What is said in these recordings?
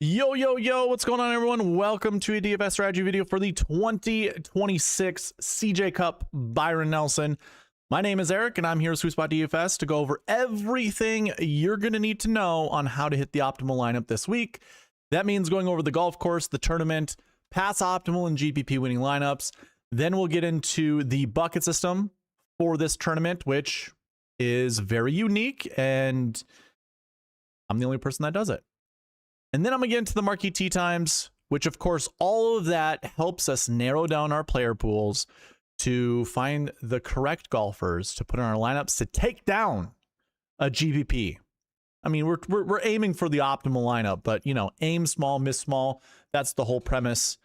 Yo, yo, yo, what's going on, everyone? Welcome to a DFS strategy video for the 2026 CJ Cup Byron Nelson. My name is Eric, and I'm here at SweetSpotDFS to go over everything you're going to need to know on how to hit the optimal lineup this week. That means going over the golf course, the tournament, pass optimal and GPP winning lineups. Then we'll get into the bucket system for this tournament, which is very unique, and I'm the only person that does it. And then I'm going to get into the Marquee Tee Times, which, of course, all of that helps us narrow down our player pools to find the correct golfers to put in our lineups to take down a GPP. I mean, we're aiming for the optimal lineup, but, you know, aim small, miss small. That's the whole premise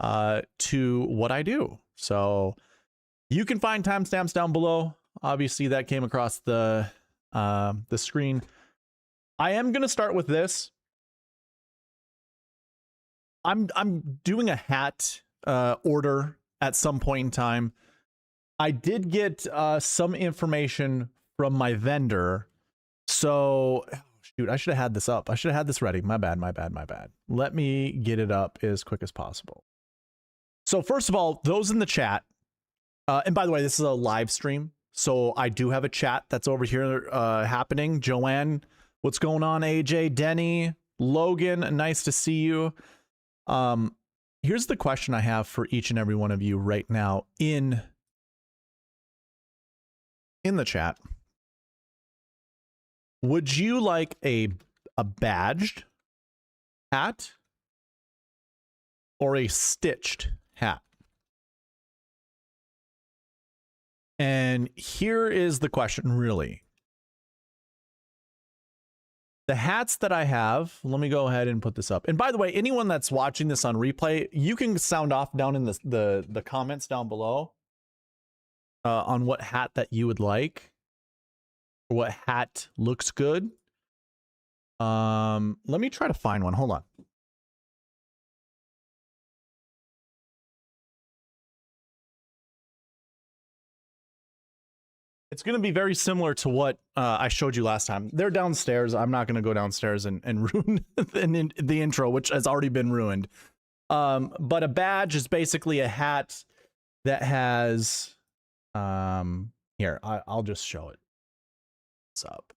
to what I do. So you can find timestamps down below. Obviously, that came across the screen. I am going to start with this. I'm doing a hat order at some point in time. I did get some information from my vendor. So, shoot, I should have had this up. I should have had this ready. My bad. Let me get it up as quick as possible. So first of all, those in the chat, and by the way, this is a live stream. So I do have a chat that's over here happening. Joanne, what's going on? AJ, Denny, Logan, nice to see you. Here's the question I have for each and every one of you right now in the chat. Would you like a badged hat or a stitched hat? And here is the question, really. The hats that I have, let me go ahead and put this up. And by the way, anyone that's watching this on replay, you can sound off down in the comments down below on what hat that you would like, or what hat looks good. Let me try to find one. Hold on. It's going to be very similar to what I showed you last time. They're downstairs. I'm not going to go downstairs and ruin the intro, which has already been ruined. But a badge is basically a hat that has... here, I'll just show it. What's up?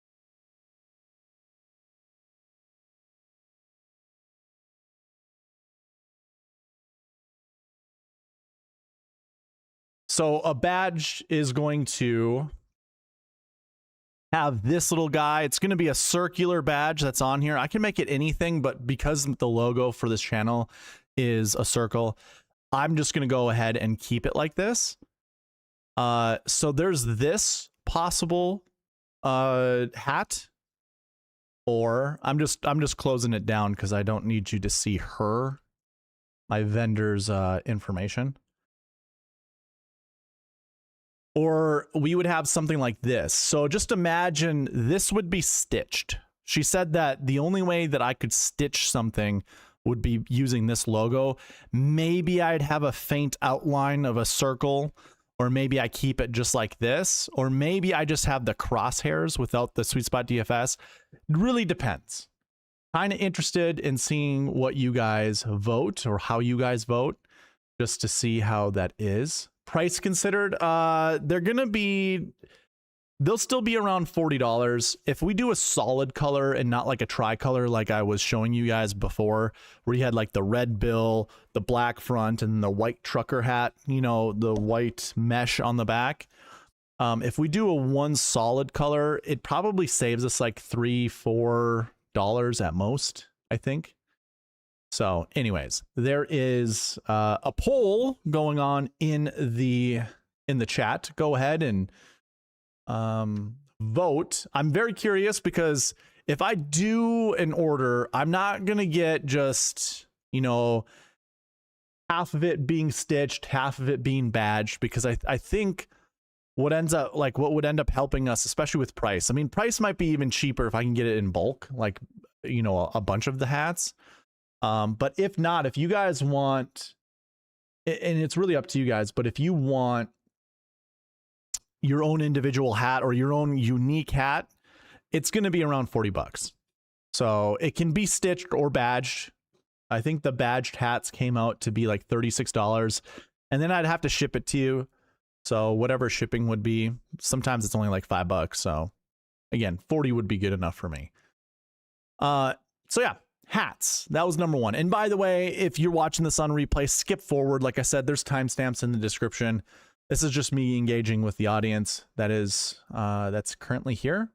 So a badge is going to have this little guy. It's going to be a circular badge that's on here. I can make it anything, but because the logo for this channel is a circle, I'm just going to go ahead and keep it like this. So there's this possible hat, or I'm just closing it down because I don't need you to see my vendor's information. Or we would have something like this. So just imagine this would be stitched. She said that the only way that I could stitch something would be using this logo. Maybe I'd have a faint outline of a circle, or maybe I keep it just like this, or maybe I just have the crosshairs without the SweetSpotDFS. It really depends. Kind of interested in seeing what you guys vote, or how you guys vote, just to see how that is. Price considered, they'll still be around $40. If we do a solid color and not like a tricolor like I was showing you guys before, where you had like the red bill, the black front, and the white trucker hat, you know, the white mesh on the back. If we do a one solid color, it probably saves us like $3-4 at most, I think. So anyways, there is a poll going on in the chat. Go ahead and vote. I'm very curious because if I do an order, I'm not going to get just, you know, half of it being stitched, half of it being badged, because I think what would end up helping us, especially with price. I mean, price might be even cheaper if I can get it in bulk, like, you know, a bunch of the hats. But if not, if you guys want, and it's really up to you guys, but if you want your own individual hat or your own unique hat, it's going to be around $40. So it can be stitched or badged. I think the badged hats came out to be like $36, and then I'd have to ship it to you. So whatever shipping would be, sometimes it's only like $5. So again, 40 would be good enough for me. So yeah, hats. That was number one. And by the way, if you're watching this on replay, skip forward. Like I said, there's timestamps in the description. This is just me engaging with the audience that is that's currently here.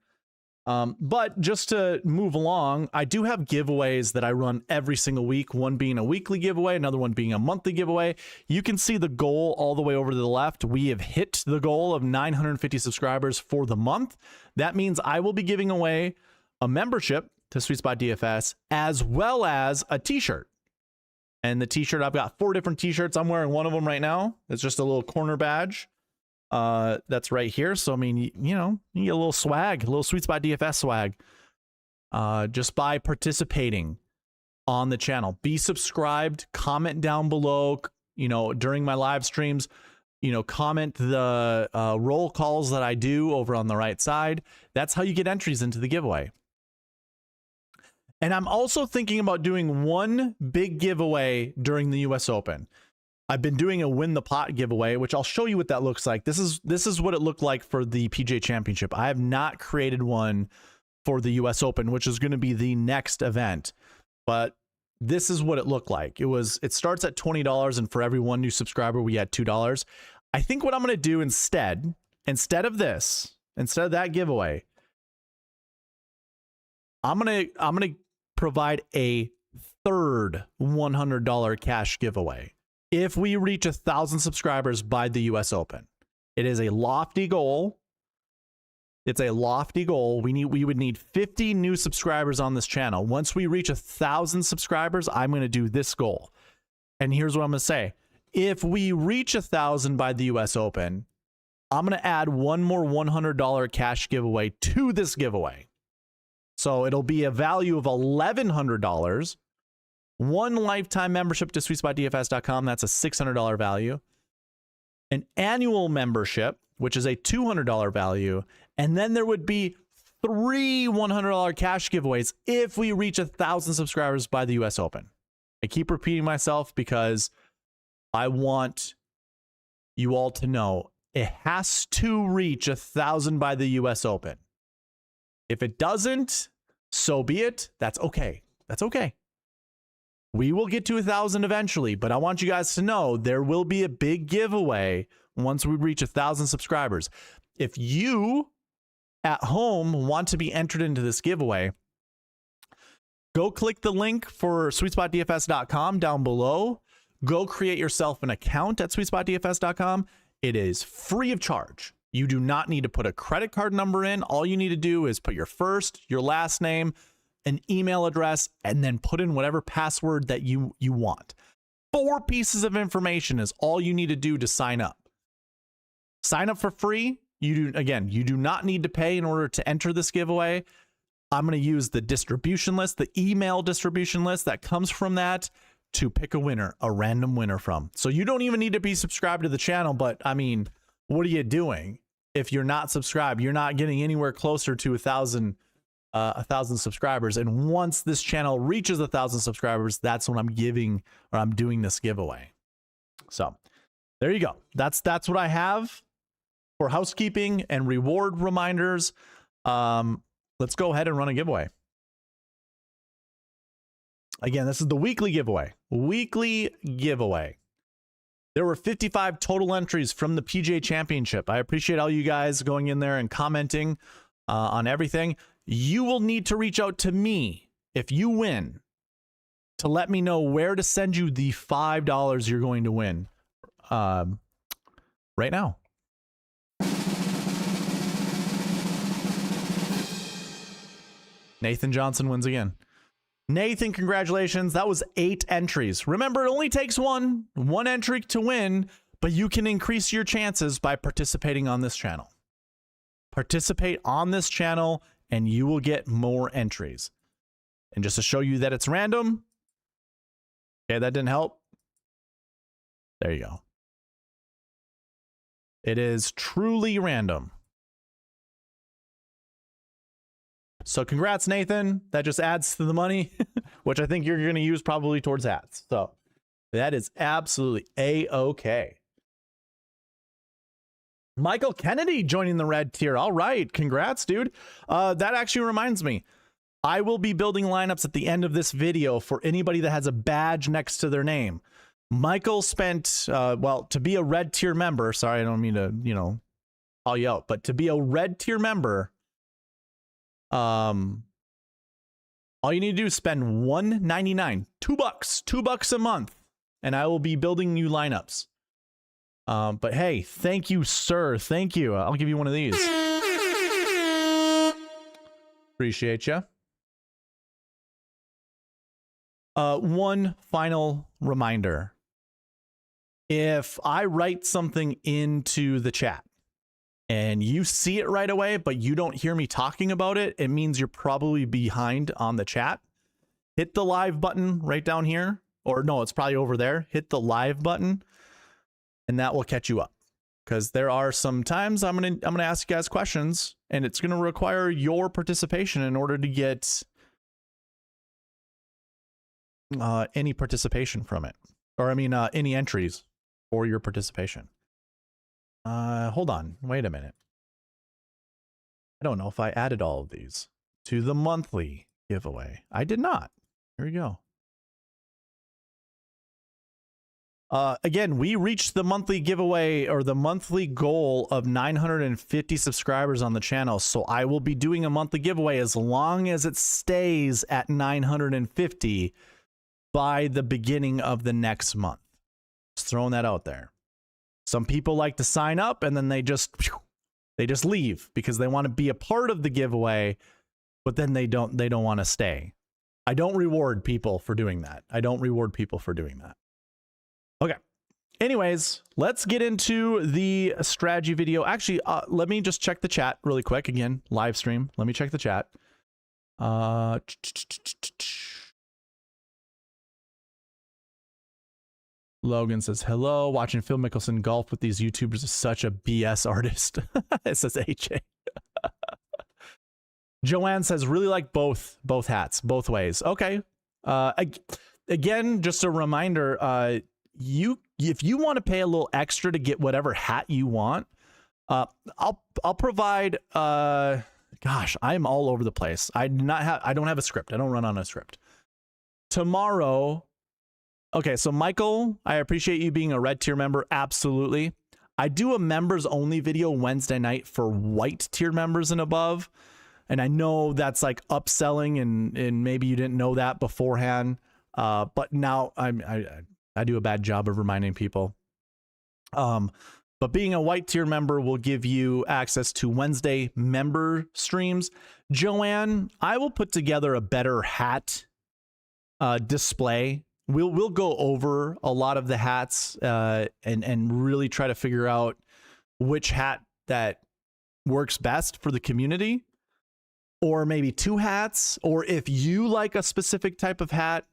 But just to move along, I do have giveaways that I run every single week, one being a weekly giveaway, another one being a monthly giveaway. You can see the goal all the way over to the left. We have hit the goal of 950 subscribers for the month. That means I will be giving away a membership to SweetSpot DFS as well as a t-shirt. And the t-shirt, I've got 4 different t-shirts. I'm wearing one of them right now. It's just a little corner badge. That's right here. So, I mean, you know, you get a little swag, a little SweetSpot DFS swag, just by participating on the channel. Be subscribed, comment down below, you know, during my live streams, you know, comment the roll calls that I do over on the right side. That's how you get entries into the giveaway. And I'm also thinking about doing one big giveaway during the US Open. I've been doing a win the pot giveaway, which I'll show you what that looks like. This is what it looked like for the PGA Championship. I have not created one for the US Open, which is going to be the next event. But this is what it looked like. It starts at $20, and for every one new subscriber, we had $2. I think what I'm going to do instead of that giveaway, I'm going to provide a third $100 cash giveaway if we reach 1,000 subscribers by the US Open. It is a lofty goal. It's a lofty goal. We would need 50 new subscribers on this channel. Once we reach 1,000 subscribers, I'm going to do this goal. And here's what I'm going to say. If we reach 1,000 by the US Open, I'm going to add one more $100 cash giveaway to this giveaway. So it'll be a value of $1,100. One lifetime membership to SweetSpotDFS.com. That's a $600 value. An annual membership, which is a $200 value. And then there would be 3 $100 cash giveaways if we reach 1,000 subscribers by the US Open. I keep repeating myself because I want you all to know it has to reach 1,000 by the US Open. If it doesn't, so be it. That's okay. That's okay. We will get to 1,000 eventually, but I want you guys to know there will be a big giveaway once we reach 1,000 subscribers. If you at home want to be entered into this giveaway, go click the link for SweetSpotDFS.com down below. Go create yourself an account at SweetSpotDFS.com. It is free of charge. You do not need to put a credit card number in. All you need to do is put your first, your last name, an email address, and then put in whatever password that you want. 4 pieces of information is all you need to do to sign up. Sign up for free. You do not need to pay in order to enter this giveaway. I'm going to use the distribution list, the email distribution list that comes from that to pick a winner, a random winner from. So you don't even need to be subscribed to the channel, but I mean, what are you doing? If you're not subscribed, you're not getting anywhere closer to 1,000 subscribers. And once this channel reaches 1,000 subscribers, that's when I'm doing this giveaway. So there you go. That's what I have for housekeeping and reward reminders. Let's go ahead and run a giveaway. Again, this is the weekly giveaway. There were 55 total entries from the PGA Championship. I appreciate all you guys going in there and commenting on everything. You will need to reach out to me if you win to let me know where to send you the $5 you're going to win right now. Nathan Johnson wins again. Nathan, congratulations. That was 8 entries. Remember, it only takes one entry to win, but you can increase your chances by participating on this channel. Participate on this channel and you will get more entries. And just to show you that it's random. Okay, that didn't help. There you go. It is truly random. So congrats, Nathan. That just adds to the money, which I think you're going to use probably towards hats. So that is absolutely A-okay. Michael Kennedy joining the red tier. All right. Congrats, dude. That actually reminds me. I will be building lineups at the end of this video for anybody that has a badge next to their name. Michael spent, well, to be a red tier member, sorry, I don't mean to, you know, call you out, but to be a red tier member, all you need to do is spend $1.99, $2 a month, and I will be building new lineups. But hey, thank you, sir. Thank you. I'll give you one of these. Appreciate you. One final reminder. If I write something into the chat and you see it right away, but you don't hear me talking about it, it means you're probably behind on the chat. Hit the live button right down here. Or no, it's probably over there. Hit the live button and that will catch you up. Because there are some times I'm gonna ask you guys questions and it's gonna require your participation in order to get any participation from it. Or I mean any entries for your participation. Hold on, wait a minute. I don't know if I added all of these to the monthly giveaway. I did not. Here we go. Again, we reached the monthly giveaway or the monthly goal of 950 subscribers on the channel. So I will be doing a monthly giveaway as long as it stays at 950 by the beginning of the next month. Just throwing that out there. Some people like to sign up and then they just leave because they want to be a part of the giveaway, but then they don't want to stay. I don't reward people for doing that. Okay. Anyways, let's get into the strategy video. Actually, let me just check the chat really quick. Again, live stream. Let me check the chat. Logan says, hello, watching Phil Mickelson golf with these YouTubers is such a BS artist. It says AJ. Joanne says, really like both hats, both ways. Okay. Again, just a reminder, if you want to pay a little extra to get whatever hat you want, I'll provide, gosh, I'm all over the place. I don't have a script. I don't run on a script. Tomorrow, okay, so Michael, I appreciate you being a red tier member. Absolutely. I do a members only video Wednesday night for white tier members and above. And I know that's like upselling and maybe you didn't know that beforehand. But now I do a bad job of reminding people. But being a white tier member will give you access to Wednesday member streams. Joanne, I will put together a better hat display. We'll go over a lot of the hats and really try to figure out which hat that works best for the community, or maybe two hats, or if you like a specific type of hat,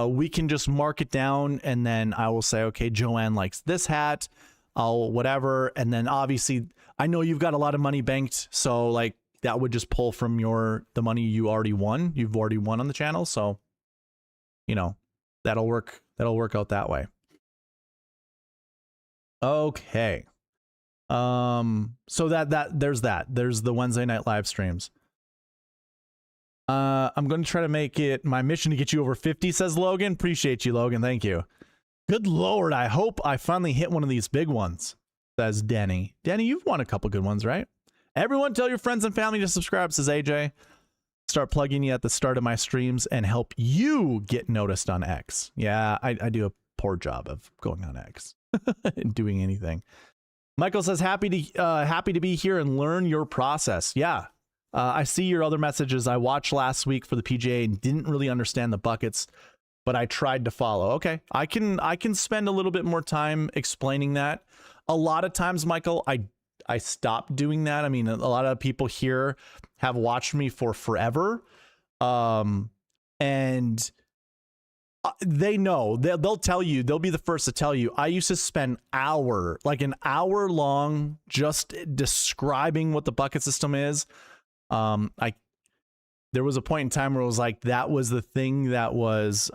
we can just mark it down and then I will say, okay, Joanne likes this hat, I'll whatever. And then obviously I know you've got a lot of money banked, so like that would just pull from the money you already won. You've already won on the channel, so you know, that'll work out that way. Okay. So there's the Wednesday night live streams. I'm going to try to make it my mission to get you over 50, says Logan. Appreciate you, Logan. Thank you. Good Lord. I hope I finally hit one of these big ones, says Denny. Denny, you've won a couple good ones, right? Everyone tell your friends and family to subscribe, says AJ. Start plugging you at the start of my streams and help you get noticed on X. Yeah, I do a poor job of going on X and doing anything. Michael says, happy to be here and learn your process. Yeah. I see your other messages. I watched last week for the PGA and didn't really understand the buckets, but I tried to follow. Okay, I can spend a little bit more time explaining that. A lot of times, Michael, I stopped doing that. I mean, a lot of people here have watched me for forever, and they know. They'll tell you. They'll be the first to tell you. I used to spend an hour long just describing what the bucket system is. there was a point in time where it was like that was the thing that was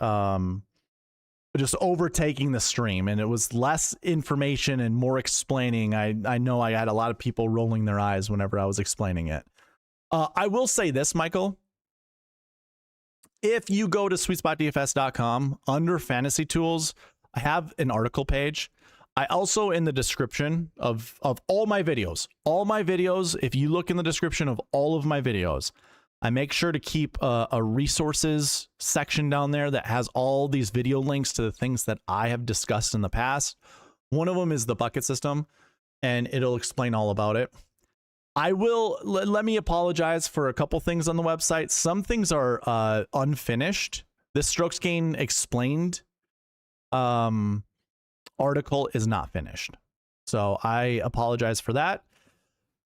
just overtaking the stream, and it was less information and more explaining. I know I had a lot of people rolling their eyes whenever I was explaining it. I will say this, Michael. If you go to SweetSpotDFS.com under Fantasy Tools, I have an article page. I also, in the description of all my videos, if you look in the description of all of my videos, I make sure to keep a resources section down there that has all these video links to the things that I have discussed in the past. One of them is the bucket system, and it'll explain all about it. I will, let me apologize for a couple things on the website. Some things are unfinished. This Strokes Gain Explained article is not finished. So I apologize for that.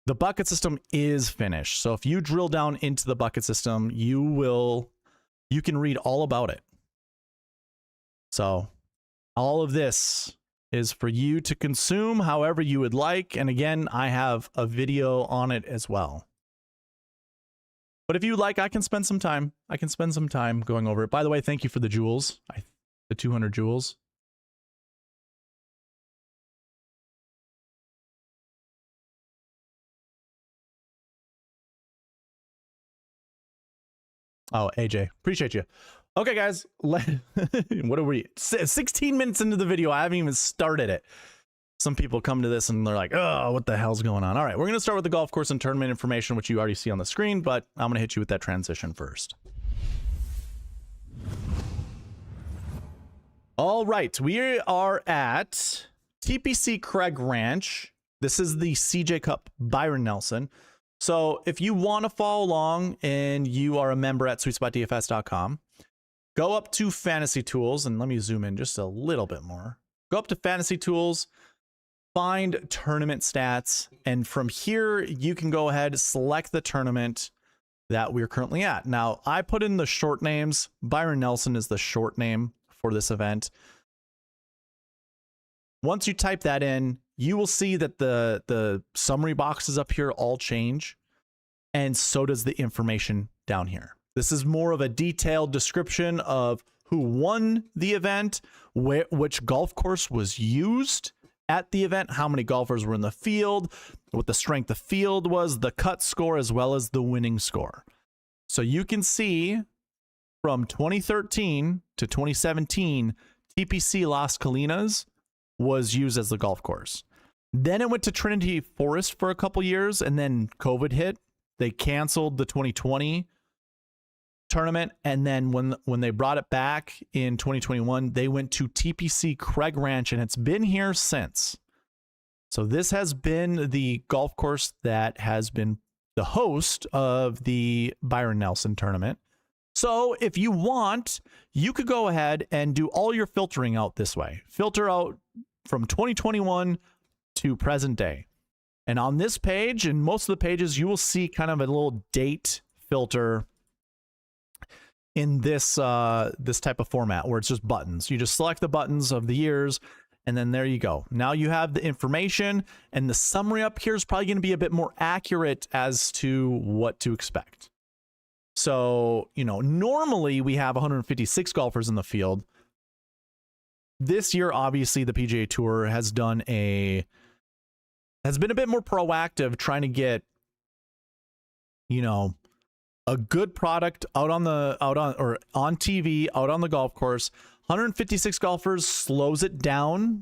The bucket system is finished. So if you drill down into the bucket system, you can read all about it. So all of this is for you to consume however you would like. And again, I have a video on it as well. But if you like, I can spend some time. Going over it. By the way, thank you for the jewels. The 200 jewels. Oh, AJ, appreciate you. Okay, guys, what are we? 16 minutes into the video. I haven't even started it. Some people come to this and they're like, oh, what the hell's going on? All right, we're going to start with the golf course and tournament information, which you already see on the screen, but I'm going to hit you with that transition first. All right, we are at TPC Craig Ranch. This is the CJ Cup Byron Nelson. So if you want to follow along and you are a member at SweetSpotDFS.com, go up to Fantasy Tools, and let me zoom in just a little bit more. Go up to Fantasy Tools, find Tournament Stats, and from here you can go ahead, select the tournament that we're currently at. Now, I put in the short names. Byron Nelson is the short name for this event. Once you type that in, you will see that the summary boxes up here all change, and so does the information down here. This is more of a detailed description of who won the event, which golf course was used at the event, how many golfers were in the field, what the strength of field was, the cut score, as well as the winning score. So you can see from 2013 to 2017, TPC Las Colinas was used as the golf course. Then it went to Trinity Forest for a couple years, and then COVID hit. They canceled the 2020 tournament, and then when they brought it back in 2021, they went to TPC Craig Ranch, and it's been here since. So this has been the golf course that has been the host of the Byron Nelson tournament. So if you want, you could go ahead and do all your filtering out this way. Filter out from 2021 to present day. And on this page, and most of the pages, you will see kind of a little date filter in this this type of format where it's just buttons. You just select the buttons of the years, and then there you go. Now you have the information, and the summary up here is probably going to be a bit more accurate as to what to expect. So, you know, normally we have 156 golfers in the field. This year, obviously, the PGA Tour has been a bit more proactive, trying to get, you know, a good product on TV, out on the golf course. 156 golfers slows down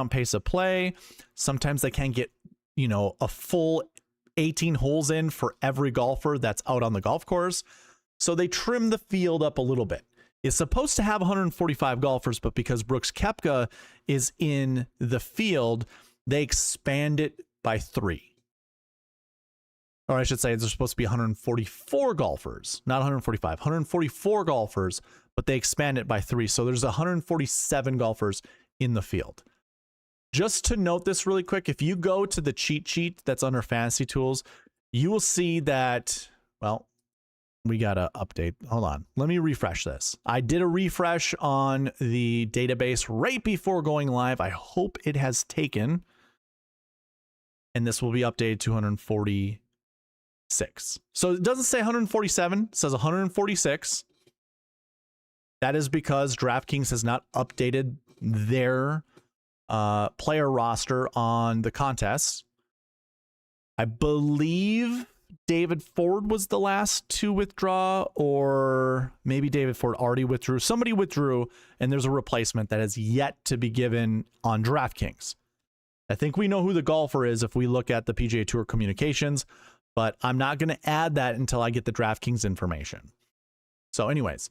pace of play. Sometimes they can't get, you know, a full 18 holes in for every golfer that's out on the golf course. So they trim the field up a little bit. It's supposed to have 145 golfers, but because Brooks Koepka is in the field, they expand it by 3. Or I should say there's supposed to be 144 golfers, not 145, 144 golfers, but they expand it by 3. So there's 147 golfers in the field. Just to note this really quick, if you go to the cheat sheet that's under Fantasy Tools, you will see that, well, we got to update. Hold on. Let me refresh this. I did a refresh on the database right before going live. I hope it has taken. And this will be updated to 140. So it doesn't say 147, it says 146. That is because DraftKings has not updated their player roster on the contests. I believe David Ford was the last to withdraw, or maybe David Ford already withdrew. Somebody withdrew, and there's a replacement that has yet to be given on DraftKings. I think we know who the golfer is if we look at the PGA Tour communications, but I'm not going to add that until I get the DraftKings information. So anyways,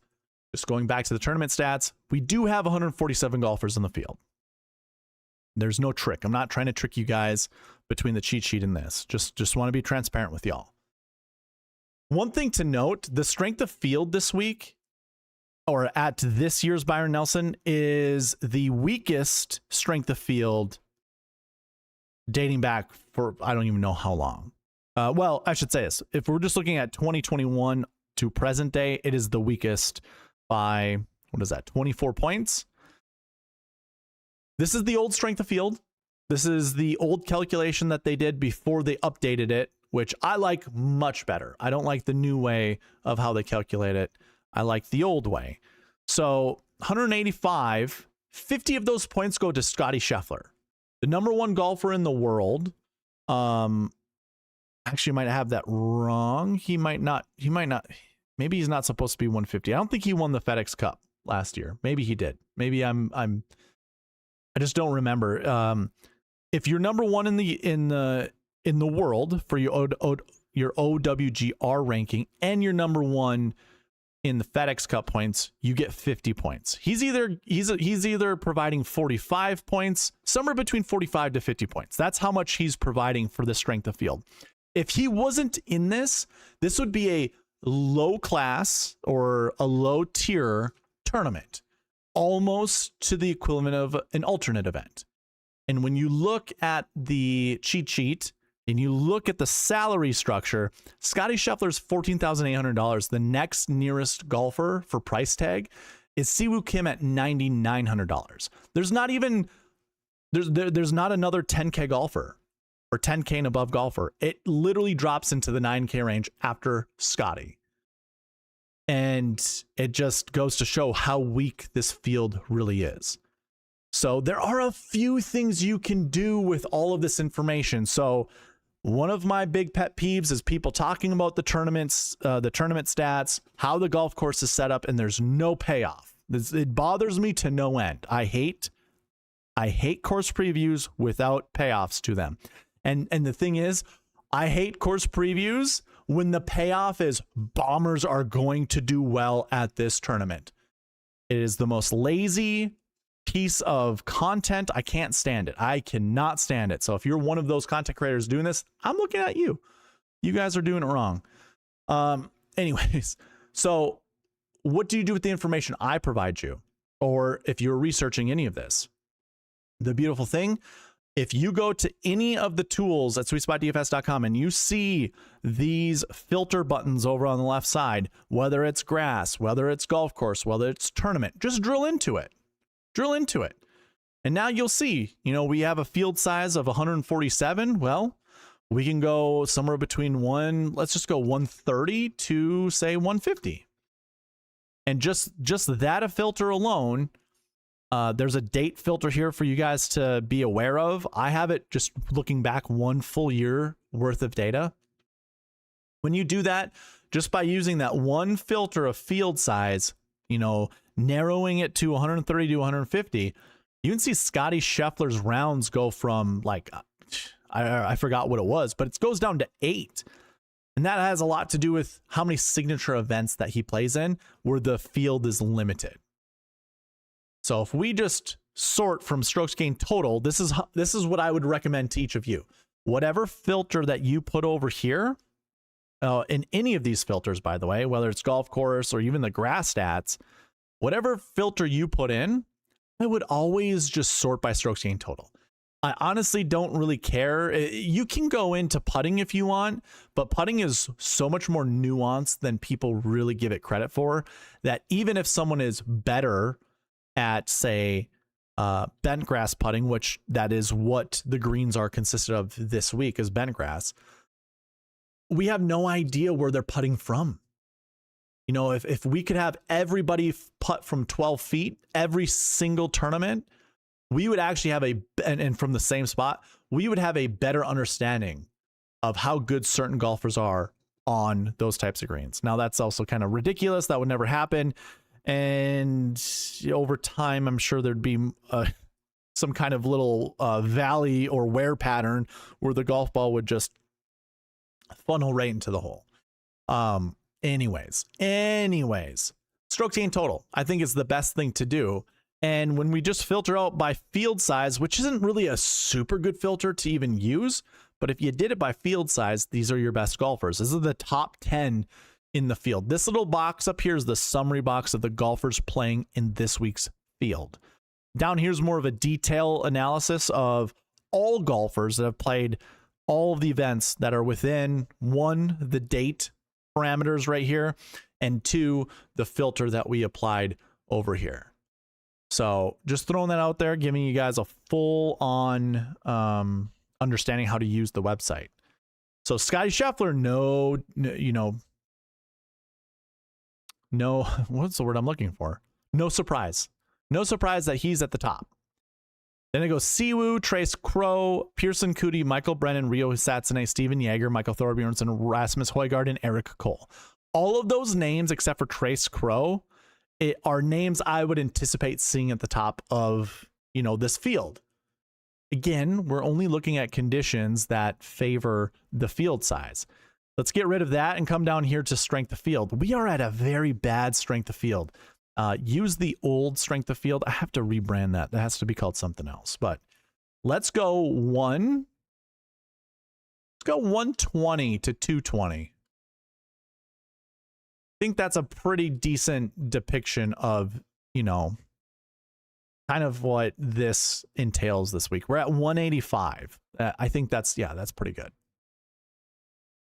just going back to the tournament stats, we do have 147 golfers in the field. There's no trick. I'm not trying to trick you guys between the cheat sheet and this. Just want to be transparent with y'all. One thing to note, the strength of field this week, or at this year's Byron Nelson, is the weakest strength of field dating back for I don't even know how long. Well, I should say this. If we're just looking at 2021 to present day, it is the weakest by, what is that, 24 points? This is the old strength of field. This is the old calculation that they did before they updated it, which I like much better. I don't like the new way of how they calculate it. I like the old way. So 185, 50 of those points go to Scottie Scheffler, the number one golfer in the world. Actually might have that wrong. He might not, maybe he's not supposed to be 150. I don't think he won the FedEx Cup last year. Maybe he did. Maybe I just don't remember. If you're number one in the world for your OWGR ranking and you're number one in the FedEx Cup points, you get 50 points. He's either providing 45 points, somewhere between 45 to 50 points. That's how much he's providing for the strength of field. If he wasn't in this would be a low class or a low tier tournament, almost to the equivalent of an alternate event. And when you look at the cheat sheet and you look at the salary structure, Scottie Scheffler's $14,800. The next nearest golfer for price tag is Siwoo Kim at $9,900. There's not another 10K golfer or 10K and above golfer. It literally drops into the 9K range after Scottie. And it just goes to show how weak this field really is. So there are a few things you can do with all of this information. So one of my big pet peeves is people talking about the tournaments, the tournament stats, how the golf course is set up, and there's no payoff. It bothers me to no end. I hate course previews without payoffs to them. And the thing is, I hate course previews when the payoff is bombers are going to do well at this tournament. It is the most lazy piece of content. I can't stand it. I cannot stand it. So if you're one of those content creators doing this, I'm looking at you. You guys are doing it wrong. Anyways, so what do you do with the information I provide you? Or if you're researching any of this, the beautiful thing, if you go to any of the tools at SweetSpotDFS.com and you see these filter buttons over on the left side, whether it's grass, whether it's golf course, whether it's tournament, just drill into it. Drill into it. And now you'll see, we have a field size of 147. Well, we can go somewhere between let's just go 130 to say 150. And just that a filter alone, there's a date filter here for you guys to be aware of. I have it just looking back one full year worth of data. When you do that, just by using that one filter of field size, narrowing it to 130 to 150, you can see Scottie Scheffler's rounds go from I forgot what it was, but it goes down to 8. And that has a lot to do with how many signature events that he plays in where the field is limited. So if we just sort from strokes gained total, this is what I would recommend to each of you. Whatever filter that you put over here, in any of these filters, by the way, whether it's golf course or even the grass stats, whatever filter you put in, I would always just sort by strokes gained total. I honestly don't really care. You can go into putting if you want, but putting is so much more nuanced than people really give it credit for, that even if someone is better at, say, bent grass putting, which that is what the greens are consisted of this week, is bent grass, we have no idea where they're putting from. You know, if we could have everybody putt from 12 feet every single tournament, we would actually have and from the same spot, we would have a better understanding of how good certain golfers are on those types of greens. Now, that's also kind of ridiculous. That would never happen. And over time, I'm sure there'd be some kind of little valley or wear pattern where the golf ball would just funnel right into the hole. Anyways, stroke gain total, I think is the best thing to do. And when we just filter out by field size, which isn't really a super good filter to even use, but if you did it by field size, these are your best golfers. This is the top 10 in the field. This little box up here is the summary box of the golfers playing in this week's field. Down here's more of a detail analysis of all golfers that have played all of the events that are within, one, the date parameters right here, and two, the filter that we applied over here. So just throwing that out there, giving you guys a full on understanding how to use the website. So Scottie Scheffler, no, what's the word I'm looking for? No surprise. No surprise that he's at the top. Then it goes Siwoo, Trace Crow, Pearson Coody, Michael Brennan, Rio Satsune, Steven Yeager, Michael Thorbjornsen, Rasmus Højgaard, and Eric Cole. All of those names, except for Trace Crow, are names I would anticipate seeing at the top of, this field. Again, we're only looking at conditions that favor the field size. Let's get rid of that and come down here to strength of field. We are at a very bad strength of field. Use the old strength of field. I have to rebrand that. That has to be called something else. But let's go 120 to 220. I think that's a pretty decent depiction of, kind of what this entails this week. We're at 185. I think that's pretty good.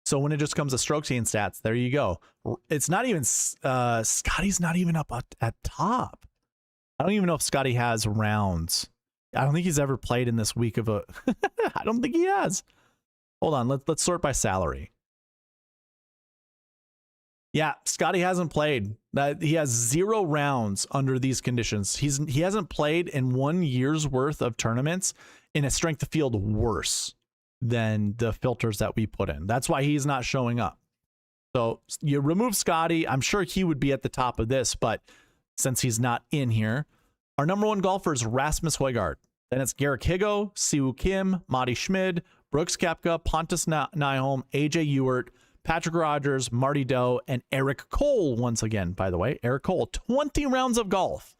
So when it just comes to stroke gain stats, there you go. It's not even, Scotty's not even up at top. I don't even know if Scotty has rounds. I don't think he's ever played in this week of a, I don't think he has. Hold on, let's sort by salary. Yeah, Scotty hasn't played. He has 0 rounds under these conditions. He hasn't played in 1 year's worth of tournaments in a strength of field worse than the filters that we put in. That's why he's not showing up. So you remove Scotty, I'm sure he would be at the top of this, but since he's not in here, our number 1 golfer is Rasmus Højgaard. Then it's Garrick Higo, Siwoo Kim, Matti Schmid, Brooks Koepka, Pontus Nyholm, AJ Ewert, Patrick Rogers, Marty Doe, and Eric Cole once again, by the way. Eric Cole, 20 rounds of golf.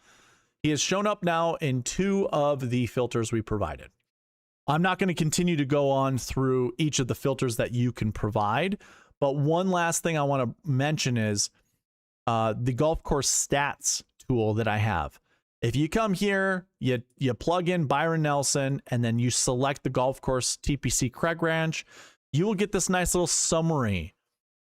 He has shown up now in 2 of the filters we provided. I'm not going to continue to go on through each of the filters that you can provide, but one last thing I want to mention is the golf course stats tool that I have. If you come here, you plug in Byron Nelson, and then you select the golf course TPC Craig Ranch, you will get this nice little summary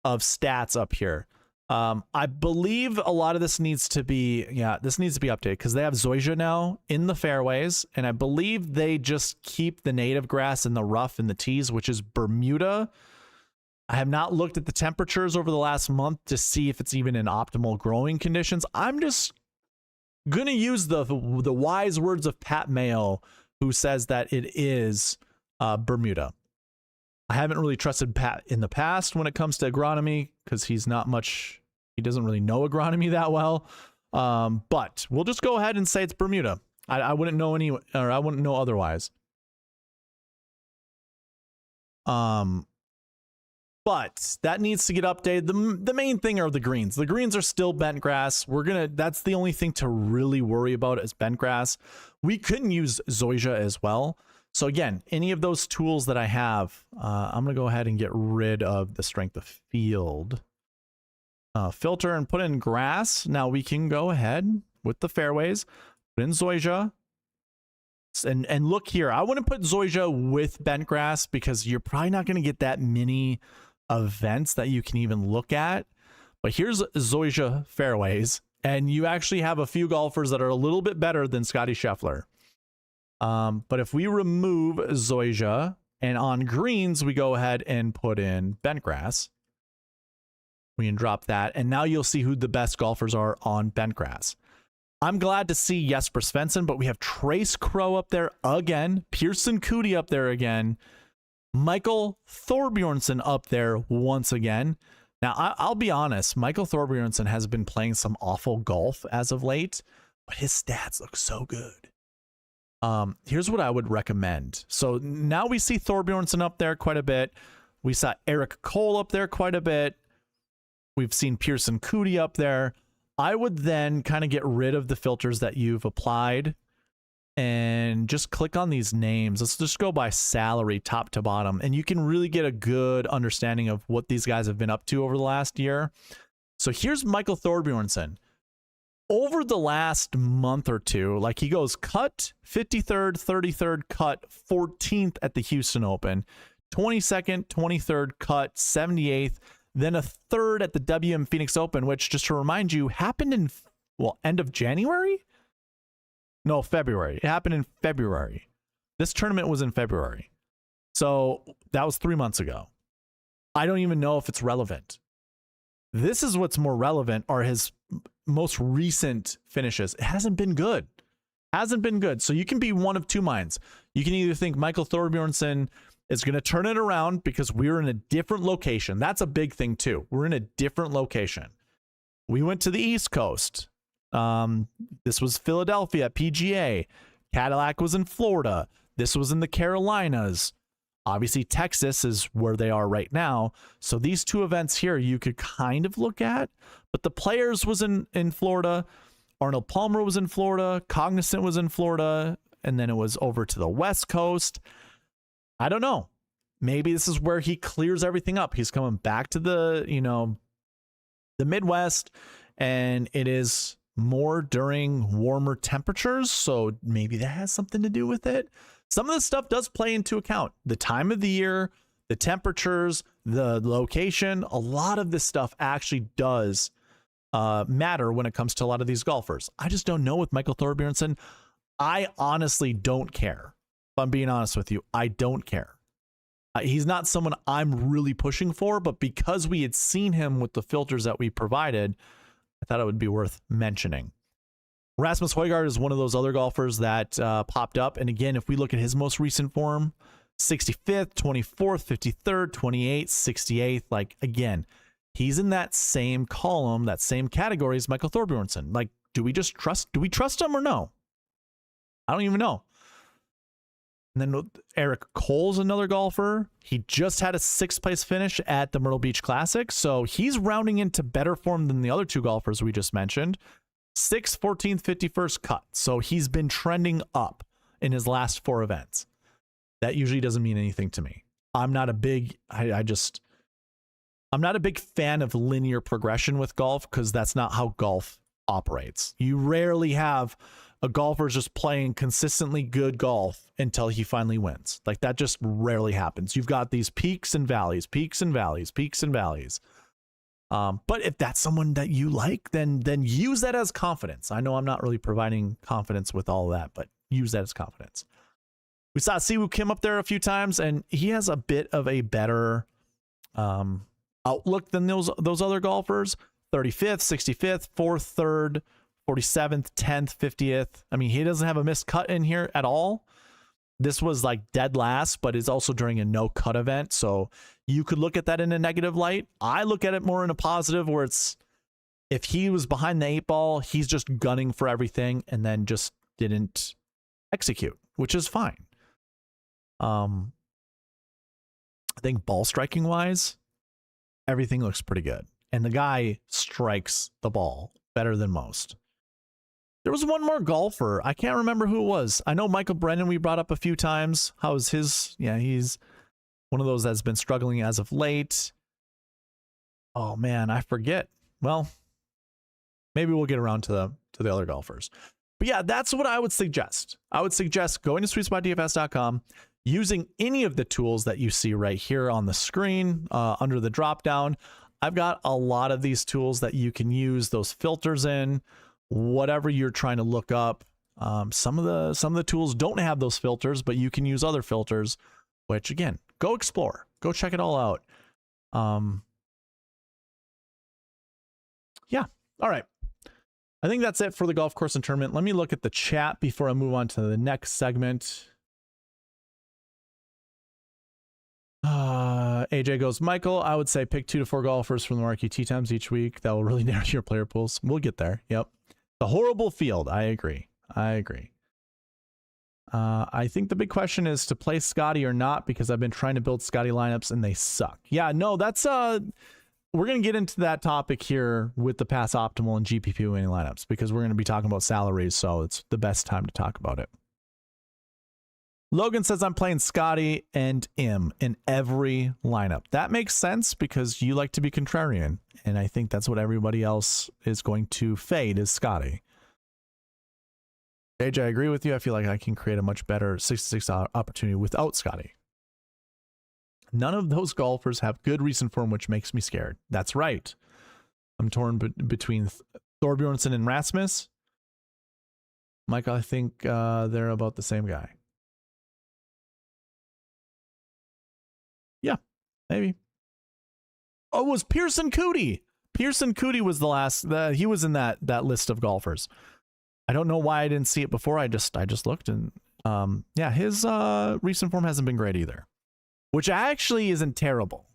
of stats up here. I believe a lot of this needs to be, this needs to be updated because they have Zoysia now in the fairways, and I believe they just keep the native grass in the rough and the tees, which is Bermuda. I have not looked at the temperatures over the last month to see if it's even in optimal growing conditions. I'm just going to use the wise words of Pat Mayo, who says that it is Bermuda. I haven't really trusted Pat in the past when it comes to agronomy because he doesn't really know agronomy that well. But we'll just go ahead and say it's Bermuda. I wouldn't know I wouldn't know otherwise. But that needs to get updated. The main thing are the greens. The greens are still bent grass. That's the only thing to really worry about is bent grass. We couldn't use Zoysia as well. So again, any of those tools that I have, I'm going to go ahead and get rid of the strength of field filter and put in grass. Now we can go ahead with the fairways, put in Zoysia. And look here, I wouldn't put Zoysia with bent grass because you're probably not going to get that many events that you can even look at. But here's Zoysia fairways, and you actually have a few golfers that are a little bit better than Scottie Scheffler. But if we remove Zoysia And on greens, we go ahead and put in bent grass. We can drop that. And now you'll see who the best golfers are on bent grass. I'm glad to see Jesper Svensson, but we have Trace Crow up there again. Pearson Coody up there again. Michael Thorbjornsen up there once again. Now, I'll be honest. Michael Thorbjornsen has been playing some awful golf as of late, but his stats look so good. Here's what I would recommend. So now we see Thorbjornsen up there quite a bit. We saw Eric Cole up there quite a bit. We've seen Pearson Coody up there. I would then kind of get rid of the filters that you've applied and just click on these names. Let's just go by salary top to bottom, and you can really get a good understanding of what these guys have been up to over the last year. So here's Michael Thorbjornsen. Over the last month or two, like he goes cut 53rd, 33rd, cut 14th at the Houston Open, 22nd, 23rd, cut 78th, then a third at the WM Phoenix Open, which, just to remind you, happened in, well, end of January? No, February. It happened in February. This tournament was in February. So that was 3 months ago. I don't even know if it's relevant. This is what's more relevant, are his most recent finishes. It hasn't been good. Hasn't been good. So you can be one of two minds. You can either think Michael Thorbjornsen is going to turn it around because we're in a different location. That's a big thing too. We're in a different location. We went to the East Coast. This was Philadelphia, PGA. Cadillac was in Florida. This was in the Carolinas. Obviously, Texas is where they are right now. So these two events here you could kind of look at. But the Players was in Florida. Arnold Palmer was in Florida. Cognizant was in Florida. And then it was over to the West Coast. I don't know. Maybe this is where he clears everything up. He's coming back to the, the Midwest, and it is more during warmer temperatures. So maybe that has something to do with it. Some of this stuff does play into account. The time of the year, the temperatures, the location, a lot of this stuff actually does matter when it comes to a lot of these golfers. I just don't know with Michael Thorbjornsen. I honestly don't care. If I'm being honest with you, I don't care. He's not someone I'm really pushing for, but because we had seen him with the filters that we provided, I thought it would be worth mentioning. Rasmus Højgaard is one of those other golfers that popped up. And again, if we look at his most recent form, 65th, 24th, 53rd, 28th, 68th, like, again, he's in that same column, that same category as Michael Thorbjornsen. Like, do we trust him or no? I don't even know. And then Eric Cole's another golfer. He just had a 6th place finish at the Myrtle Beach Classic. So he's rounding into better form than the other two golfers we just mentioned. 6th, 14th, 51st cut. So he's been trending up in his last 4 events. That usually doesn't mean anything to me. I'm not a big, I'm not a big fan of linear progression with golf, because that's not how golf operates. You rarely have a golfer just playing consistently good golf until he finally wins. Like, that just rarely happens. You've got these peaks and valleys, peaks and valleys, peaks and valleys. But if that's someone that you like, then use that as confidence. I know I'm not really providing confidence with all of that, but use that as confidence. We saw Siwoo Kim up there a few times, and he has a bit of a better outlook than those other golfers. 35th, 65th, 4th, 3rd, 47th, 10th, 50th. I mean, he doesn't have a missed cut in here at all. This was like dead last, but it's also during a no cut event. So you could look at that in a negative light. I look at it more in a positive, where it's, if he was behind the 8 ball, he's just gunning for everything and then just didn't execute, which is fine. I think ball striking wise, everything looks pretty good. And the guy strikes the ball better than most. There was one more golfer. I can't remember who it was. I know Michael Brennan we brought up a few times. How is his? Yeah, he's one of those that's been struggling as of late. Oh man, I forget. Well, maybe we'll get around to the other golfers. But yeah, that's what I would suggest. I would suggest going to SweetSpotDFS.com, using any of the tools that you see right here on the screen under the drop down. I've got a lot of these tools that you can use those filters in, whatever you're trying to look up. Some of the tools don't have those filters, but you can use other filters. which again, go explore, go check it all out. Yeah. All right. I think that's it for the golf course and tournament. Let me look at the chat before I move on to the next segment. AJ goes, Michael, I would say pick 2 to 4 golfers from the Marquee Tee Times each week. That will really narrow your player pools. We'll get there. Yep. The horrible field. I agree. I think the big question is to play Scotty or not, because I've been trying to build Scotty lineups and they suck. Yeah, no, that's we're going to get into that topic here with the Pass Optimal and GPP winning lineups, because we're going to be talking about salaries, so it's the best time to talk about it. Logan says, I'm playing Scotty and Im in every lineup. That makes sense because you like to be contrarian, and I think that's what everybody else is going to fade is Scotty. AJ, I agree with you. I feel like I can create a much better 66 opportunity without Scotty. None of those golfers have good recent form, which makes me scared. That's right. I'm torn between Thorbjornsen and Rasmus. Michael, I think they're about the same guy. Yeah, maybe. Oh, it was Pearson Cootie. Pearson Cootie was the last. He was in that list of golfers. I don't know why I didn't see it before. I just looked, and yeah, his recent form hasn't been great either, which actually isn't terrible.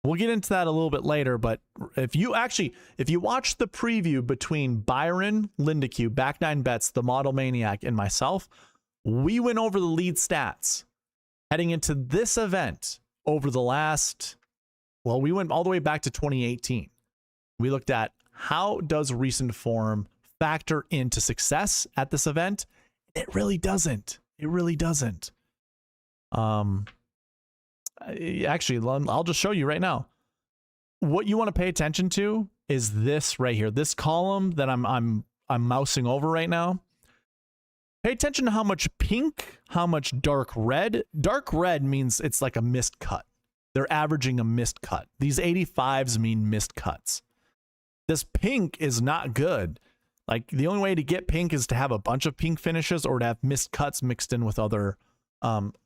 We'll get into that a little bit later, but if you watch the preview between Byron Lindeque, Back 9 Bets, the Model Maniac, and myself, we went over the lead stats heading into this event over the last, well, we went all the way back to 2018. We looked at how does recent form factor into success at this event. It really doesn't. It really doesn't. Actually, I'll just show you right now. What you want to pay attention to is this right here. This column that I'm mousing over right now. Pay attention to how much pink, how much dark red. Dark red means it's like a missed cut. They're averaging a missed cut. These 85s mean missed cuts. This pink is not good. Like, the only way to get pink is to have a bunch of pink finishes or to have missed cuts mixed in with other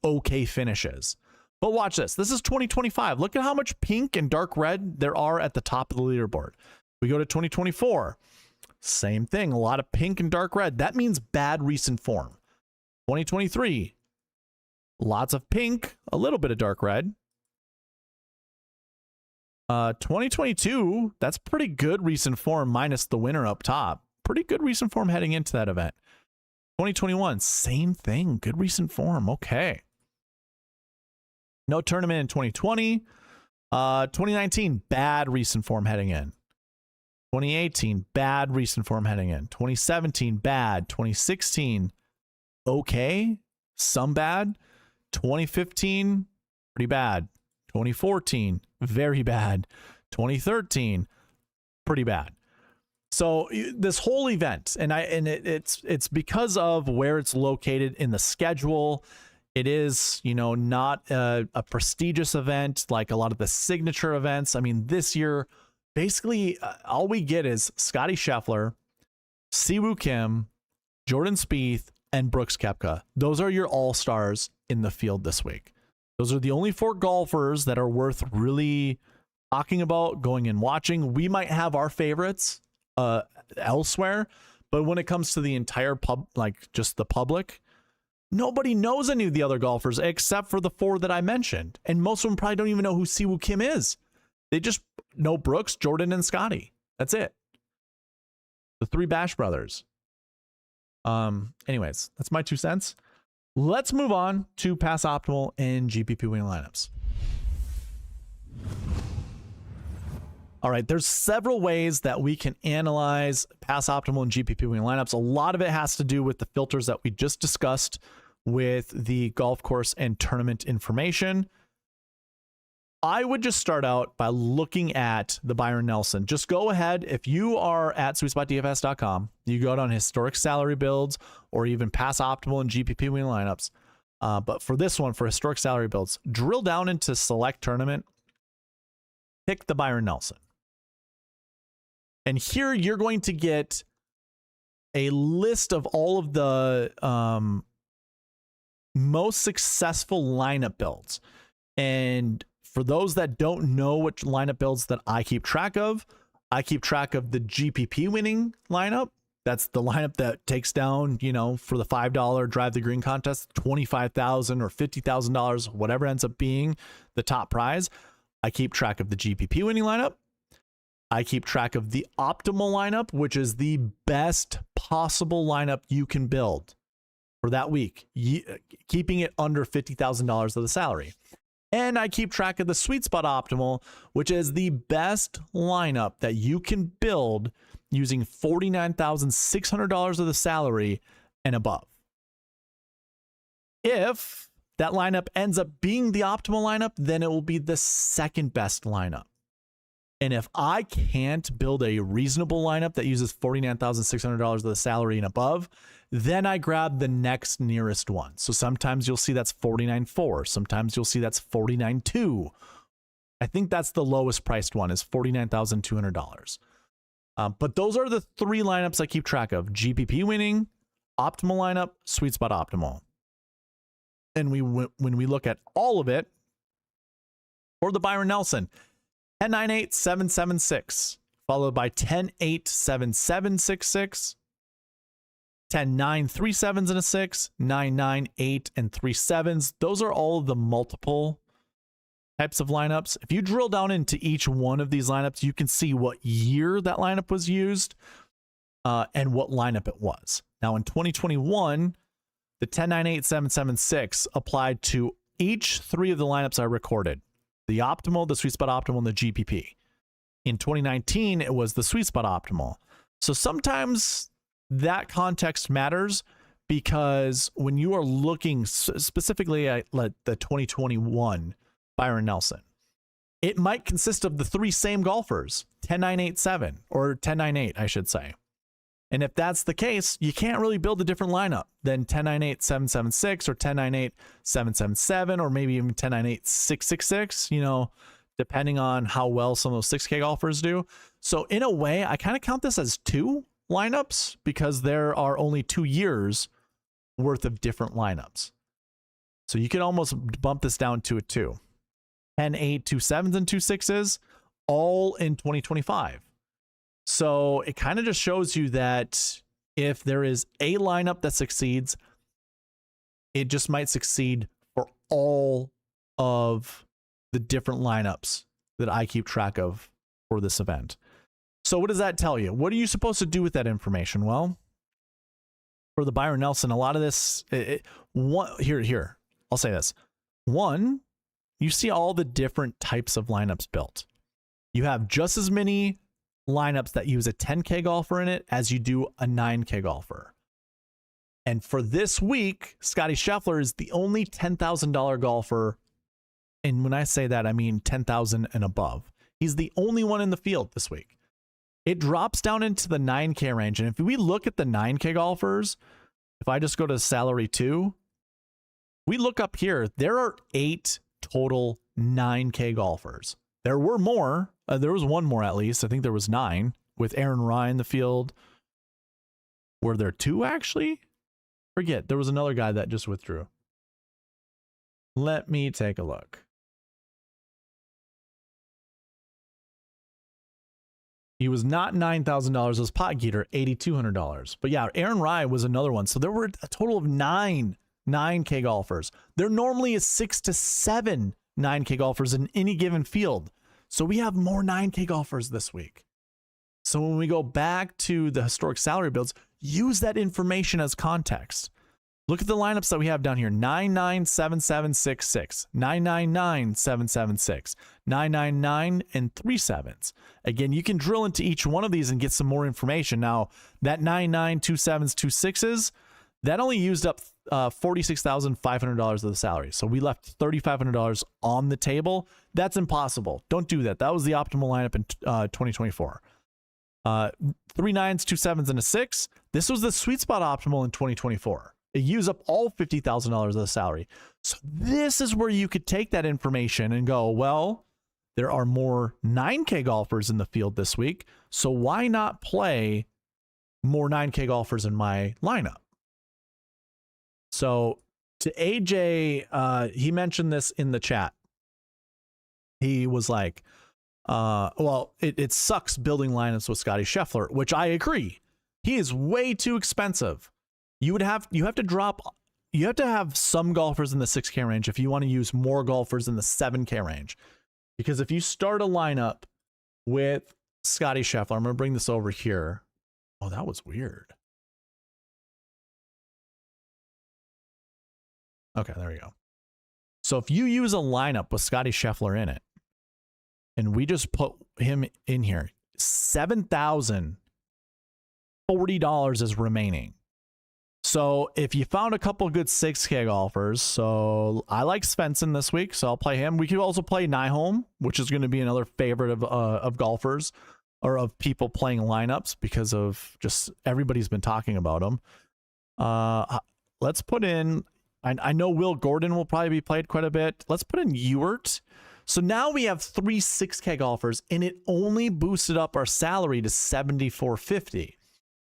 okay finishes. But watch this. This is 2025. Look at how much pink and dark red there are at the top of the leaderboard. We go to 2024. Same thing. A lot of pink and dark red. That means bad recent form. 2023. Lots of pink, a little bit of dark red. 2022, that's pretty good recent form minus the winner up top. Pretty good recent form heading into that event. 2021, same thing. Good recent form. Okay. No tournament in 2020. 2019, bad recent form heading in. 2018, bad recent form heading in. 2017, bad. 2016, okay. Some bad. 2015, pretty bad. 2014, very bad. 2013, pretty bad. So this whole event, it's because of where it's located in the schedule. It is, you know, not a prestigious event like a lot of the signature events. I mean, this year, basically, all we get is Scotty Scheffler, Siwoo Kim, Jordan Spieth, and Brooks Koepka. Those are your all-stars in the field this week. Those are the only 4 golfers that are worth really talking about, going and watching. We might have our favorites elsewhere, but when it comes to the entire like just the public, nobody knows any of the other golfers except for the 4 that I mentioned. And most of them probably don't even know who Siwoo Kim is. They just know Brooks, Jordan, and Scotty. That's it. The 3 Bash brothers. Anyways, that's my 2 cents. Let's move on to Pass Optimal and GPP winning lineups. All right, there's several ways that we can analyze Pass Optimal and GPP winning lineups. A lot of it has to do with the filters that we just discussed with the golf course and tournament information. I would just start out by looking at the Byron Nelson. Just go ahead. If you are at SweetSpotDFS.com, you go down historic salary builds or even Pass Optimal and GPP winning lineups. But for this one, for historic salary builds, drill down into select tournament, pick the Byron Nelson. And here you're going to get a list of all of the most successful lineup builds. And for those that don't know which lineup builds that I keep track of the GPP winning lineup. That's the lineup that takes down, you know, for the $5 drive the green contest, $25,000 or $50,000, whatever ends up being the top prize. I keep track of the GPP winning lineup. I keep track of the optimal lineup, which is the best possible lineup you can build for that week, keeping it under $50,000 of the salary. And I keep track of the SweetSpot optimal, which is the best lineup that you can build using $49,600 of the salary and above. If that lineup ends up being the optimal lineup, then it will be the second best lineup. And if I can't build a reasonable lineup that uses $49,600 of the salary and above, then I grab the next nearest one. So sometimes you'll see that's $49,400. Sometimes you'll see that's $49,200. I think that's the lowest priced one, is $49,200. But those are the three lineups I keep track of: GPP winning, optimal lineup, SweetSpot optimal. And when we look at all of it, for the Byron Nelson, 10-9-8, 7-7-6, followed by 10-8, 7-7-6-6, 10-9, 3 sevens and a 6, 9-9, 8 and 3 sevens. Those are all of the multiple types of lineups. If you drill down into each one of these lineups, you can see what year that lineup was used and what lineup it was. Now in 2021, the 10-9-8, 7-7-6 applied to each three of the lineups I recorded: the optimal, the SweetSpot optimal, and the GPP. In 2019, it was the SweetSpot optimal. So sometimes that context matters, because when you are looking specifically at the 2021 Byron Nelson, it might consist of the three same golfers, 10-9-8-7, or 10-9-8, I should say. And if that's the case, you can't really build a different lineup than 10-9-8, 7-7-6, or 10-9-8, 7-7-7, or maybe even 10-9-8, 6-6-6, you know, depending on how well some of those 6K golfers do. So in a way, I kind of count this as two lineups, because there are only 2 years worth of different lineups. So you can almost bump this down to a 2. 10-8, 2 7s, and 2 6s, all in 2025. So it kind of just shows you that if there is a lineup that succeeds, it just might succeed for all of the different lineups that I keep track of for this event. So what does that tell you? What are you supposed to do with that information? Well, for the Byron Nelson, a lot of this, here, I'll say this. One, you see all the different types of lineups built. You have just as many lineups that use a 10K golfer in it as you do a 9K golfer. And for this week, Scotty Scheffler is the only $10,000 golfer. And when I say that, I mean 10,000 and above. He's the only one in the field this week. It drops down into the 9K range. And if we look at the 9K golfers, if I just go to salary 2, we look up here, there are 8 total 9K golfers. There were more. There was one more at least. I think there was 9 with Aaron Rye in the field. Were there 2 actually? Forget. There was another guy that just withdrew. Let me take a look. He was not $9,000. It was Potgeeter, $8,200. But yeah, Aaron Rye was another one. So there were a total of 9 9K golfers. There normally is 6 to 7 9K golfers in any given field. So we have more 9K golfers this week. So when we go back to the historic salary builds, use that information as context. Look at the lineups that we have down here: 9-9-7-7-6-6, 9-9-9-7-7-6, 9-9-9, and 3 sevens. Again, you can drill into each one of these and get some more information. Now, that 9-9, 2 sevens, 2 6s, that only used up $46,500 of the salary. So we left $3,500 on the table. That's impossible. Don't do that. That was the optimal lineup in 2024. 3 9s, 2 7s, and a 6. This was the SweetSpot optimal in 2024. It used up all $50,000 of the salary. So this is where you could take that information and go, well, there are more 9K golfers in the field this week, so why not play more 9K golfers in my lineup? So To AJ, he mentioned this in the chat. He was like, well, it sucks building lineups with Scotty Scheffler, which I agree. He is way too expensive. You have to have some golfers in the 6K range if you want to use more golfers in the 7K range. Because if you start a lineup with Scotty Scheffler, I'm going to bring this over here. Oh, that was weird. Okay, there we go. So if you use a lineup with Scotty Scheffler in it, and we just put him in here, $7,040 is remaining. So if you found a couple good 6K golfers, so I like Svensson this week, so I'll play him. We could also play Nyholm, which is going to be another favorite of golfers or of people playing lineups because of just everybody's been talking about him. Let's put in, I know Will Gordon will probably be played quite a bit. Let's put in Ewert. So now we have 3 6K golfers, and it only boosted up our salary to $7,450.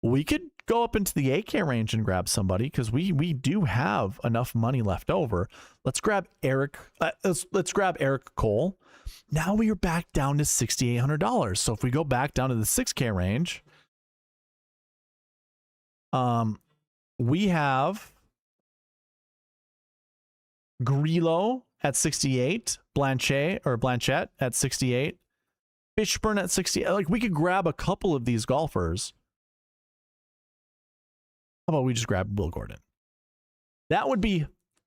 We could go up into the 8K range and grab somebody because we do have enough money left over. Let's grab Eric. Let's grab Eric Cole. Now we are back down to $6,800. So if we go back down to the 6K range, we have Grillo at 68, Blanchett at 68, Fishburne at 68. Like, we could grab a couple of these golfers. How about we just grab Will Gordon? That would be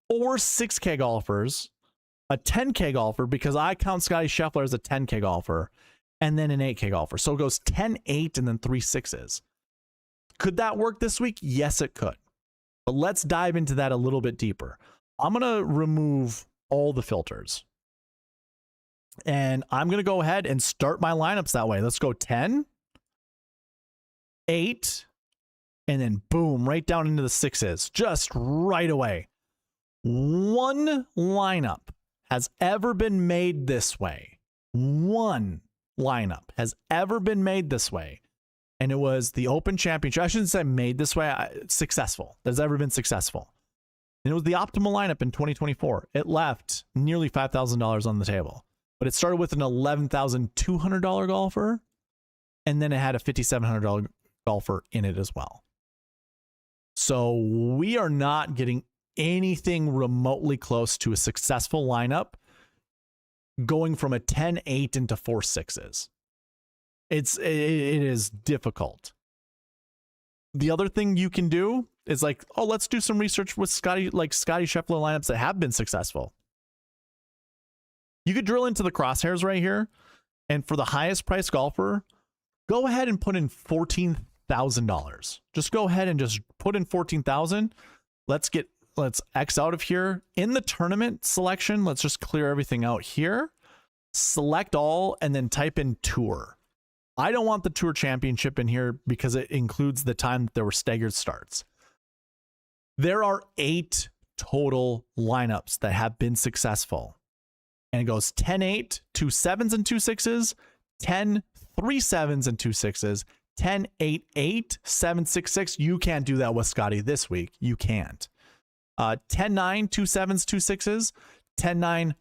4 6K golfers, a 10K golfer, because I count Scotty Scheffler as a 10K golfer, and then an 8K golfer. So it goes 10, 8, and then 3 6s. Could that work this week? Yes, it could. But let's dive into that a little bit deeper. I'm going to remove all the filters. And I'm going to go ahead and start my lineups that way. Let's go 10, 8, and then boom, right down into the 6s, just right away. One lineup has ever been made this way. One lineup has ever been made this way. And it was the Open Championship. I shouldn't say made this way. Successful. That's ever been successful. And it was the optimal lineup in 2024. It left nearly $5,000 on the table. But it started with an $11,200 golfer. And then it had a $5,700 golfer in it as well. So we are not getting anything remotely close to a successful lineup going from a 10-8 into 4 6s. It is difficult. The other thing you can do is like, oh, let's do some research with Scotty Scheffler lineups that have been successful. You could drill into the crosshairs right here, and for the highest price golfer, go ahead and put in $14,000. Just go ahead and just put in $14,000. Let's X out of here. In the tournament selection, let's just clear everything out here. Select all and then type in tour. I don't want the tour championship in here because it includes the time that there were staggered starts. There are 8 total lineups that have been successful. And it goes 10-8, 2 7s and 2 6s, 10, 3 7s and 2 6s, 10, 8, 8, 7, 6, 6. You can't do that with Scotty this week. You can't. 10-9, 2 7s, 2 6s, 10-9,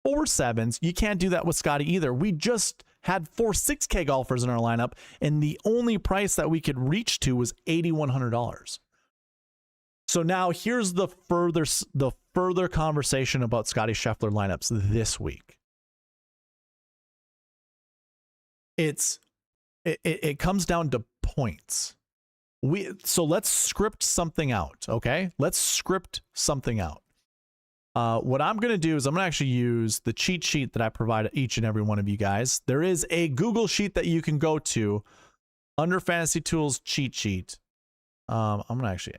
4 7s. You can't do that with Scotty either. We just had 4 6K golfers in our lineup, and the only price that we could reach to was $8,100. So now here's the further conversation about Scotty Scheffler lineups this week. It comes down to points. So let's script something out, okay? Let's script something out. What I'm going to do is I'm going to actually use the cheat sheet that I provide each and every one of you guys. There is a Google sheet that you can go to under Fantasy Tools cheat sheet. I'm going to actually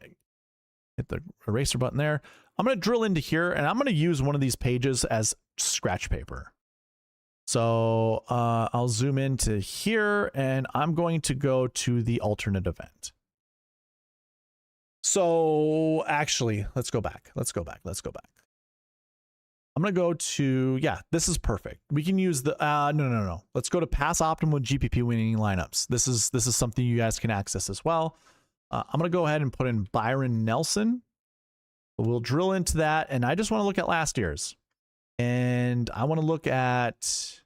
hit the eraser button there. I'm going to drill into here, and I'm going to use one of these pages as scratch paper. So I'll zoom into here, and I'm going to go to the alternate event. So actually, let's go back. I'm going to go to, yeah, this is perfect. We can use the, no. Let's go to past optimal GPP winning lineups. This is something you guys can access as well. I'm going to go ahead and put in Byron Nelson. We'll drill into that, and I just want to look at last year's. And I want to look at,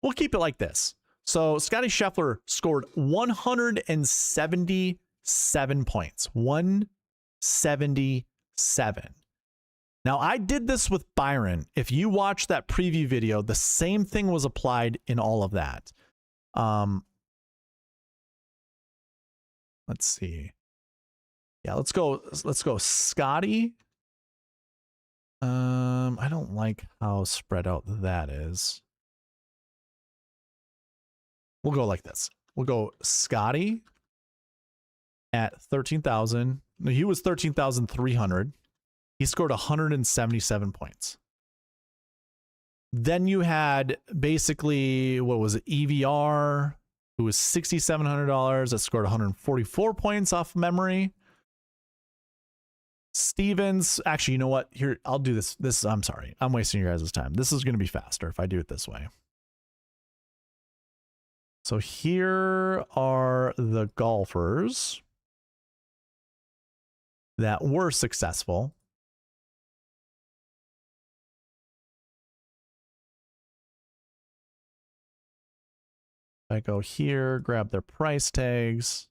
we'll keep it like this. So Scottie Scheffler scored 177 points. 177. Now, I did this with Byron. If you watch that preview video, the same thing was applied in all of that. Let's see. Yeah, let's go Scottie. I don't like how spread out that is. We'll go like this. We'll go Scottie at 13,000. No, he was 13,300. He scored 177 points. Then you had basically, what was it, EVR, who was $6,700, that scored 144 points off memory. Stevens, actually, you know what? Here, I'll do this. I'm sorry. I'm wasting your guys' time. This is going to be faster if I do it this way. So here are the golfers that were successful. I go here, grab their price tags.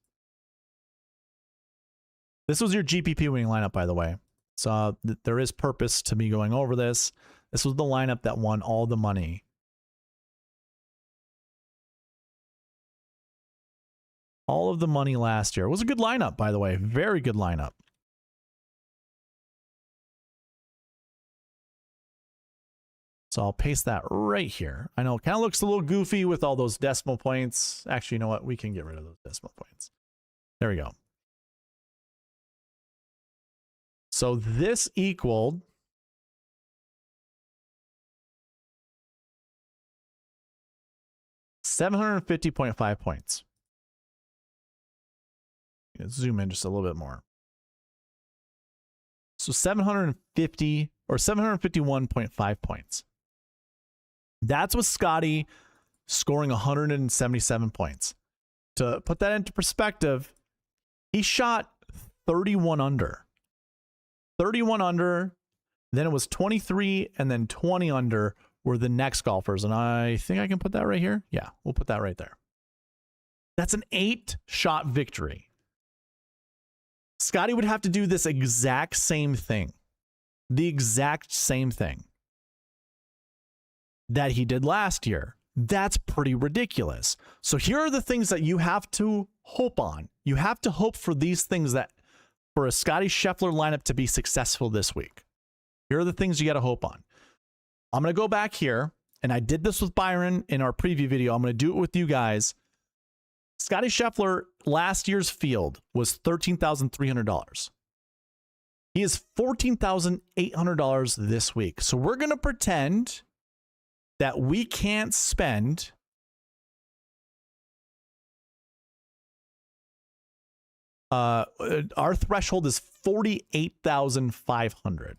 This was your GPP winning lineup, by the way. So there is purpose to me going over this. This was the lineup that won all the money. All of the money last year. It was a good lineup, by the way. Very good lineup. So I'll paste that right here. I know it kind of looks a little goofy with all those decimal points. Actually, you know what? We can get rid of those decimal points. There we go. So this equaled $750.5 points. Let's zoom in just a little bit more. So 750 or 751.5 points. That's with Scottie scoring 177 points. To put that into perspective, he shot 31 under. 31 under, then it was 23, and then 20 under were the next golfers. And I think I can put that right here. Yeah, we'll put that right there. That's an 8-shot victory. Scottie would have to do this exact same thing. The exact same thing that he did last year. That's pretty ridiculous. So here are the things that you have to hope on. You have to hope for these things that for a Scottie Scheffler lineup to be successful this week. Here are the things you got to hope on. I'm going to go back here, and I did this with Byron in our preview video. I'm going to do it with you guys. Scottie Scheffler last year's field was $13,300. He is $14,800 this week. So we're going to pretend that we can't spend our threshold is 48,500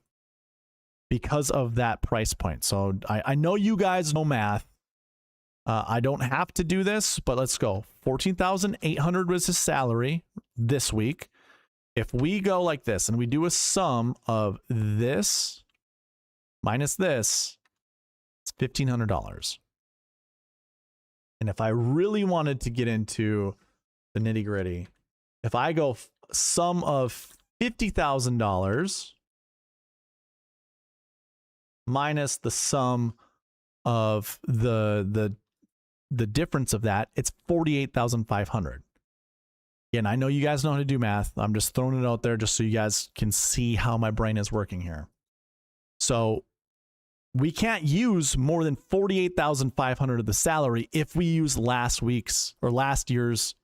because of that price point. So I know you guys know math. I don't have to do this, but let's go. 14,800 was his salary this week. If we go like this and we do a sum of this minus this, it's $1,500. And if I really wanted to get into the nitty gritty, if I go sum of $50,000 minus the sum of the difference of that, it's 48,500. Again, I know you guys know how to do math. I'm just throwing it out there just so you guys can see how my brain is working here. So we can't use more than 48,500 of the salary if we use last week's or last year's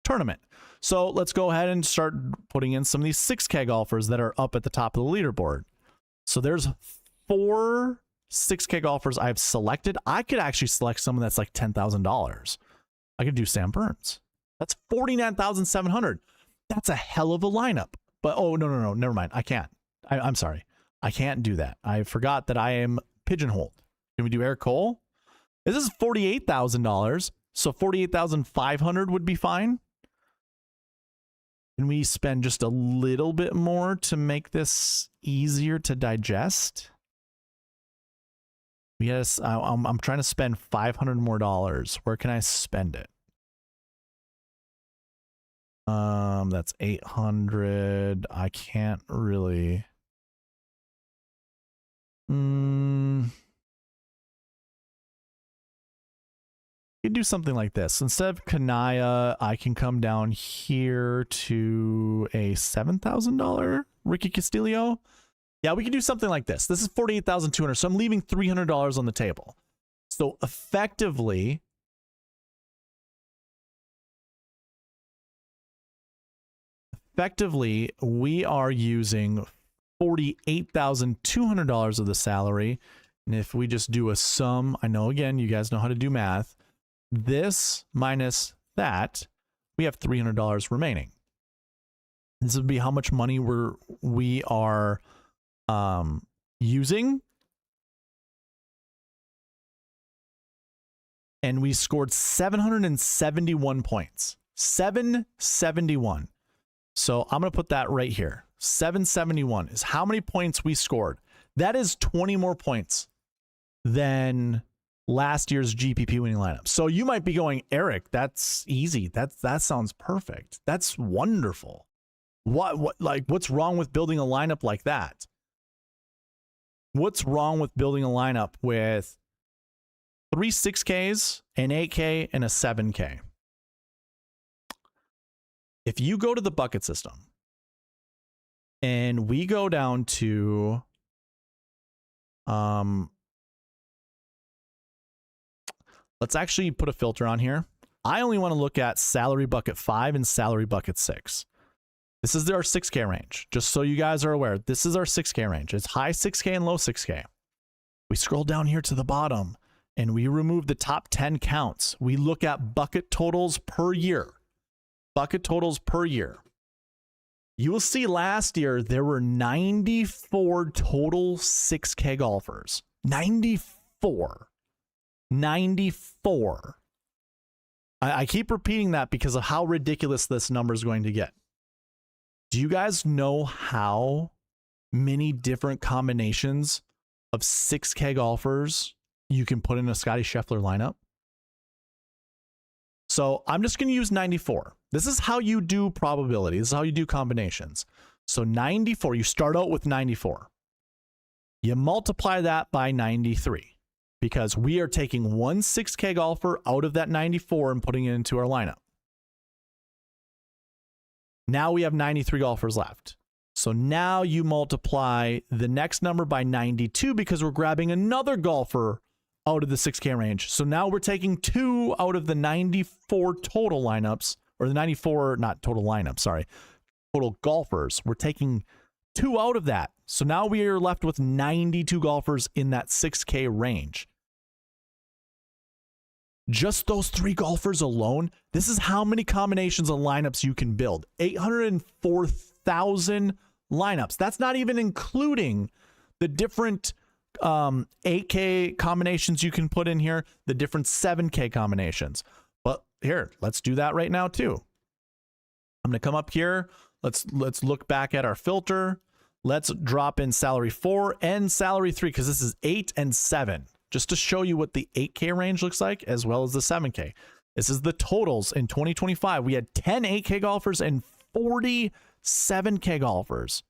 tournament. So let's go ahead and start putting in some of these 6K golfers that are up at the top of the leaderboard. So there's 4 6K golfers I've selected. I could actually select someone that's like $10,000. I could do Sam Burns. That's 49,700. That's a hell of a lineup. But oh, no, never mind. I can't. I'm sorry. I can't do that. I forgot that I am pigeonholed. Can we do Eric Cole? This is $48,000. So 48,500 would be fine. Can we spend just a little bit more to make this easier to digest? Yes, I'm trying to spend $500 more. Where can I spend it? That's 800. I can't really. You could do something like this. Instead of Kanaya, I can come down here to a $7,000 Ricky Castillo. Yeah, we could do something like this. This is $48,200, so I'm leaving $300 on the table. So effectively, we are using $48,200 of the salary. And if we just do a sum, I know, again, you guys know how to do math. This minus that, we have $300 remaining. This would be how much money we are using. And we scored 771 points. 771. So I'm going to put that right here. 771 is how many points we scored. That is 20 more points than last year's GPP winning lineup. So you might be going, Eric, that's easy. That sounds perfect. That's wonderful. What's wrong with building a lineup like that? What's wrong with building a lineup with 3 6Ks, an 8K, and a 7K? If you go to the bucket system and we go down to let's actually put a filter on here. I only want to look at salary bucket 5 and salary bucket 6. This is our 6K range. Just so you guys are aware, this is our 6K range. It's high 6K and low 6K. We scroll down here to the bottom and we remove the top 10 counts. We look at bucket totals per year. Bucket totals per year. You will see last year there were 94 total 6K golfers. 94. 94. I keep repeating that because of how ridiculous this number is going to get. Do you guys know how many different combinations of 6K golfers you can put in a Scottie Scheffler lineup? So I'm just going to use 94. This is how you do probability. This is how you do combinations. So 94, you start out with 94. You multiply that by 93 because we are taking one 6K golfer out of that 94 and putting it into our lineup. Now we have 93 golfers left. So now you multiply the next number by 92 because we're grabbing another golfer out of the 6K range. So now we're taking 2 out of the 94 total lineups, or the 94, not total lineups, sorry, total golfers. We're taking 2 out of that. So now we are left with 92 golfers in that 6K range. Just those 3 golfers alone, this is how many combinations of lineups you can build. 804,000 lineups. That's not even including the different 8K combinations you can put in here, the different 7K combinations. But here, let's do that right now too. I'm going to come up here. Let's look back at our filter. Let's drop in salary 4 and salary 3 because this is 8 and 7. Just to show you what the 8K range looks like as well as the 7K. This is the totals in 2025. We had 10 8K golfers and 40 7K golfers.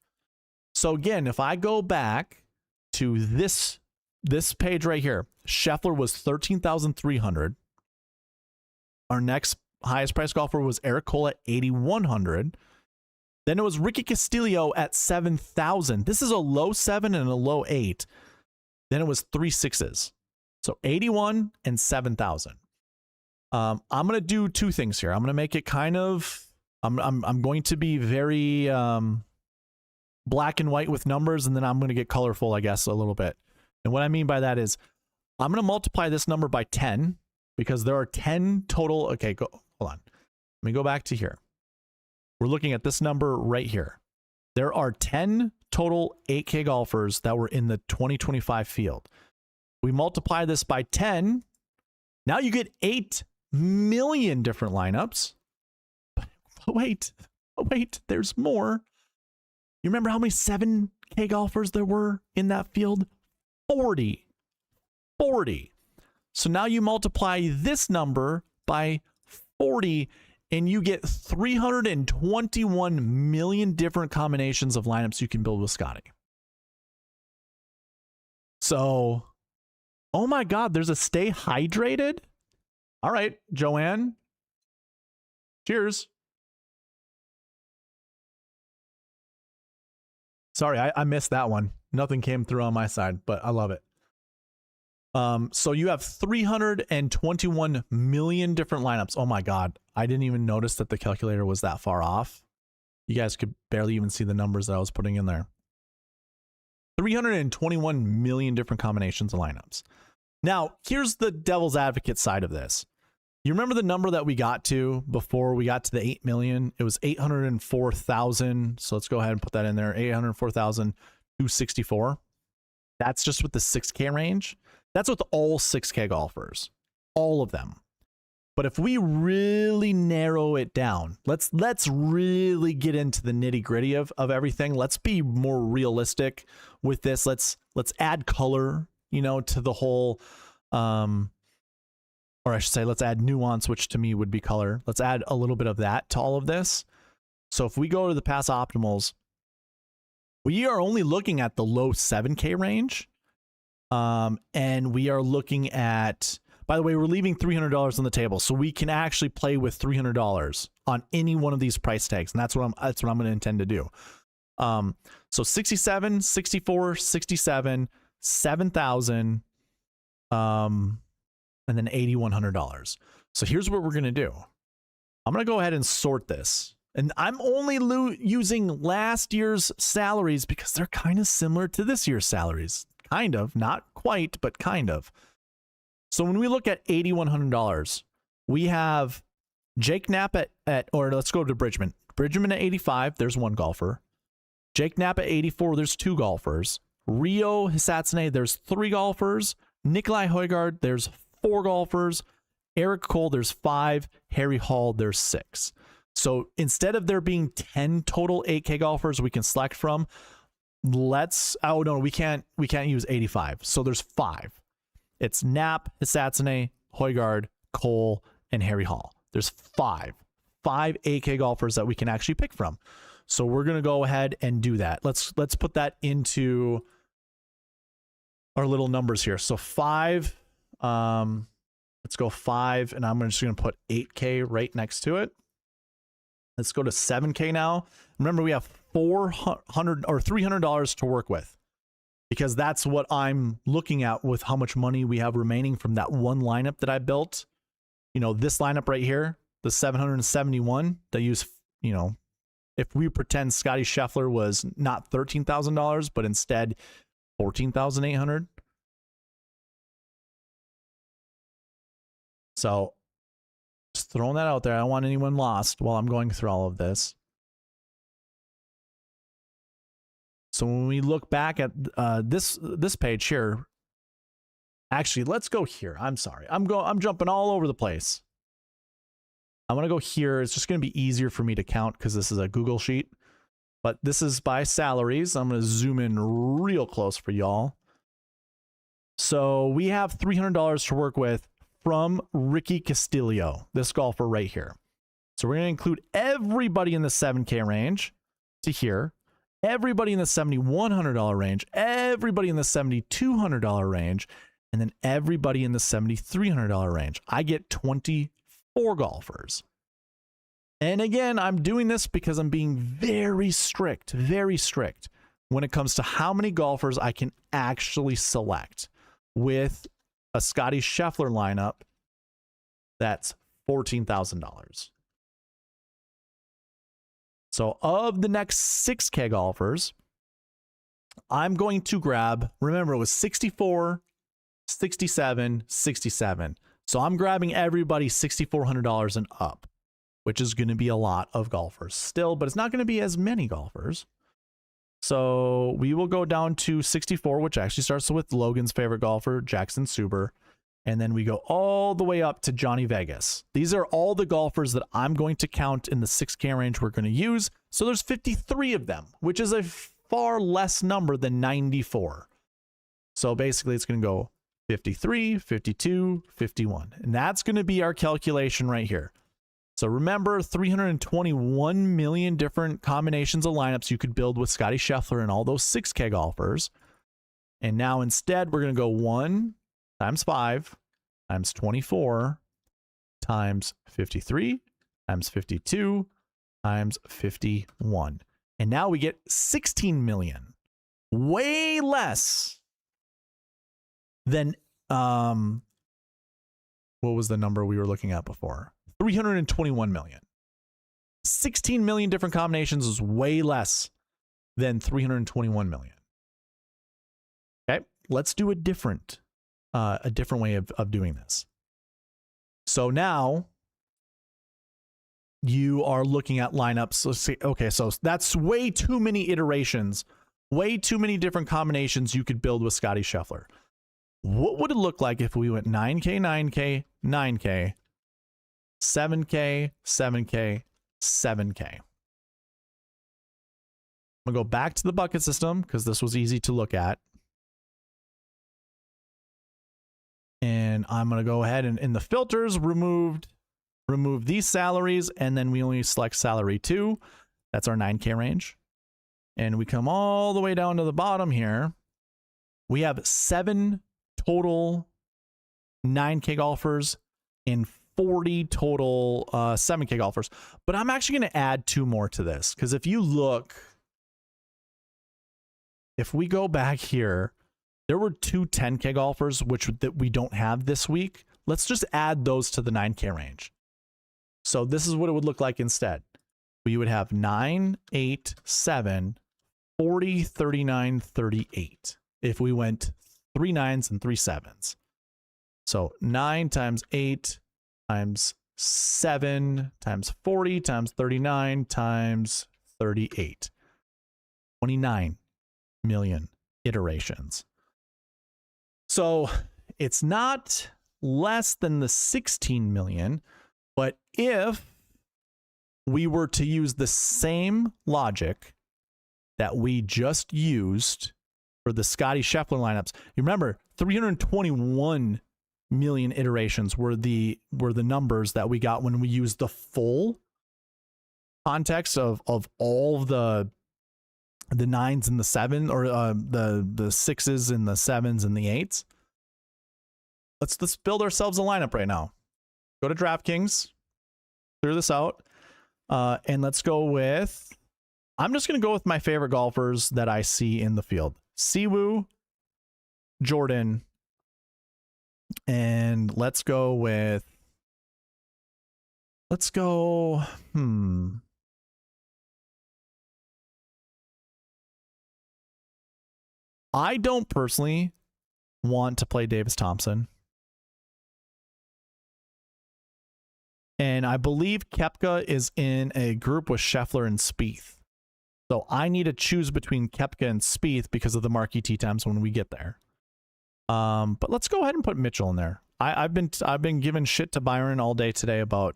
So again, if I go back to this page right here, Scheffler was 13,300. Our next highest price golfer was Eric Cole at 8,100. Then it was Ricky Castillo at 7,000. This is a low 7 and a low 8. Then it was 3 6s. So 81 and 7,000. I'm going to do 2 things here. I'm going to make it kind of, I'm going to be very black and white with numbers, and then I'm going to get colorful, I guess, a little bit. And what I mean by that is I'm going to multiply this number by 10 because there are 10 total. Okay, hold on. Let me go back to here. We're looking at this number right here. There are 10 total 8K golfers that were in the 2025 field. We multiply this by 10. Now you get 8 million different lineups. But wait, Wait, there's more. You remember how many 7K golfers there were in that field? 40. 40. So now you multiply this number by 40 and you get 321 million different combinations of lineups you can build with Scotty. So, oh my God, there's a stay hydrated. All right, Joanne. Cheers. Sorry, I missed that one. Nothing came through on my side, but I love it. So you have 321 million different lineups. Oh my God. I didn't even notice that the calculator was that far off. You guys could barely even see the numbers that I was putting in there. 321 million different combinations of lineups. Now, here's the devil's advocate side of this. You remember the number that we got to before we got to the 8 million? It was 804,000. So let's go ahead and put that in there. 804,264. That's just with the 6K range. That's with all 6K golfers, all of them. But if we really narrow it down, let's really get into the nitty gritty of everything. Let's be more realistic with this. Let's add color, you know, to the whole, or I should say, let's add nuance, which to me would be color. Let's add a little bit of that to all of this. So if we go to the past optimals, we are only looking at the low 7K range. And we are looking at, by the way, we're leaving $300 on the table, so we can actually play with $300 on any one of these price tags, and that's what I'm going to intend to do. So 67, 64, 67, 7,000, and then $8,100. So here's what we're going to do. I'm going to go ahead and sort this, and I'm only using last year's salaries because they're kind of similar to this year's salaries. Kind of, not quite, but kind of. So when we look at $8,100, we have Jake Knapp at or let's go to Bridgman. Bridgman at 85, there's one golfer. Jake Knapp at 84, there's two golfers. Rio Hisatsune, there's three golfers. Nikolai Højgaard, there's four golfers. Eric Cole, there's five. Harry Hall, there's six. So instead of there being 10 total 8K golfers we can select from, oh no, we can't use 85. So there's five. It's Knapp, Hisatsune, Højgaard, Cole, and Harry Hall. There's five 8K golfers that we can actually pick from. So we're gonna go ahead and do that. Let's put that into our little numbers here. So five, let's go five, and I'm just gonna put 8K right next to it. Let's go to 7K now. Remember, we have $400 or $300 to work with, because that's what I'm looking at with how much money we have remaining from that one lineup that I built. You know, this lineup right here, the 771 that use, you know, if we pretend Scotty Scheffler was not $13,000, but instead 14,800. So just throwing that out there. I don't want anyone lost while I'm going through all of this. So when we look back at this page here, actually, let's go here. I'm sorry. I'm jumping all over the place. I'm going to go here. It's just going to be easier for me to count because this is a Google sheet. But this is by salaries. I'm going to zoom in real close for y'all. So we have $300 to work with from Ricky Castillo, this golfer right here. So we're going to include everybody in the 7K range to here, everybody in the $7,100 range, everybody in the $7,200 range, and then everybody in the $7,300 range. I get 24 golfers. And again, I'm doing this because I'm being very strict when it comes to how many golfers I can actually select with a Scotty Scheffler lineup that's $14,000. So of the next 6K golfers, I'm going to grab, remember it was 64, 67, 67. So I'm grabbing everybody $6,400 and up, which is going to be a lot of golfers still, but it's not going to be as many golfers. So we will go down to 64, which actually starts with Logan's favorite golfer, Jackson Suber. And then we go all the way up to Johnny Vegas. These are all the golfers that I'm going to count in the 6K range we're going to use. So there's 53 of them, which is a far less number than 94. So basically it's going to go 53, 52, 51. And that's going to be our calculation right here. So remember, 321 million different combinations of lineups you could build with Scottie Scheffler and all those 6K golfers. And now instead, we're going to go 1 times 5 times 24 times 53 times 52 times 51. And now we get 16 million. Way less than, what was the number we were looking at before? 321 million. 16 million different combinations is way less than 321 million. Okay, let's do a different way of doing this. So now you are looking at lineups. Let's see. Okay, so that's way too many iterations, way too many different combinations you could build with Scottie Scheffler. What would it look like if we went 9K, 9K, 9K, 7K, 7K, 7K? I'm gonna go back to the bucket system because this was easy to look at. And I'm going to go ahead and in the filters, remove these salaries. And then we only select salary 2. That's our 9K range. And we come all the way down to the bottom here. We have 7 total 9K golfers and 40 total 7K golfers. But I'm actually going to add 2 more to this. Because if you look, if we go back here, there were 2 10K golfers, that we don't have this week. Let's just add those to the 9K range. So this is what it would look like instead. We would have 9, 8, 7, 40, 39, 38. If we went 3 9s and 3 7s. So 9 times 8 times 7 times 40 times 39 times 38. 29 million iterations. So it's not less than the 16 million, but if we were to use the same logic that we just used for the Scottie Scheffler lineups, you remember 321 million iterations were the numbers that we got when we used the full context of all the 9s and the 7, or the 6s and the 7s and the 8s. Let's build ourselves a lineup right now. Go to DraftKings, clear this out, and let's go with, I'm just going to go with my favorite golfers that I see in the field. Siwoo, Jordan, and let's go, I don't personally want to play Davis Thompson. And I believe Koepka is in a group with Scheffler and Spieth. So I need to choose between Koepka and Spieth because of the Marquee Tee Times when we get there. But let's go ahead and put Mitchell in there. I've been giving shit to Byron all day today about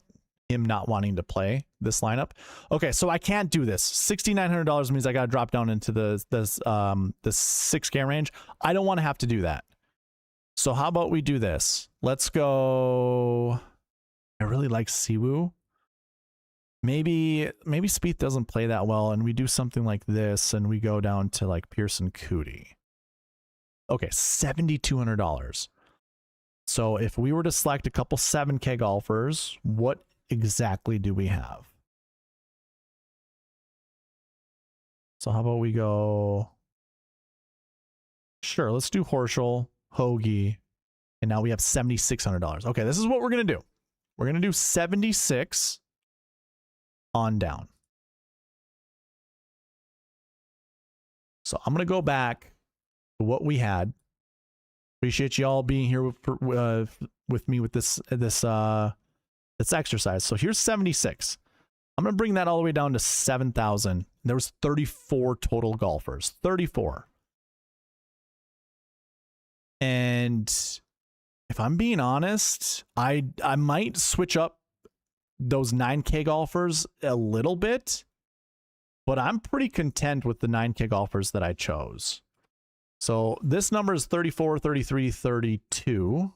him not wanting to play this lineup. Okay, so I can't do this. $6,900 means I got to drop down into the 6K range. I don't want to have to do that. So how about we do this? Let's go. I really like Siwoo. Maybe Spieth doesn't play that well, and we do something like this, and we go down to like Pearson Cootie. Okay, $7,200. So if we were to select a couple 7K golfers, what exactly do we have? So how about we go, sure, let's do Horschel, Hoagie, and now we have $7,600. Okay, this is what we're going to do. We're going to do 76 on down. So I'm going to go back to what we had. Appreciate you all being here with me with this exercise. So here's 76. I'm going to bring that all the way down to 7,000. There was 34 total golfers. 34. And if I'm being honest, I might switch up those 9K golfers a little bit, but I'm pretty content with the 9K golfers that I chose. So this number is 34, 33, 32.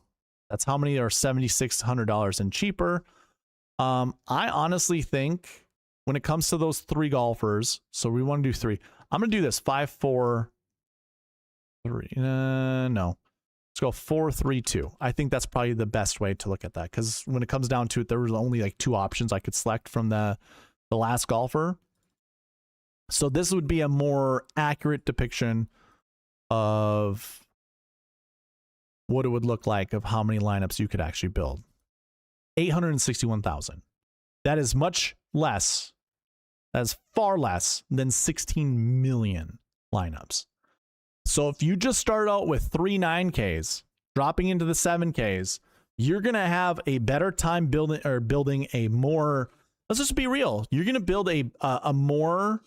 That's how many are $7,600 and cheaper. I honestly think when it comes to those 3 golfers, so we want to do 3. I'm going to do this 5, 4, 3. No. Let's go 4, 3, 2. I think that's probably the best way to look at that, because when it comes down to it, there was only like 2 options I could select from the last golfer. So this would be a more accurate depiction of what it would look like of how many lineups you could actually build. 861,000. That is much less. That is far less than 16 million lineups. So if you just start out with 3 9Ks, dropping into the 7Ks, you're going to have a better time building a more, let's just be real. You're going to build a more,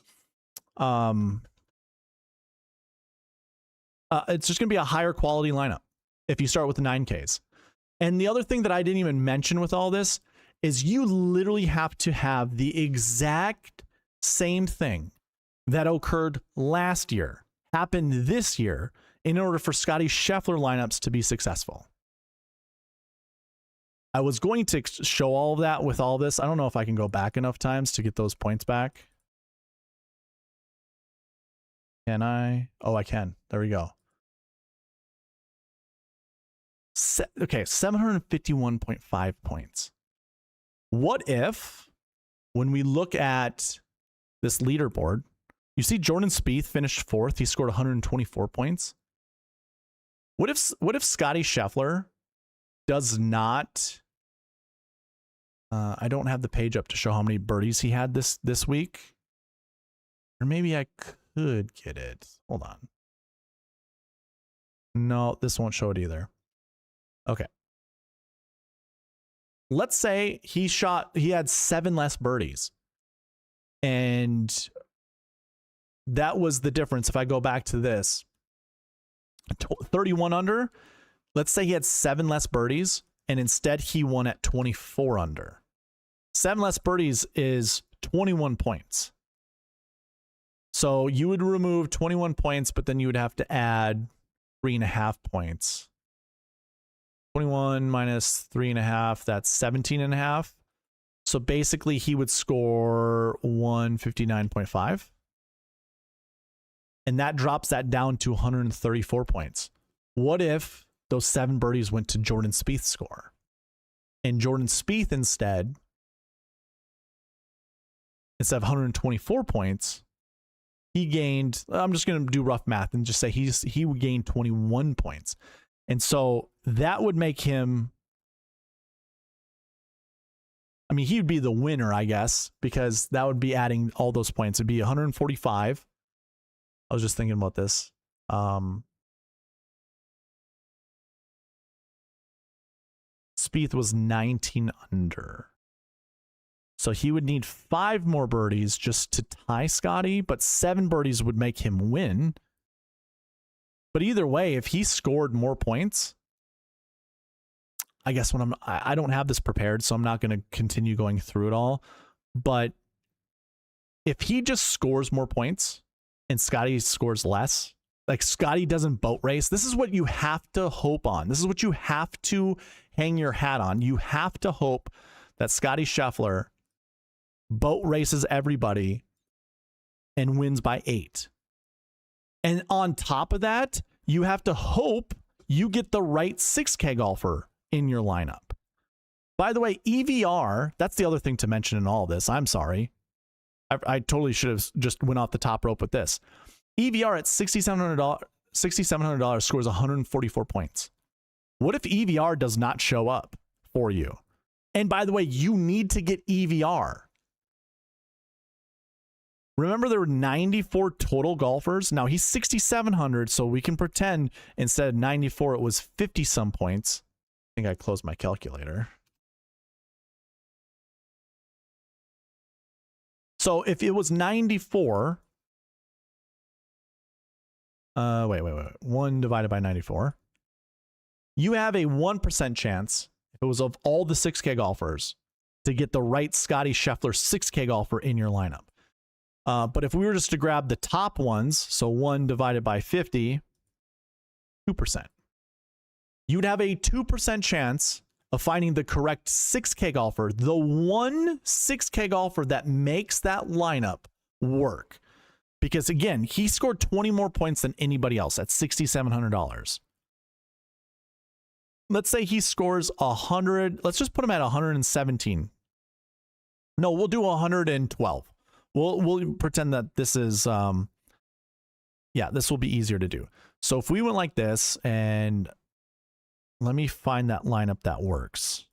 it's just going to be a higher quality lineup if you start with the 9Ks. And the other thing that I didn't even mention with all this is you literally have to have the exact same thing that occurred last year happen this year in order for Scottie Scheffler lineups to be successful. I was going to show all of that with all this. I don't know if I can go back enough times to get those points back. Can I? Oh, I can. There we go. Okay, 751.5 points. What if, when we look at this leaderboard, you see Jordan Spieth finished 4th. He scored 124 points. What if Scottie Scheffler does not? I don't have the page up to show how many birdies he had this week, or maybe I could get it. Hold on. No, this won't show it either. Okay. Let's say he had 7 less birdies. And that was the difference. If I go back to this, 31 under, let's say he had 7 less birdies and instead he won at 24 under. 7 less birdies is 21 points. So you would remove 21 points, but then you would have to add 3.5 points. 21 minus 3.5, that's 17.5. So basically he would score 159.5. And that drops that down to 134 points. What if those 7 birdies went to Jordan Spieth's score? And Jordan Spieth instead of 124 points, he gained, I'm just going to do rough math and just say he would gain 21 points. And so that would make him, I mean, he would be the winner, I guess, because that would be adding all those points. It'd be 145. I was just thinking about this. Spieth was 19 under. So he would need 5 more birdies just to tie Scottie, but 7 birdies would make him win. But either way, if he scored more points, I guess I don't have this prepared, so I'm not going to continue going through it all. But if he just scores more points and Scottie scores less, like Scottie doesn't boat race, this is what you have to hope on. This is what you have to hang your hat on. You have to hope that Scottie Scheffler boat races everybody and wins by 8. And on top of that, you have to hope you get the right 6K golfer in your lineup. By the way, EVR, that's the other thing to mention in all this. I'm sorry. I totally should have just went off the top rope with this. EVR at $6,700 scores 144 points. What if EVR does not show up for you? And by the way, you need to get EVR. Remember, there were 94 total golfers. Now he's 6,700, so we can pretend instead of 94, it was 50 some points. I think I closed my calculator. So if it was 94, wait. 1 divided by 94. you have a 1% chance, if it was of all the 6K golfers, to get the right Scottie Scheffler 6K golfer in your lineup. But if we were just to grab the top ones, so 1 divided by 50, 2%. You'd have a 2% chance of finding the correct 6K golfer, the one 6K golfer that makes that lineup work. Because again, he scored 20 more points than anybody else at $6,700. Let's say he scores 100. Let's just put him at 117. No, we'll do 112. We'll pretend that this is, this will be easier to do. So if we went like this, and let me find that lineup that works.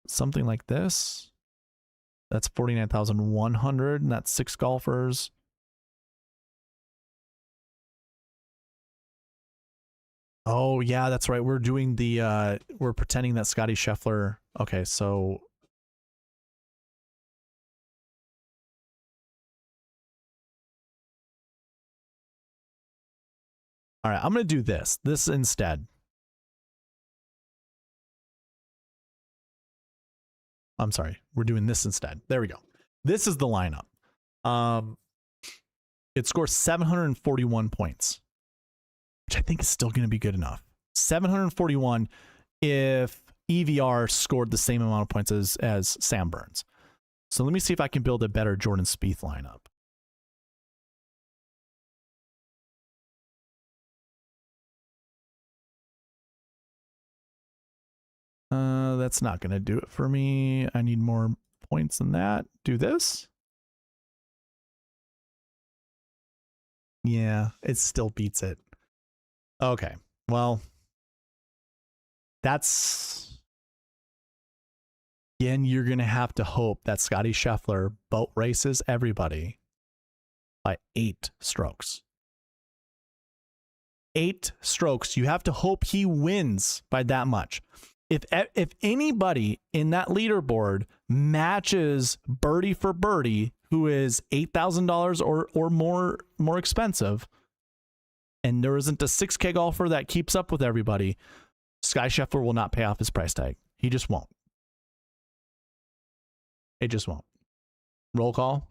Something like this. That's 49,100, and that's 6 golfers. Oh, yeah, that's right. We're doing the, we're pretending that Scottie Scheffler. Okay, so. All right, I'm going to do this instead. I'm sorry, we're doing this instead. There we go. This is the lineup. It scores 741 points, which I think is still going to be good enough. 741 if EVR scored the same amount of points as Sam Burns. So let me see if I can build a better Jordan Spieth lineup. That's not going to do it for me. I need more points than that. Do this. Yeah, it still beats it. Okay, well, that's, again, you're going to have to hope that Scottie Scheffler boat races everybody by 8 strokes. 8 strokes. You have to hope he wins by that much. If anybody in that leaderboard matches birdie for birdie, who is $8,000 or more expensive, and there isn't a 6K golfer that keeps up with everybody, Scottie Scheffler will not pay off his price tag. He just won't. It just won't. Roll call.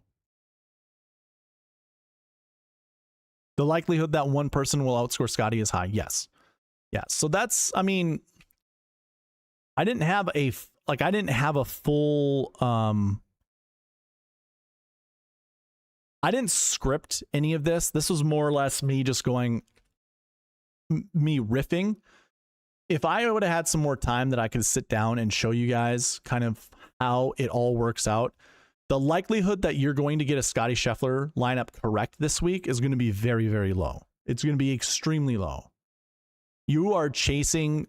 The likelihood that one person will outscore Scottie is high. Yes. Yeah. So that's, I mean, I didn't have a full, I didn't script any of this. This was more or less me just going, me riffing. If I would have had some more time that I could sit down and show you guys kind of how it all works out, the likelihood that you're going to get a Scottie Scheffler lineup correct this week is going to be very, very low. It's going to be extremely low. You were chasing,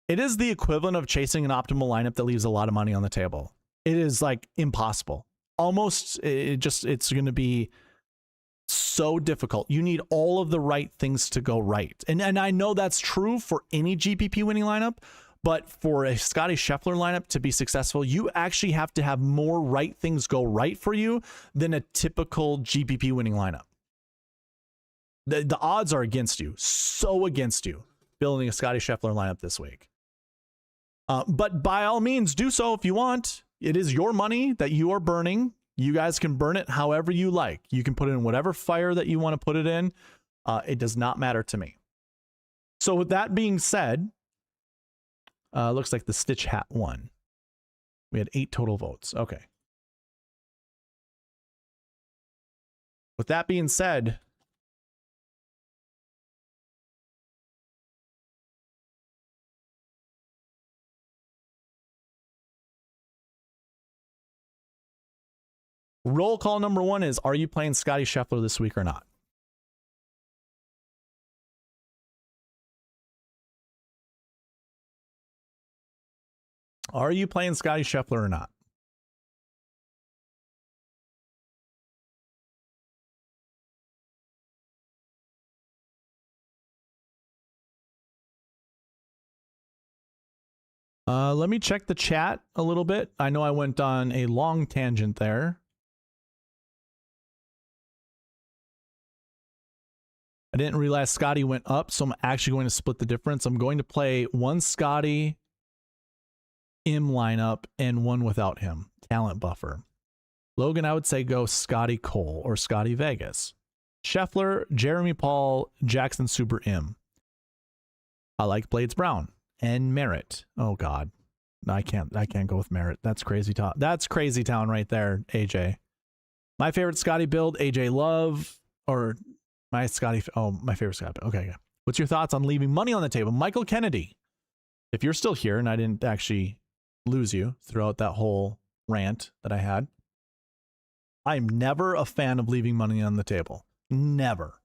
it is the equivalent of chasing an optimal lineup that leaves a lot of money on the table. It is like impossible. Almost, it's going to be so difficult. You need all of the right things to go right. And I know that's true for any GPP winning lineup, but for a Scottie Scheffler lineup to be successful, you actually have to have more right things go right for you than a typical GPP winning lineup. The odds are against you, so against you, building a Scottie Scheffler lineup this week. But by all means, do so if you want. It is your money that you are burning. You guys can burn it however you like. You can put it in whatever fire that you want to put it in. It does not matter to me. So with that being said, looks like the Stitch Hat won. We had 8 total votes. Okay. With that being said, roll call number 1 is, are you playing Scottie Scheffler this week or not? Are you playing Scottie Scheffler or not? Let me check the chat a little bit. I know I went on a long tangent there. I didn't realize Scotty went up, so I'm actually going to split the difference. I'm going to play one Scotty Im lineup and one without him. Talent buffer. Logan, I would say go Scotty Cole or Scotty Vegas. Scheffler, Jeremy Paul, Jackson Super Im. I like Blades Brown and Merritt. Oh God, I can't go with Merritt. That's crazy town. That's crazy town right there, AJ. My favorite Scotty build, AJ Love, or my Scotty. Oh, my favorite Scotty. Okay. What's your thoughts on leaving money on the table? Michael Kennedy. If you're still here and I didn't actually lose you throughout that whole rant that I had, I'm never a fan of leaving money on the table. Never.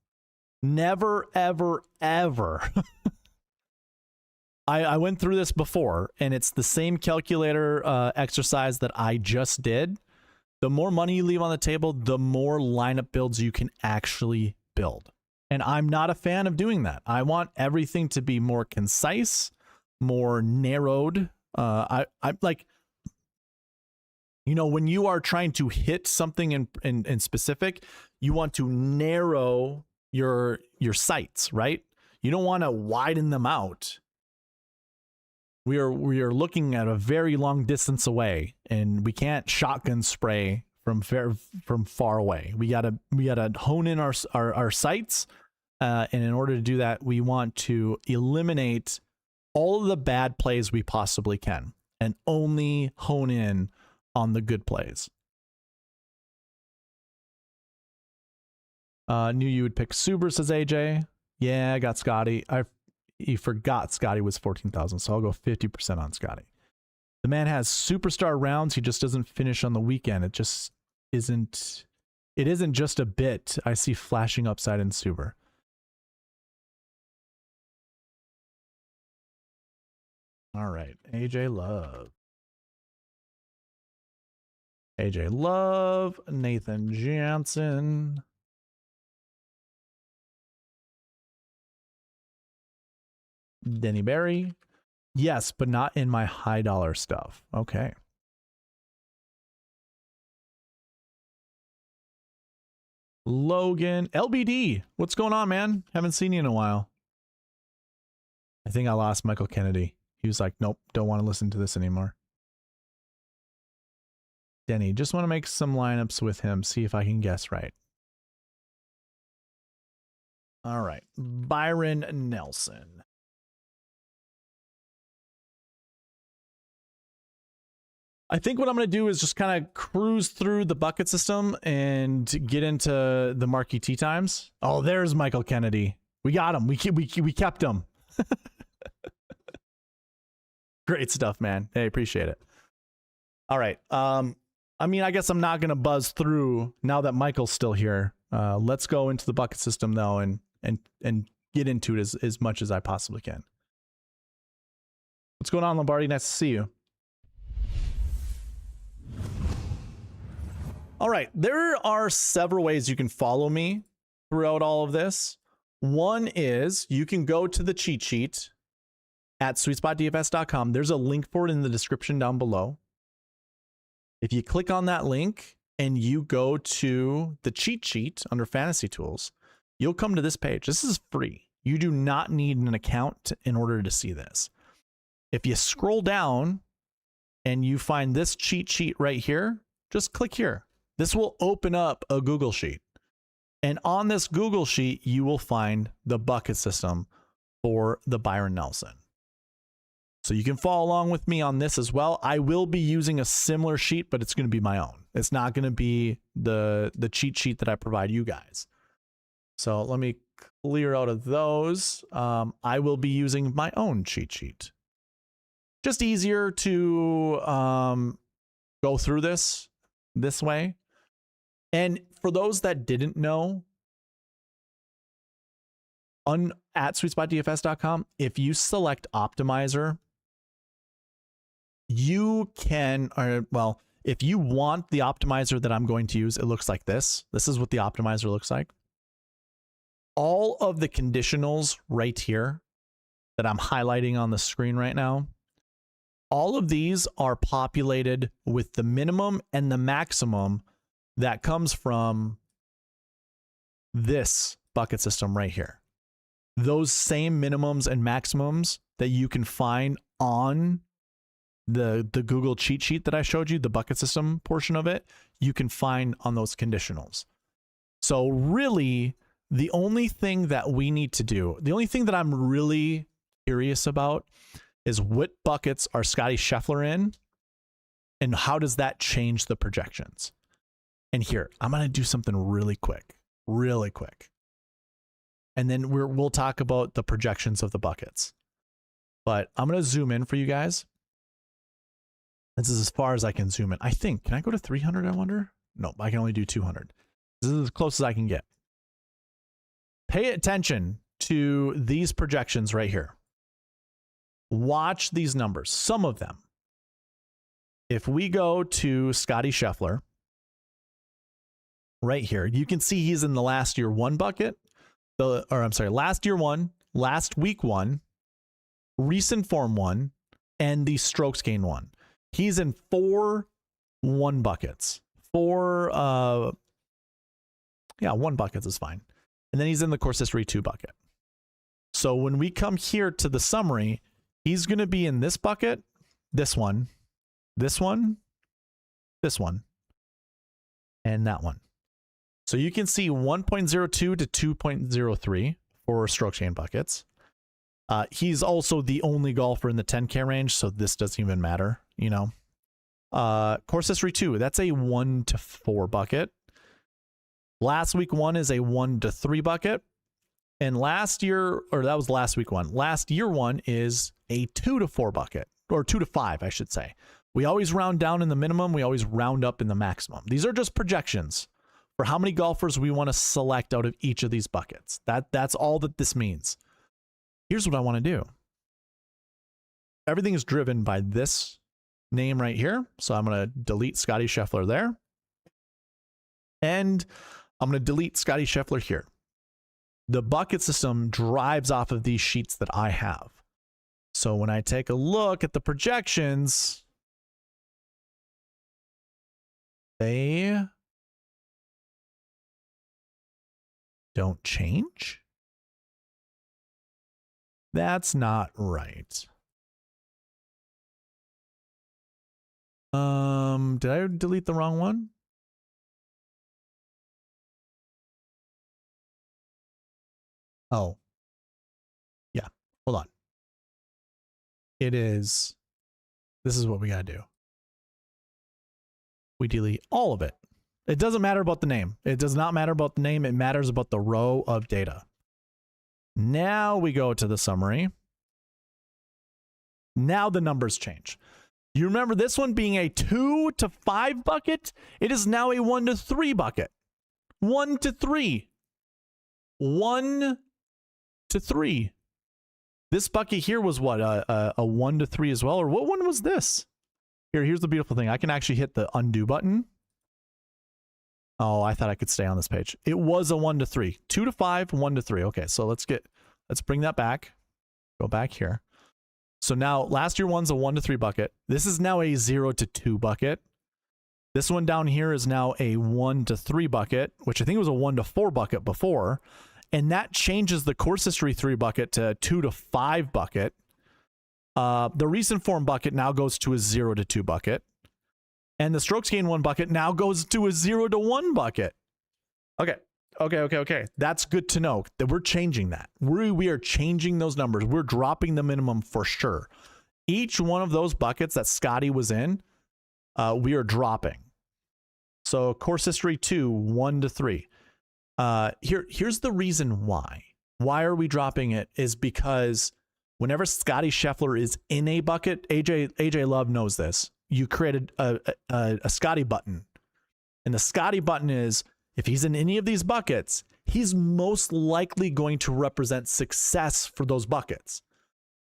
Never, ever, ever. I went through this before, and it's the same calculator exercise that I just did. The more money you leave on the table, the more lineup builds you can actually build. And I'm not a fan of doing that. I want everything to be more concise, more narrowed. I like, you know, when you are trying to hit something in specific, you want to narrow your sights, right? You don't want to widen them out. We are looking at a very long distance away, and we can't shotgun spray from far away. We gotta hone in our sights, and in order to do that, we want to eliminate all of the bad plays we possibly can, and only hone in on the good plays. Knew you would pick Suber, says AJ. Yeah, I got Scotty. He forgot Scotty was 14,000, so I'll go 50% on Scotty. The man has superstar rounds. He just doesn't finish on the weekend. It just isn't. It isn't just a bit. I see flashing upside in Suber. All right, AJ Love. AJ Love, Nathan Jansen. Denny Berry. Yes, but not in my high dollar stuff. Okay. Logan. LBD. What's going on, man? Haven't seen you in a while. I think I lost Michael Kennedy. He was like, nope, don't want to listen to this anymore. Denny, just want to make some lineups with him, see if I can guess right. All right. Byron Nelson. I think what I'm going to do is just kind of cruise through the bucket system and get into the Marquee Tee Times. Oh, there's Michael Kennedy. We got him. We kept him. Great stuff, man. Hey, appreciate it. All right. I mean, I guess I'm not going to buzz through now that Michael's still here. Let's go into the bucket system though and get into it as much as I possibly can. What's going on, Lombardi? Nice to see you. All right, there are several ways you can follow me throughout all of this. One is you can go to the cheat sheet at SweetSpotDFS.com. There's a link for it in the description down below. If you click on that link and you go to the cheat sheet under Fantasy Tools, you'll come to this page. This is free. You do not need an account in order to see this. If you scroll down and you find this cheat sheet right here, just click here. This will open up a Google Sheet. And on this Google Sheet, you will find the bucket system for the Byron Nelson. So you can follow along with me on this as well. I will be using a similar sheet, but it's going to be my own. It's not going to be the cheat sheet that I provide you guys. So let me clear out of those. I will be using my own cheat sheet. Just easier to go through this way. And for those that didn't know, at SweetSpotDFS.com, if you select Optimizer, you can, well, if you want the optimizer that I'm going to use, it looks like this. This is what the optimizer looks like. All of the conditionals right here that I'm highlighting on the screen right now, all of these are populated with the minimum and the maximum that comes from this bucket system right here. Those same minimums and maximums that you can find on the Google cheat sheet that I showed you, the bucket system portion of it, you can find on those conditionals. So really, the only thing that we need to do, the only thing that I'm really curious about is what buckets are Scotty Scheffler in and how does that change the projections? And here, I'm going to do something really quick. And then we'll talk about the projections of the buckets. But I'm going to zoom in for you guys. This is as far as I can zoom in. I think, can I go to 300, I wonder? No, I can only do 200. This is as close as I can get. Pay attention to these projections right here. Watch these numbers, some of them. If we go to Scotty Scheffler, right here, you can see he's in the last year one bucket, last year one, last week one, recent form one, and the strokes gain one. He's in 4 1 buckets. 4 1 buckets is fine. And then he's in the course history 2 bucket. So when we come here to the summary, he's going to be in this bucket, this one, this one, this one, and that one. So you can see 1.02 to 2.03 for strokes gained buckets. He's also the only golfer in the 10K range, so this doesn't even matter, you know. Course history 2, that's a 1 to 4 bucket. Last week 1 is a 1 to 3 bucket. And last year, or that was last week 1. Last year 1 is a 2 to 4 bucket, or 2 to 5, I should say. We always round down in the minimum. We always round up in the maximum. These are just projections for how many golfers we want to select out of each of these buckets. That's all that this means. Here's what I want to do. Everything is driven by this name right here. So I'm going to delete Scotty Scheffler there. And I'm going to delete Scotty Scheffler here. The bucket system drives off of these sheets that I have. So when I take a look at the projections, they don't change. That's not right. Did I delete the wrong one? Oh, yeah, hold on. It is, this is what we gotta do. We delete all of it. It doesn't matter about the name. It does not matter about the name. It matters about the row of data. Now we go to the summary. Now the numbers change. You remember this one being a 2 to 5 bucket? It is now a 1 to 3 bucket. 1 to 3. 1 to 3. This bucket here was what? A 1 to 3 as well? Or what one was this? Here's the beautiful thing. I can actually hit the undo button. Oh, I thought I could stay on this page. It was a 1 to 3. 2 to 5, 1 to 3. Okay, so let's bring that back. Go back here. So now last year one's a 1 to 3 bucket. This is now a 0 to 2 bucket. This one down here is now a 1 to 3 bucket, which I think was a 1 to 4 bucket before. And that changes the course history 3 bucket to 2 to 5 bucket. The recent form bucket now goes to a 0 to 2 bucket. And the strokes gain 1 bucket now goes to a 0 to 1 bucket. Okay. That's good to know that we're changing that. We are changing those numbers. We're dropping the minimum for sure. Each one of those buckets that Scotty was in, we are dropping. So course history 2, 1 to 3. Here's the reason why. Why are we dropping it is because whenever Scotty Scheffler is in a bucket, AJ Love knows this. You created a Scotty button. And the Scotty button is, if he's in any of these buckets, he's most likely going to represent success for those buckets.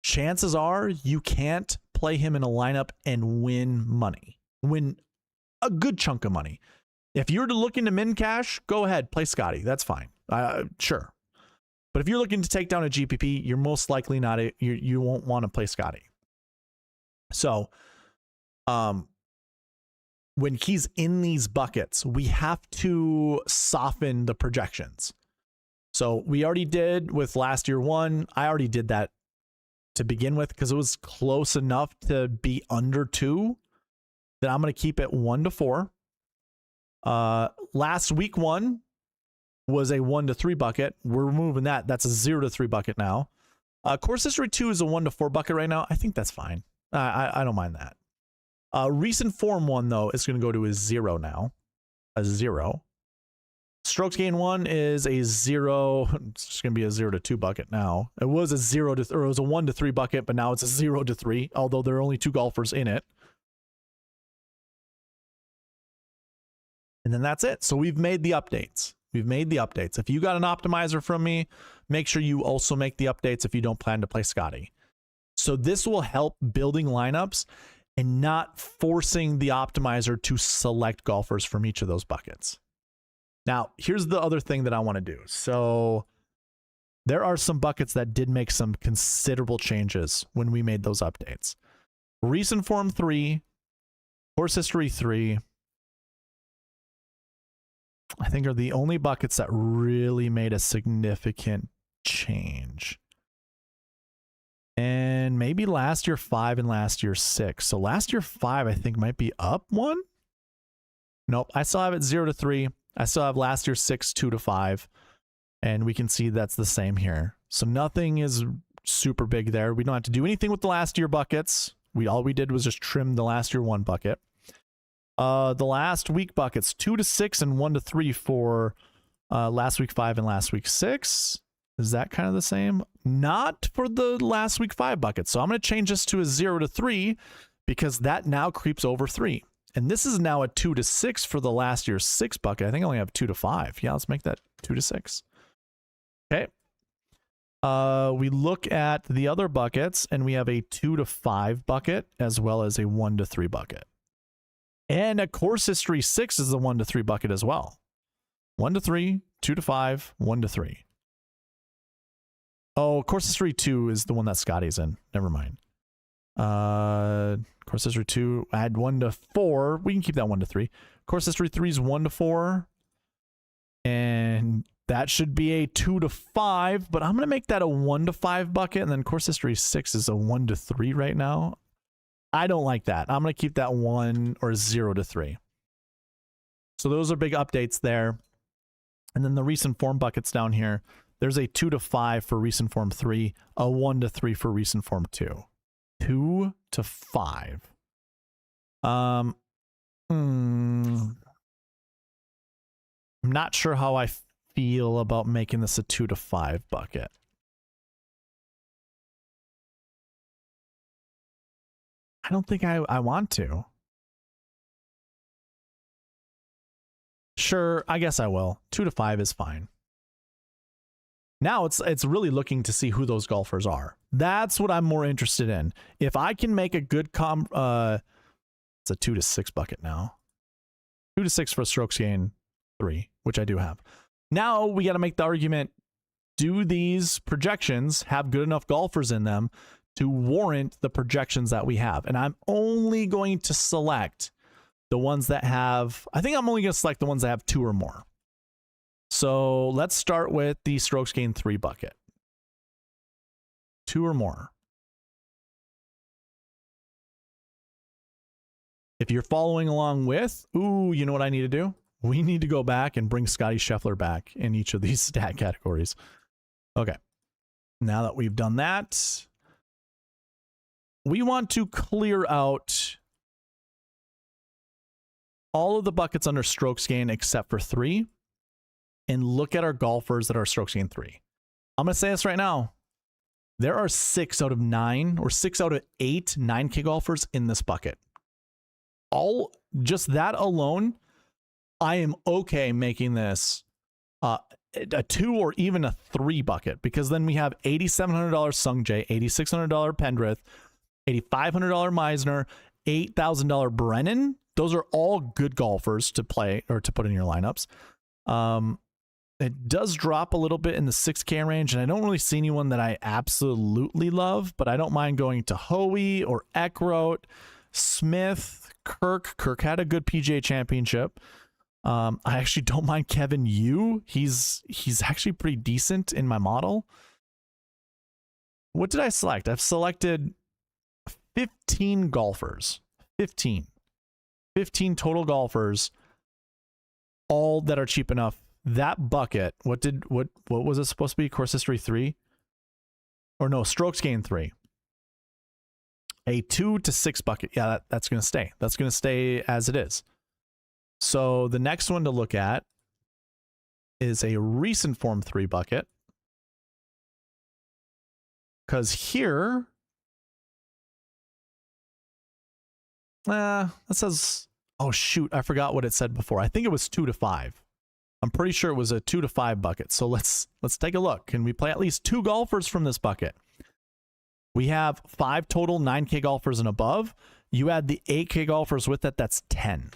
Chances are you can't play him in a lineup and win money. Win a good chunk of money. If you're looking to min cash, go ahead, play Scotty. That's fine. Sure. But if you're looking to take down a GPP, you're most likely not, you won't want to play Scotty. So, when he's in these buckets, we have to soften the projections. So we already did with last year 1. I already did that to begin with because it was close enough to be under 2 that I'm going to keep it 1 to 4. Last week 1 was a 1 to 3 bucket. We're removing that. That's a 0 to 3 bucket now. Course history 2 is a 1 to 4 bucket right now. I think that's fine. I don't mind that. Recent form 1 though is going to go to a 0 now. A 0. Strokes gain 1 is a 0. It's just going to be a 0 to 2 bucket now. It was a 0 to, or it was a 1 to 3 bucket, but now it's a 0 to 3, although there are only 2 golfers in it. And then that's it. So we've made the updates. We've made the updates. If you got an optimizer from me, make sure you also make the updates if you don't plan to play Scotty. So this will help building lineups and not forcing the optimizer to select golfers from each of those buckets. Now, here's the other thing that I want to do. So there are some buckets that did make some considerable changes when we made those updates. Recent form 3, course history 3, I think are the only buckets that really made a significant change. And maybe last year 5 and last year 6. So last year 5, I think, might be up 1. Nope, I still have it 0 to 3. I still have last year 6, 2 to 5. And we can see that's the same here. So nothing is super big there. We don't have to do anything with the last year buckets. All we did was just trim the last year 1 bucket. The last week buckets, 2 to 6 and 1 to 3 for last week 5 and last week 6. Is that kind of the same? Not for the last week 5 bucket. So I'm going to change this to a 0 to 3 because that now creeps over 3. And this is now a 2 to 6 for the last year's 6 bucket. I think I only have 2 to 5. Yeah, let's make that 2 to 6. Okay. We look at the other buckets and we have a 2 to 5 bucket as well as a 1 to 3 bucket. And a course history 6 is the 1 to 3 bucket as well. 1 to 3, 2 to 5, 1 to 3. Oh, course history 2 is the one that Scotty's in. Never mind. Course history 2, I had 1 to 4. We can keep that 1 to 3. Course history 3 is 1 to 4. And that should be a 2 to 5, but I'm going to make that a 1 to 5 bucket. And then course history 6 is a 1 to 3 right now. I don't like that. I'm going to keep that 1 or 0 to 3. So those are big updates there. And then the recent form buckets down here, there's a 2 to 5 for recent form 3, a 1 to 3 for recent form 2. 2 to 5. I'm not sure how I feel about making this a 2 to 5 bucket. I don't think I want to. Sure, I guess I will. 2 to 5 is fine. Now it's really looking to see who those golfers are. That's what I'm more interested in. If I can make a good it's a 2 to 6 bucket now. 2 to 6 for strokes gain 3, which I do have. Now we got to make the argument, do these projections have good enough golfers in them to warrant the projections that we have? And I'm only going to select the ones that have, I think I'm only going to select the ones that have 2 or more. So let's start with the strokes gain 3 bucket. 2 or more. If you're following along with, ooh, you know what I need to do? We need to go back and bring Scotty Scheffler back in each of these stat categories. Okay. Now that we've done that, we want to clear out all of the buckets under strokes gain except for 3 and look at our golfers that are strokes gain 3. I'm going to say this right now. There are 6 out of 9 or 6 out of 8 9K golfers in this bucket. Just that alone, I am okay making this a 2 or even a 3 bucket, because then we have $8,700 Sung Jae, $8,600 Pendrith, $8,500 Meisner, $8,000 Brennan. Those are all good golfers to play or to put in your lineups. It does drop a little bit in the 6K range, and I don't really see anyone that I absolutely love, but I don't mind going to Hoey or Eckroat, Smith, Kirk. Kirk had a good PGA championship. I actually don't mind Kevin Yu. He's actually pretty decent in my model. What did I select? I've selected 15 golfers. 15 total golfers, all that are cheap enough. That bucket, what was it supposed to be? Course history 3? Or no, strokes gained 3. A 2 to 6 bucket. Yeah, that's going to stay. That's going to stay as it is. So the next one to look at is a recent form 3 bucket. Because here, that says, oh shoot, I forgot what it said before. I think it was 2 to 5. I'm pretty sure it was a 2 to 5 bucket. So let's take a look. Can we play at least 2 golfers from this bucket? We have 5 total 9K golfers and above. You add the 8K golfers with it, that's 10.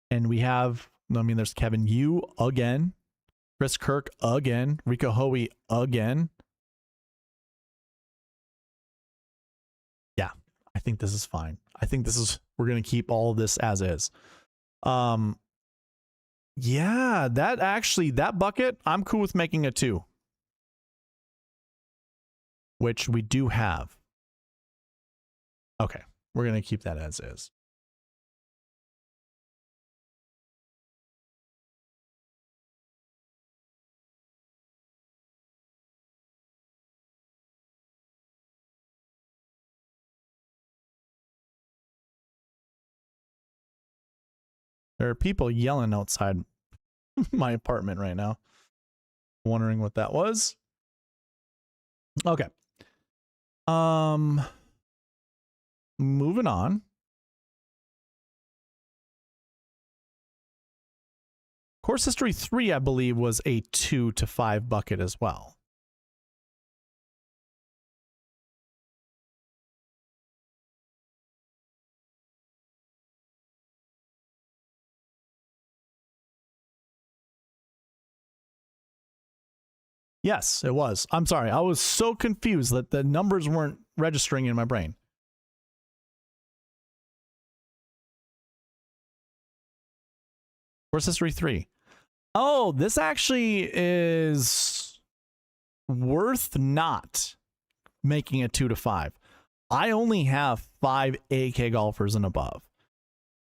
And we have, I mean, there's Kevin Yu again, Chris Kirk again, Rico Hoey again. Yeah, I think this is fine. I think we're going to keep all of this as is. Yeah, that bucket, I'm cool with making a 2. Which we do have. Okay, we're going to keep that as is. There are people yelling outside my apartment right now, wondering what that was. Okay. Moving on. Course history 3, I believe, was a 2 to 5 bucket as well. Yes, it was. I'm sorry. I was so confused that the numbers weren't registering in my brain. Course history 3. Oh, this actually is worth not making a 2 to 5. I only have 5 8K golfers and above.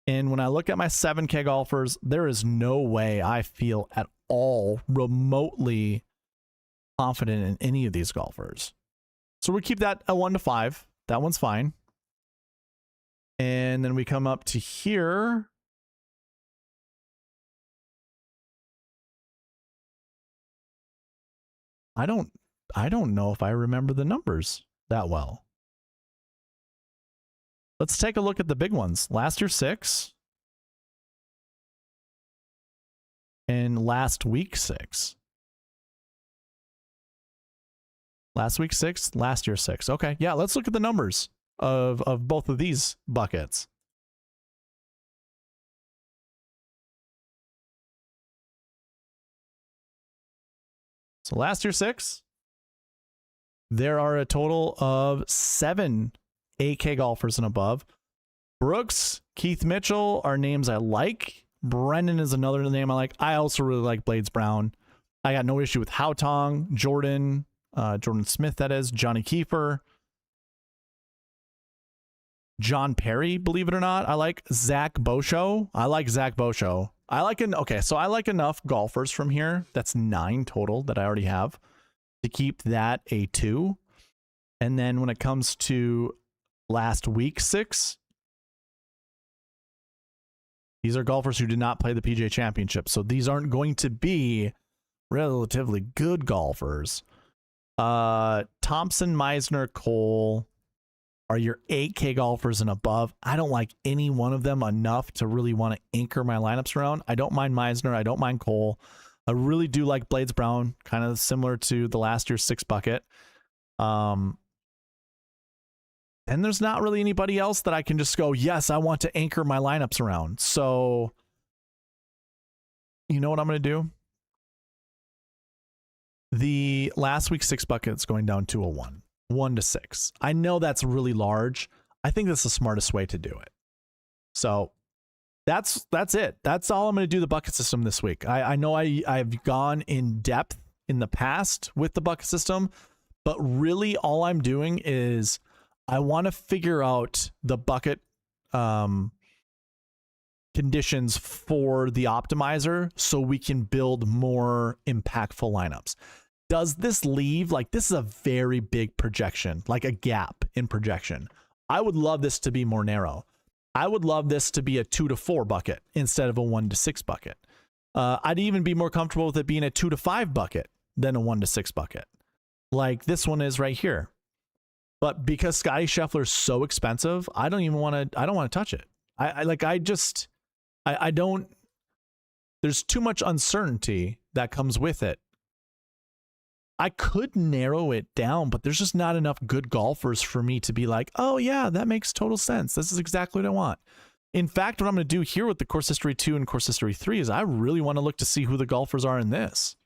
And when I look at my 7K golfers, there is no way I feel at all remotely confident in any of these golfers. So we keep that a 1 to 5. That one's fine. And then we come up to here. I don't know if I remember the numbers that well. Let's take a look at the big ones. Last year 6. And last week 6. Last week 6, last year 6. Okay, yeah, let's look at the numbers of both of these buckets. So last year 6, there are a total of 7 8K golfers and above. Brooks, Keith Mitchell are names I like. Brendan is another name I like. I also really like Blades Brown. I got no issue with Haotong, Jordan Smith, that is, Johnny Kiefer, John Perry, believe it or not. I like Zach Bosho. I like enough golfers from here. That's 9 total that I already have to keep that a 2. And then when it comes to last week 6, these are golfers who did not play the PGA Championship. So these aren't going to be relatively good golfers. Thompson, Meisner, Cole are your 8K golfers and above. I don't like any one of them enough to really want to anchor my lineups around. I don't mind Meisner. I don't mind Cole. I really do like Blades Brown, kind of similar to the last year's 6 bucket. And there's not really anybody else that I can just go, yes, I want to anchor my lineups around. So, you know what I'm going to do? The last week 6 bucket is going down to a 1 to 6. I know that's really large. I think that's the smartest way to do it. So That's it. That's all I'm going to do the bucket system this week. I know I've gone in depth in the past with the bucket system, but really all I'm doing is I want to figure out the bucket conditions for the optimizer so we can build more impactful lineups. Does this leave, like, this is a very big projection, like a gap in projection. I would love this to be more narrow. I would love this to be a 2 to 4 bucket instead of a 1 to 6 bucket. I'd even be more comfortable with it being a 2 to 5 bucket than a 1 to 6 bucket, like this one is right here. But because Scottie Scheffler is so expensive, I don't want to touch it. I don't, there's too much uncertainty that comes with it. I could narrow it down, but there's just not enough good golfers for me to be like, oh yeah, that makes total sense. This is exactly what I want. In fact, what I'm going to do here with the Course History 2 and Course History 3 is I really want to look to see who the golfers are in this.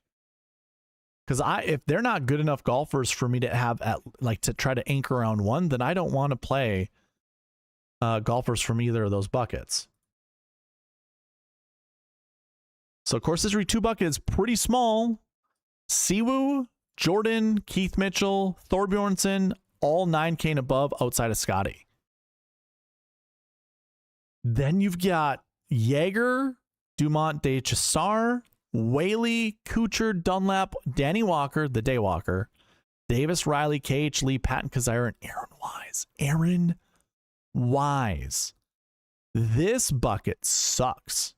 Because if they're not good enough golfers for me to have to try to anchor around one, then I don't want to play golfers from either of those buckets. So Course History 2 bucket is pretty small. Siwoo, Jordan, Keith Mitchell, Thorbjornsen, all 9K and above outside of Scotty. Then you've got Jaeger, Dumont de Chassar, Whaley, Kuchar, Dunlap, Danny Walker, the Daywalker, Davis, Riley, KH Lee, Patton Kizzire, and Aaron Wise. Aaron Wise. This bucket sucks.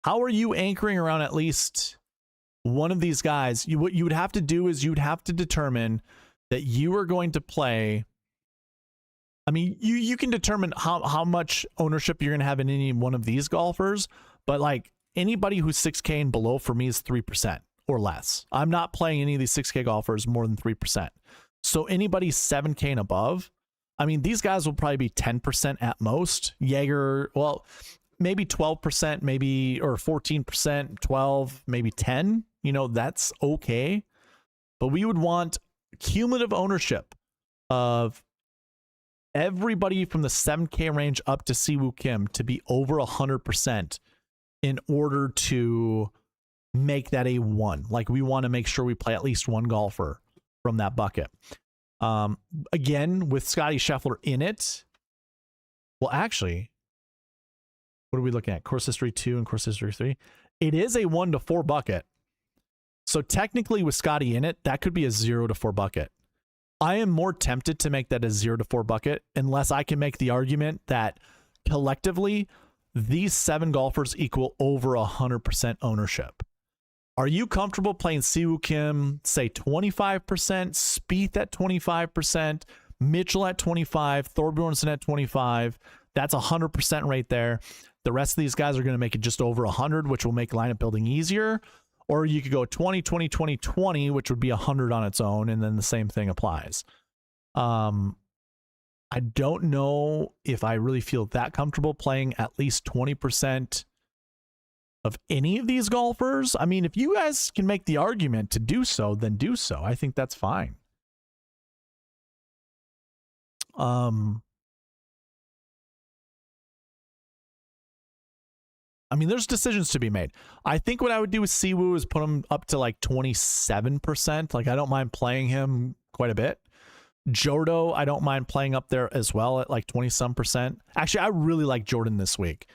How are you anchoring around at least one of these guys? What you would have to do is you'd have to determine that you are going to play. I mean, you can determine how much ownership you're going to have in any one of these golfers, but like anybody who's 6K and below for me is 3% or less. I'm not playing any of these 6K golfers more than 3%. So anybody 7K and above, I mean, these guys will probably be 10% at most. Jaeger, well, maybe 12%, maybe, or 14%, 12, maybe 10. You know, that's okay. But we would want cumulative ownership of everybody from the 7K range up to Siwoo Kim to be over 100% in order to make that a 1. Like, we want to make sure we play at least one golfer from that bucket. Again, with Scottie Scheffler in it, well, actually, what are we looking at? Course History 2 and Course History 3. It is a 1 to 4 bucket. So technically with Scotty in it, that could be a 0 to 4 bucket. I am more tempted to make that a 0 to 4 bucket unless I can make the argument that collectively these 7 golfers equal over 100% ownership. Are you comfortable playing Siwoo Kim, say 25%, Spieth at 25%, Mitchell at 25, Thorbjornsen at 25? That's 100% right there. The rest of these guys are going to make it just over 100, which will make lineup building easier. Or you could go 20, 20, 20, 20, which would be 100 on its own, and then the same thing applies. I don't know if I really feel that comfortable playing at least 20% of any of these golfers. I mean, if you guys can make the argument to do so, then do so. I think that's fine. I mean, there's decisions to be made. I think what I would do with Siwoo is put him up to like 27%. Like, I don't mind playing him quite a bit. Jordo, I don't mind playing up there as well at like 20-some%. Actually, I really like Jordan this week.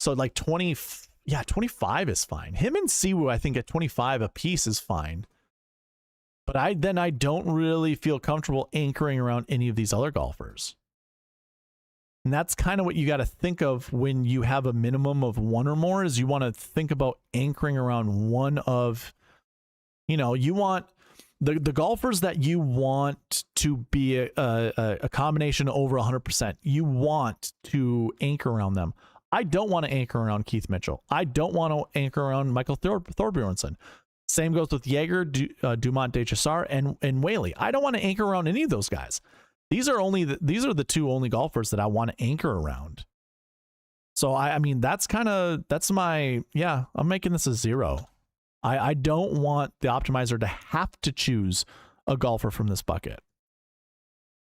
So like 25 is fine. Him and Siwoo, I think at 25 a piece is fine. But I don't really feel comfortable anchoring around any of these other golfers. And that's kind of what you got to think of when you have a minimum of 1 or more, is you want to think about anchoring around one of, you know, you want the golfers that you want to be a combination over 100%. You want to anchor around them. I don't want to anchor around Keith Mitchell. I don't want to anchor around Michael Thorbjornsen. Same goes with Jaeger, Dumont de Chassar, and Whaley. I don't want to anchor around any of those guys. These are the 2 only golfers that I want to anchor around. So I mean, that's my, yeah, I'm making this a 0. I don't want the optimizer to have to choose a golfer from this bucket.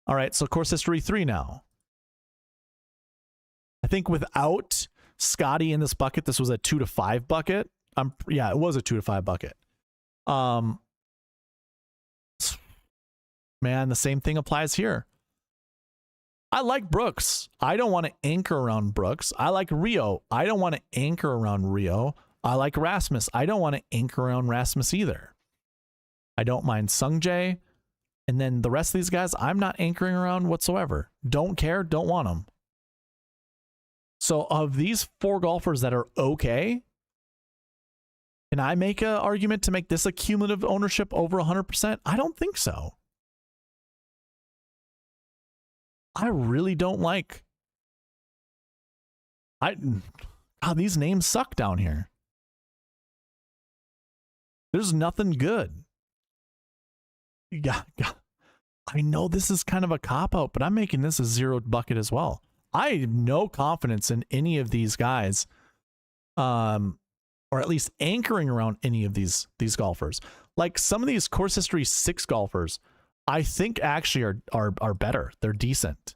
All right, so Course History 3 now. I think without Scotty in this bucket. This was a 2 to 5 bucket. Yeah, it was a 2 to 5 bucket. Man, the same thing applies here. I like Brooks. I don't want to anchor around Brooks. I like Rio. I don't want to anchor around Rio. I like Rasmus. I don't want to anchor around Rasmus either. I don't mind Sungjae. And then the rest of these guys, I'm not anchoring around whatsoever. Don't care, don't want them. So of these 4 golfers that are okay, can I make an argument to make this a cumulative ownership over 100%? I don't think so. I really don't like... these names suck down here. There's nothing good. Yeah, I know this is kind of a cop-out, but I'm making this a 0 bucket as well. I have no confidence in any of these guys, or at least anchoring around any of these golfers. Like some of these course history 6 golfers, I think actually are better. They're decent.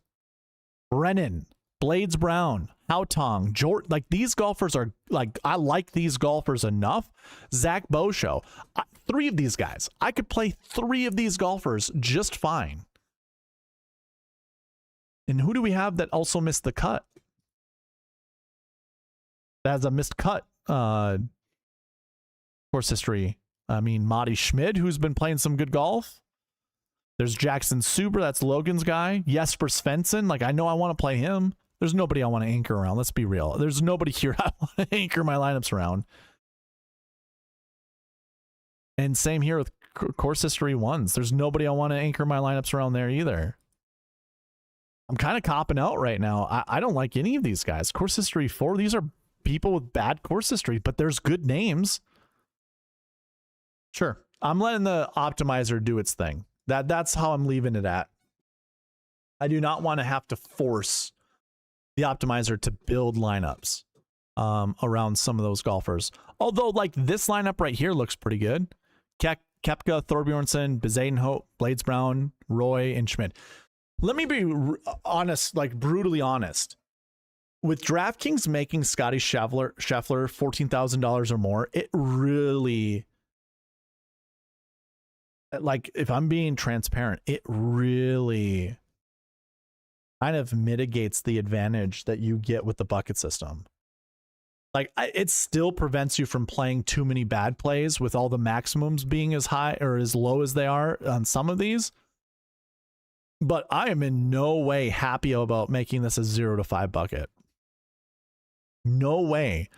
Brennan, Blades Brown, Haotong, Jordan, like these golfers are like, I like these golfers enough. Zach Bosho, 3 of these guys. I could play 3 of these golfers just fine. And who do we have that also missed the cut? That has a missed cut course history. I mean, Matti Schmid, who's been playing some good golf. There's Jackson Suber, that's Logan's guy. Jesper Svensson, like I know I want to play him. There's nobody I want to anchor around. Let's be real. There's nobody here I want to anchor my lineups around. And same here with course history 1s. There's nobody I want to anchor my lineups around there either. I'm kind of copping out right now. I don't like any of these guys. Course history 4, these are people with bad course history, but there's good names. Sure. I'm letting the optimizer do its thing. That's how I'm leaving it at. I do not want to have to force the optimizer to build lineups around some of those golfers. Although, like, this lineup right here looks pretty good. Koepka, Thorbjornsen, Bezuidenhout, Blades Brown, Roy, and Schmidt. Let me be honest, like brutally honest. With DraftKings making Scotty Scheffler $14,000 or more, it really, like, if I'm being transparent, it really kind of mitigates the advantage that you get with the bucket system. Like, it still prevents you from playing too many bad plays with all the maximums being as high or as low as they are on some of these. But I am in no way happy about making this a 0 to 5 bucket. No way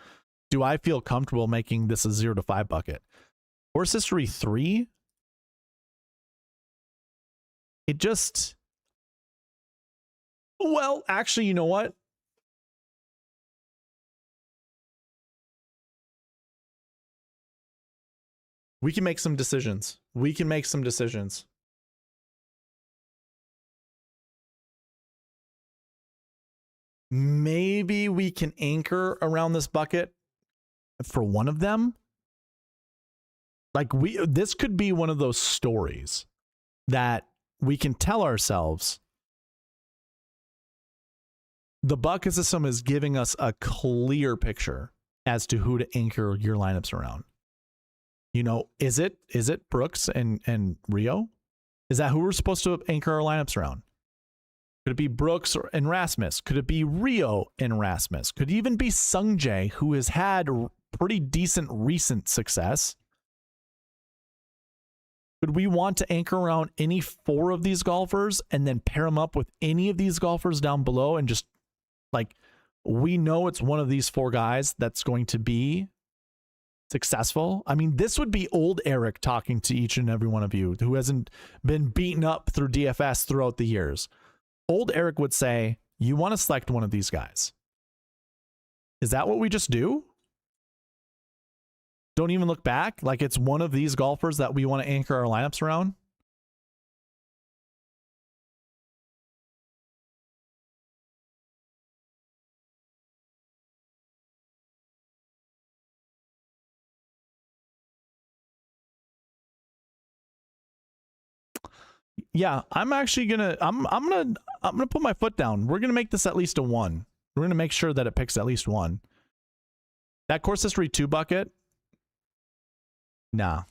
do I feel comfortable making this a 0 to 5 bucket. Course history 3, it just, well, actually, you know what? We can make some decisions. We can make some decisions. Maybe we can anchor around this bucket for one of them. Like, this could be one of those stories that we can tell ourselves the bucket system is giving us a clear picture as to who to anchor your lineups around. You know, is it Brooks and Rio? Is that who we're supposed to anchor our lineups around? Could it be Brooks and Rasmus? Could it be Rio and Rasmus? Could it even be Sungjae, who has had pretty decent recent success? Could we want to anchor around any 4 of these golfers and then pair them up with any of these golfers down below and just, like, we know it's one of these 4 guys that's going to be successful? I mean, this would be old Eric talking to each and every one of you who hasn't been beaten up through DFS throughout the years. Old Eric would say, you want to select one of these guys. Is that what we just do? Don't even look back? Like it's one of these golfers that we want to anchor our lineups around? Yeah, I'm actually gonna I'm gonna put my foot down. We're gonna make this at least a 1. We're gonna make sure that it picks at least 1. That course history 2 bucket. Nah.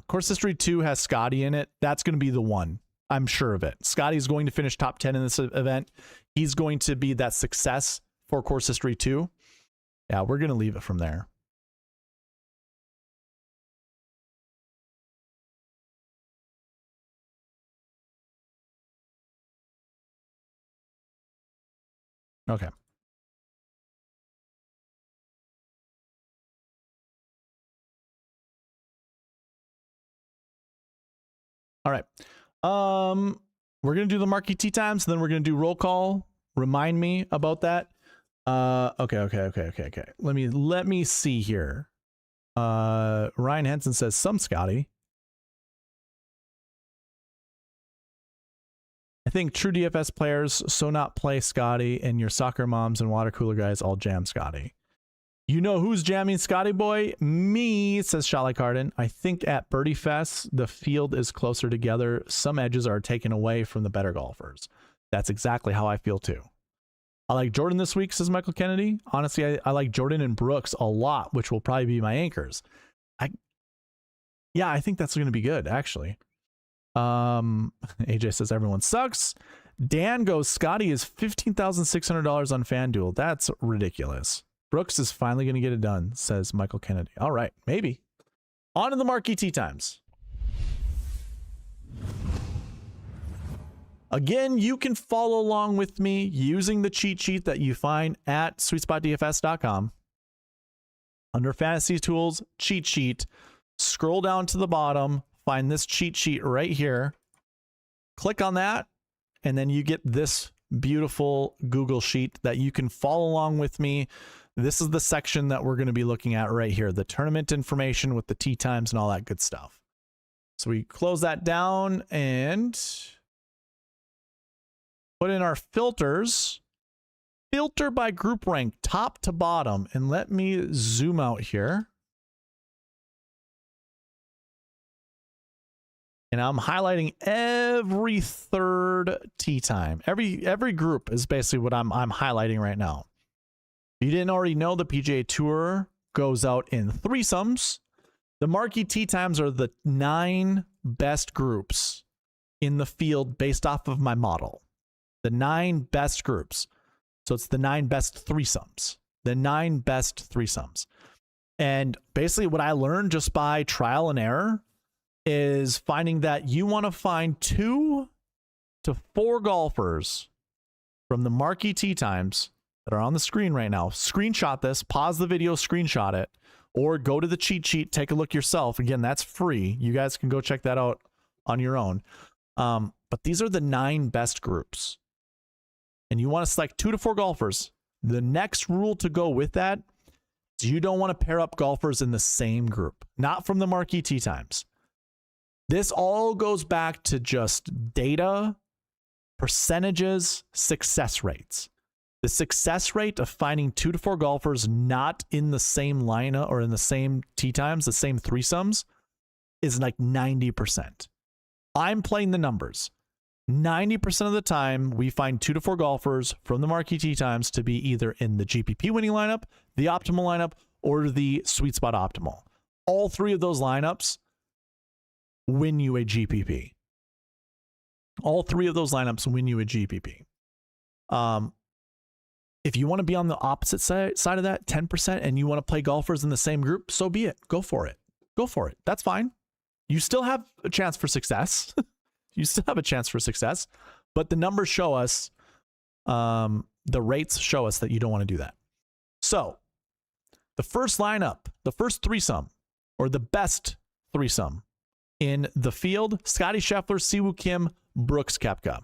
Course history 2 has Scotty in it. That's going to be the one. I'm sure of it. Scotty's going to finish top 10 in this event. He's going to be that success for course history 2. Yeah, we're going to leave it from there. Okay. All right. We're going to do the Marquee Tee Times, then we're going to do roll call. Remind me about that. Okay. Let me see here. Ryan Henson says some Scotty. I think true DFS players so not play Scotty, and your soccer moms and water cooler guys all jam Scotty. You know who's jamming Scotty boy? Me, says Shalai Carden. I think at Birdie Fest, the field is closer together. Some edges are taken away from the better golfers. That's exactly how I feel too. I like Jordan this week, says Michael Kennedy. Honestly, I like Jordan and Brooks a lot, which will probably be my anchors. Yeah, I think that's going to be good, actually. AJ says everyone sucks. Dan goes, Scotty is $15,600 on FanDuel. That's ridiculous. Brooks is finally going to get it done, says Michael Kennedy. All right, maybe. On to the Marquee Tee Times. Again, you can follow along with me using the cheat sheet that you find at SweetSpotDFS.com. Under Fantasy Tools, cheat sheet, scroll down to the bottom, find this cheat sheet right here. Click on that, and then you get this beautiful Google sheet that you can follow along with me. This is the section that we're going to be looking at right here, the tournament information with the tee times and all that good stuff. So we close that down and put in our filters. Filter by group rank, top to bottom. And let me zoom out here. And I'm highlighting every third tee time. Every group is basically what I'm highlighting right now. If you didn't already know, the PGA Tour goes out in threesomes. The Marquee Tee Times are the 9 best groups in the field based off of my model. The 9 best groups. So it's the 9 best threesomes. The 9 best threesomes. And basically what I learned just by trial and error is finding that you want to find 2 to 4 golfers from the Marquee Tee Times that are on the screen right now. Screenshot this, pause the video, screenshot it, or go to the cheat sheet, take a look yourself. Again, that's free. You guys can go check that out on your own. But these are the 9 best groups. And you want to select 2 to 4 golfers. The next rule to go with that is you don't want to pair up golfers in the same group. Not from the Marquee Tee Times. This all goes back to just data, percentages, success rates. The success rate of finding 2 to 4 golfers not in the same lineup or in the same tee times, the same threesomes, is like 90%. I'm playing the numbers. 90% of the time, we find 2 to 4 golfers from the Marquee Tee Times to be either in the GPP winning lineup, the optimal lineup, or the Sweet Spot optimal. All 3 of those lineups win you a GPP. All 3 of those lineups win you a GPP. If you want to be on the opposite side of that, 10%, and you want to play golfers in the same group, so be it. Go for it. Go for it. That's fine. You still have a chance for success. You still have a chance for success, but the numbers show us, the rates show us that you don't want to do that. So the first lineup, the first threesome, or the best threesome in the field, Scotty Scheffler, Siwoo Kim, Brooks Koepka.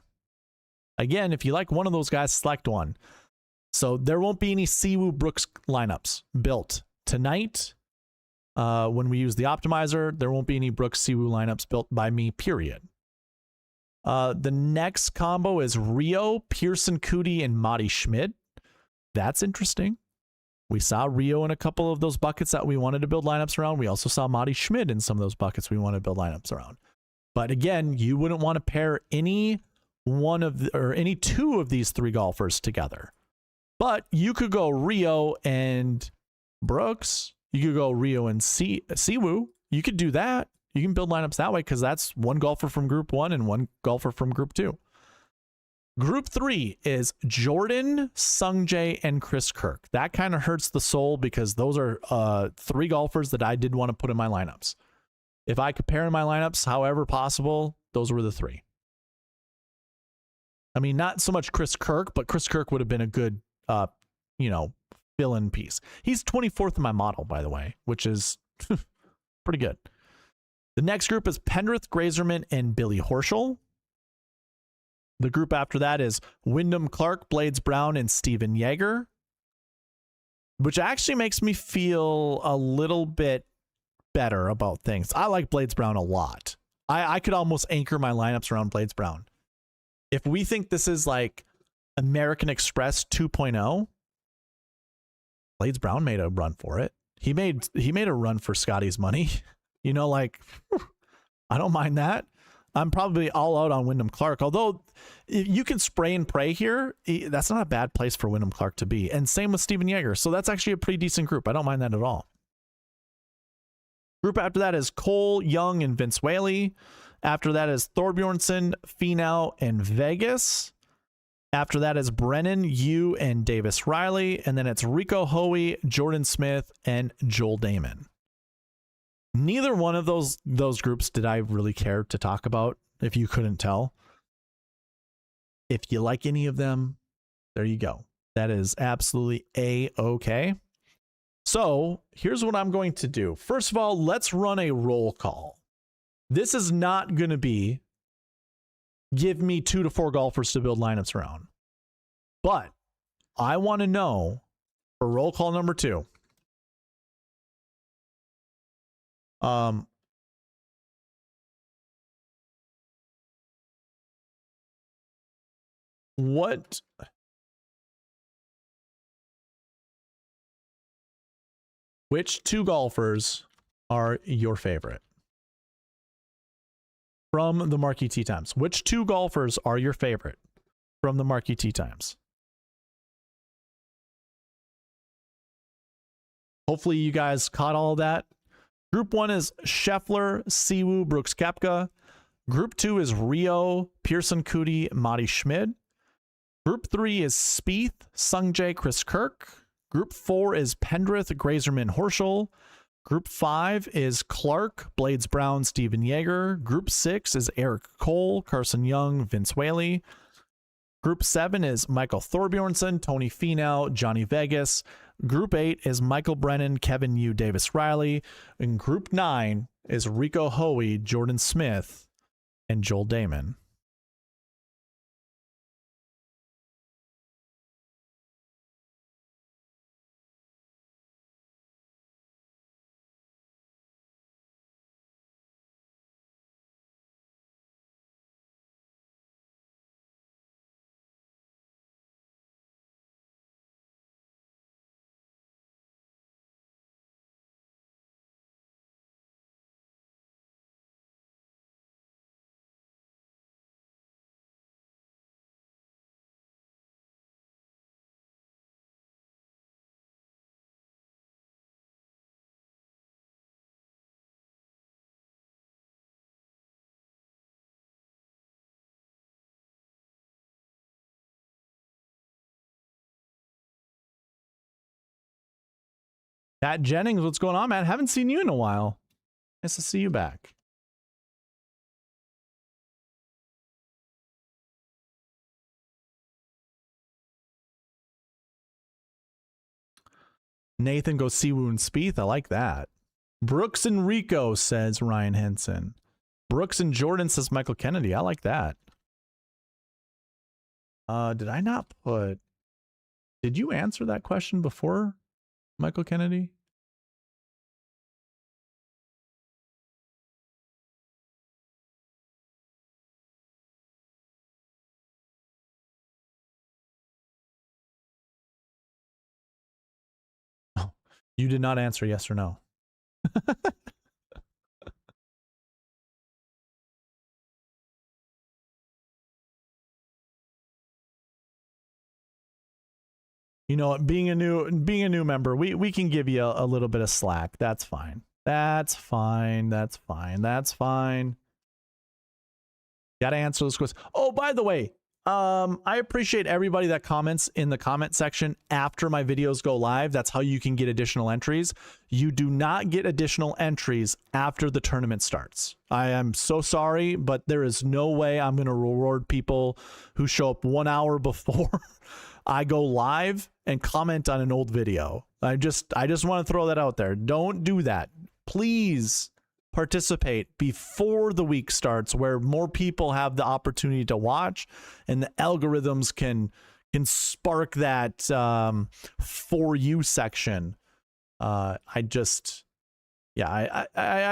Again, if you like one of those guys, select one. So there won't be any Siwoo Brooks lineups built tonight. When we use the optimizer, there won't be any Brooks Siwoo lineups built by me, period. The next combo is Rio, Pearson Cootie, and Matti Schmid. That's interesting. We saw Rio in a couple of those buckets that we wanted to build lineups around. We also saw Matti Schmid in some of those buckets we wanted to build lineups around. But again, you wouldn't want to pair any 2 of these 3 golfers together. But you could go Rio and Brooks. You could go Rio and Siwoo. You could do that. You can build lineups that way because that's one golfer from group 1 and one golfer from group 2. Group 3 is Jordan, Sungjae, and Chris Kirk. That kind of hurts the soul because those are 3 golfers that I did want to put in my lineups. If I could pair in my lineups however possible, those were the 3. I mean, not so much Chris Kirk, but Chris Kirk would have been a good, fill-in piece. He's 24th in my model, by the way, which is pretty good. The next group is Pendrith, Grazerman, and Billy Horschel. The group after that is Wyndham Clark, Blades Brown, and Steven Yeager, which actually makes me feel a little bit better about things. I like Blades Brown a lot. I could almost anchor my lineups around Blades Brown. If we think this is like American Express 2.0, Blades Brown made a run for it. He made a run for Scotty's money. I don't mind that. I'm probably all out on Wyndham Clark, although you can spray and pray here. That's not a bad place for Wyndham Clark to be. And same with Steven Yeager. So that's actually a pretty decent group. I don't mind that at all. Group after that is Cole, Young, and Vince Whaley. After that is Thorbjornsen, Finau, and Vegas. After that is Brennan, Yu, and Davis Riley. And then it's Rico Hoey, Jordan Smith, and Joel Damon. Neither one of those groups did I really care to talk about, if you couldn't tell. If you like any of them, there you go. That is absolutely A-okay. So here's what I'm going to do. First of all, let's run a roll call. This is not going to be give me 2 to 4 golfers to build lineups around. But I want to know for roll call number 2. Which 2 golfers are your favorite from the Marquee Tee Times? Which 2 golfers are your favorite from the Marquee Tee Times? Hopefully you guys caught all of that. Group 1 is Scheffler, Siwoo, Brooks Koepka. Group 2 is Rio, Pearson Coody, Matti Schmid. Group 3 is Spieth, Sungjae, Chris Kirk. Group 4 is Pendrith, Grazerman, Horschel. Group 5 is Clark, Blades Brown, Steven Yeager. Group 6 is Eric Cole, Carson Young, Vince Whaley. Group 7 is Michael Thorbjornsen, Tony Finau, Johnny Vegas. Group 8 is Michael Brennan, Kevin Yu, Davis Riley. And Group 9 is Rico Hoey, Jordan Smith, and Joel Damon. Pat Jennings, what's going on, man? Haven't seen you in a while. Nice to see you back. Nathan goes Siwoo and Spieth. I like that. Brooks and Rico, says Ryan Henson. Brooks and Jordan, says Michael Kennedy. I like that. Did I not put... Did you answer that question before, Michael Kennedy? Oh, you did not answer yes or no. You know, being a new member, we can give you a little bit of slack. That's fine. That's fine. That's fine. That's fine. Gotta answer this question. Oh, by the way, I appreciate everybody that comments in the comment section after my videos go live. That's how you can get additional entries. You do not get additional entries after the tournament starts. I am so sorry, but there is no way I'm going to reward people who show up 1 hour before I go live and comment on an old video. I just want to throw that out there. Don't do that. Please participate before the week starts, where more people have the opportunity to watch and the algorithms can spark that for you section. I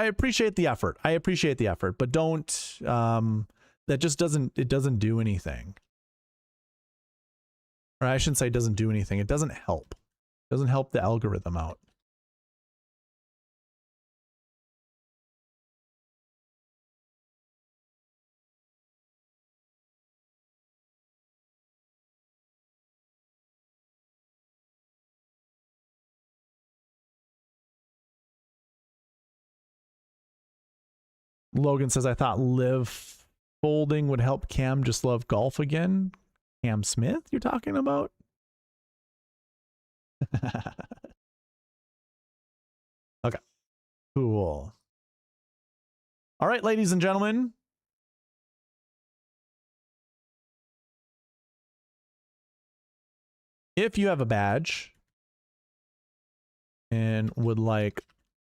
appreciate the effort. I appreciate the effort, but don't that just doesn't do anything. Or I shouldn't say it doesn't do anything. It doesn't help. It doesn't help the algorithm out. Logan says, I thought live folding would help Cam just love golf again. Cam Smith, you're talking about? Okay, cool. All right, ladies and gentlemen. If you have a badge and would like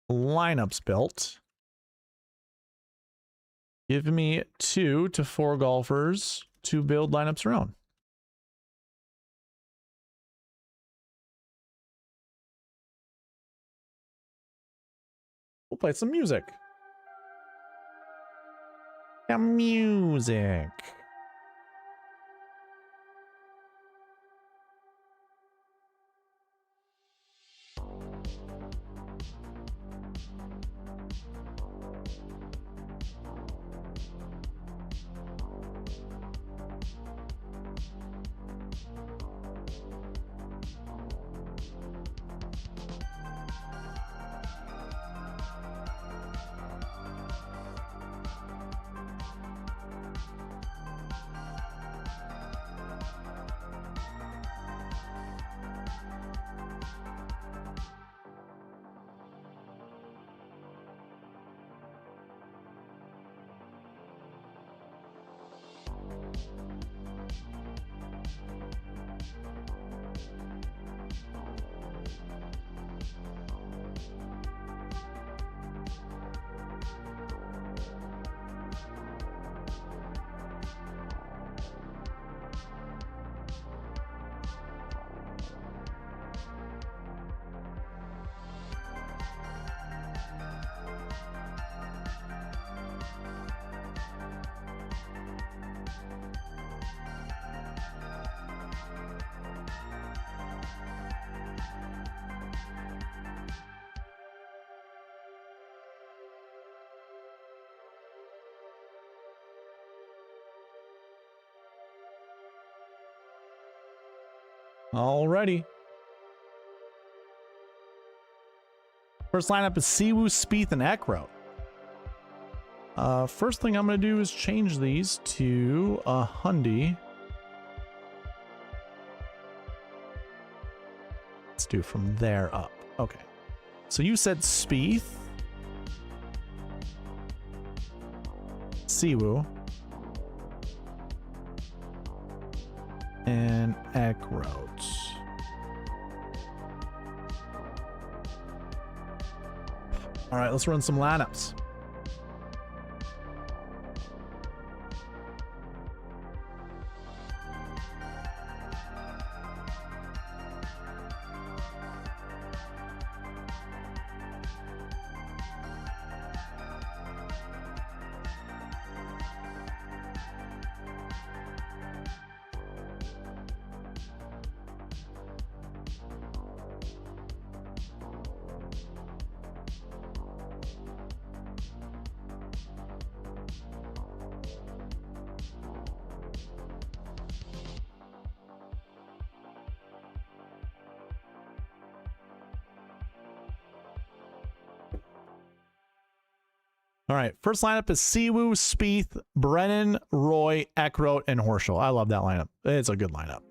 lineups built, give me 2 to 4 golfers to build lineups around. We'll play some music. Yeah, music. Alrighty. First lineup is Siwoo, Spieth, and Eckroat. First thing I'm going to do is change these to a Hundy. Let's do from there up. Okay. So you said Spieth, Siwoo, and Eckroat. All right, let's run some lineups. All right, first lineup is Siwoo, Spieth, Brennan, Roy, Eckroat, and Horschel. I love that lineup. It's a good lineup.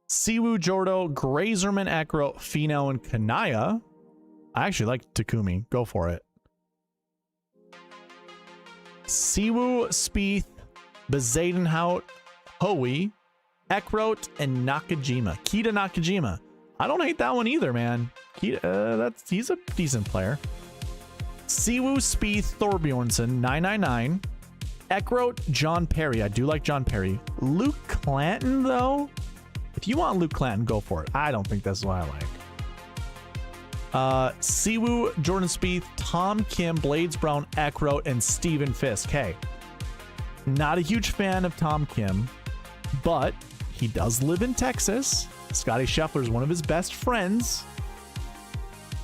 Siwoo, Jordo, Grazerman, Eckroat, Finau, and Kanaya. I actually like Takumi. Go for it. Siwoo, Spieth, Bezadenhout, Hoey, Eckroat, and Nakajima. Kita Nakajima. I don't hate that one either, man. Kita, he's a decent player. Siwoo, Spieth, Thorbjornsen, 999. Eckroat, John Perry. I do like John Perry. Luke Clanton, though. If you want Luke Clanton, go for it. I don't think that's what I like. Siwoo, Jordan Spieth, Tom Kim, Blades Brown, Eckroat, and Steven Fisk. Hey, not a huge fan of Tom Kim, but he does live in Texas. Scotty Scheffler is one of his best friends.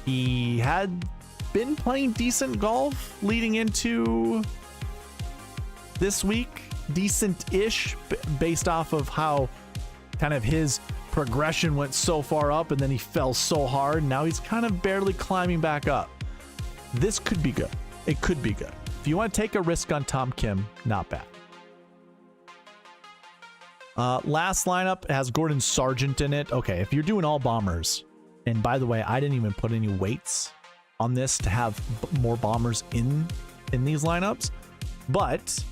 He had been playing decent golf leading into this week. Decent-ish, based off of how kind of his progression went so far up and then he fell so hard. Now he's kind of barely climbing back up. This could be good. It could be good. If you want to take a risk on Tom Kim, not bad. Last lineup has Gordon Sargent in it. Okay, if you're doing all bombers, and by the way, I didn't even put any weights on this to have more bombers in these lineups, but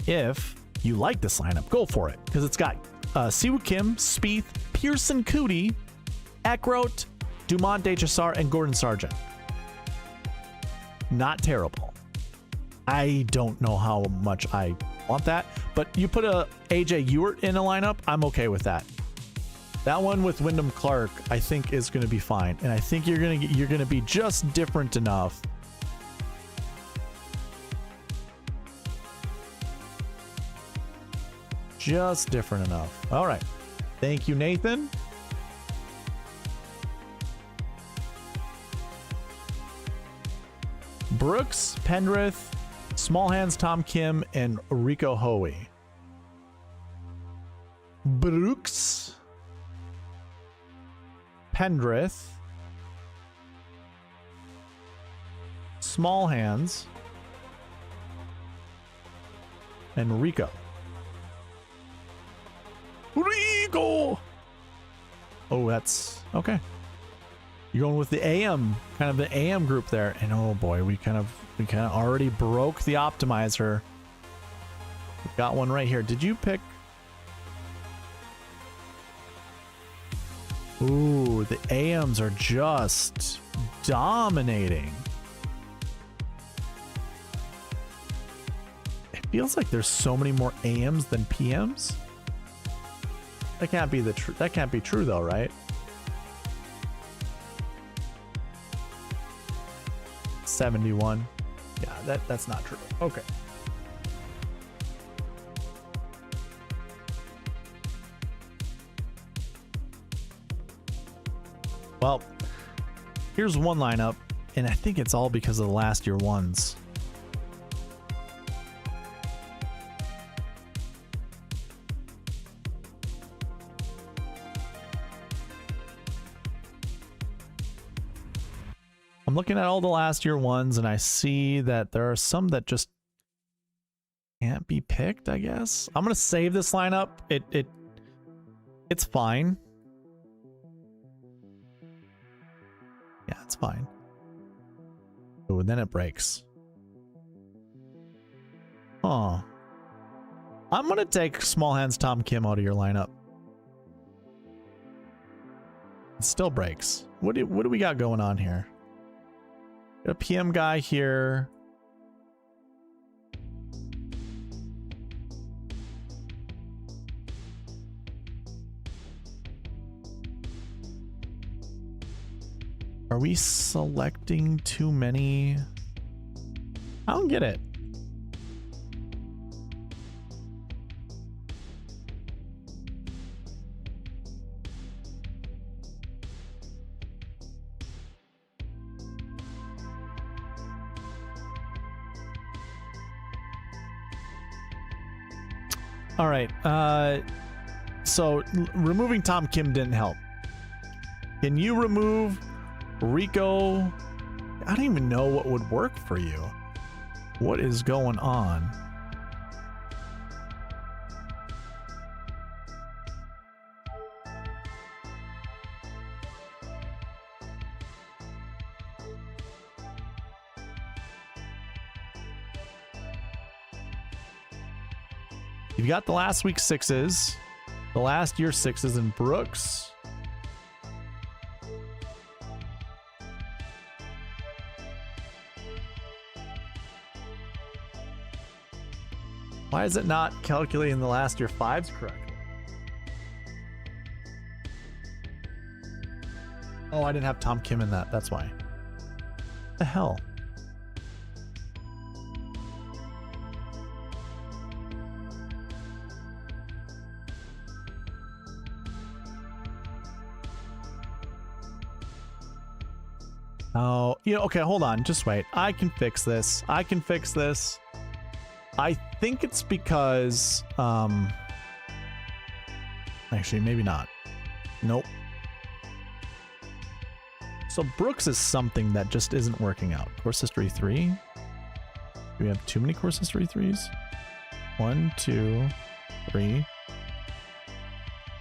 if you like this lineup, go for it, because it's got Siwoo Kim, Spieth, Pearson Cootie, Eckroat, Dumont DeChazar, and Gordon Sargent. Not terrible. I don't know how much I want that, but you put a AJ Ewert in a lineup, I'm okay with that. That one with Wyndham Clark, I think is going to be fine, and I think you're gonna be just different enough. Just different enough. All right. Thank you, Nathan. Brooks, Pendrith, Small Hands, Tom Kim, and Rico Hoey. Brooks, Pendrith, Small Hands, and Rico. Rico! Oh, that's okay. You're going with the AM, kind of the AM group there. And oh boy, we kind of already broke the optimizer. We got one right here. Did you pick? Ooh, the AMs are just dominating. It feels like there's so many more AMs than PMs. That can't be that can't be true though, right? 71. Yeah, that's not true. Okay. Well, here's one lineup, and I think it's all because of the last year ones. I'm looking at all the last year ones, and I see that there are some that just can't be picked, I guess. I'm gonna save this lineup. It's fine. Yeah, it's fine. Oh, and then it breaks. Huh. I'm gonna take Small Hands Tom Kim out of your lineup. It still breaks. What do we got going on here? A PM guy here. Are we selecting too many? I don't get it. All right. So removing Tom Kim didn't help. Can you remove Rico. I don't even know what would work for you. What is going on? You've got the last week's sixes, the last year's sixes, and Brooks. Why is it not calculating the last year fives correctly? Oh, I didn't have Tom Kim in that. That's why. What the hell? Oh, you know, okay, hold on. Just wait. I can fix this. I can fix this. I think it's because, actually, maybe not. Nope. So Brooks is something that just isn't working out. Course history 3. Do we have too many course history 3s? 1, 2, 3.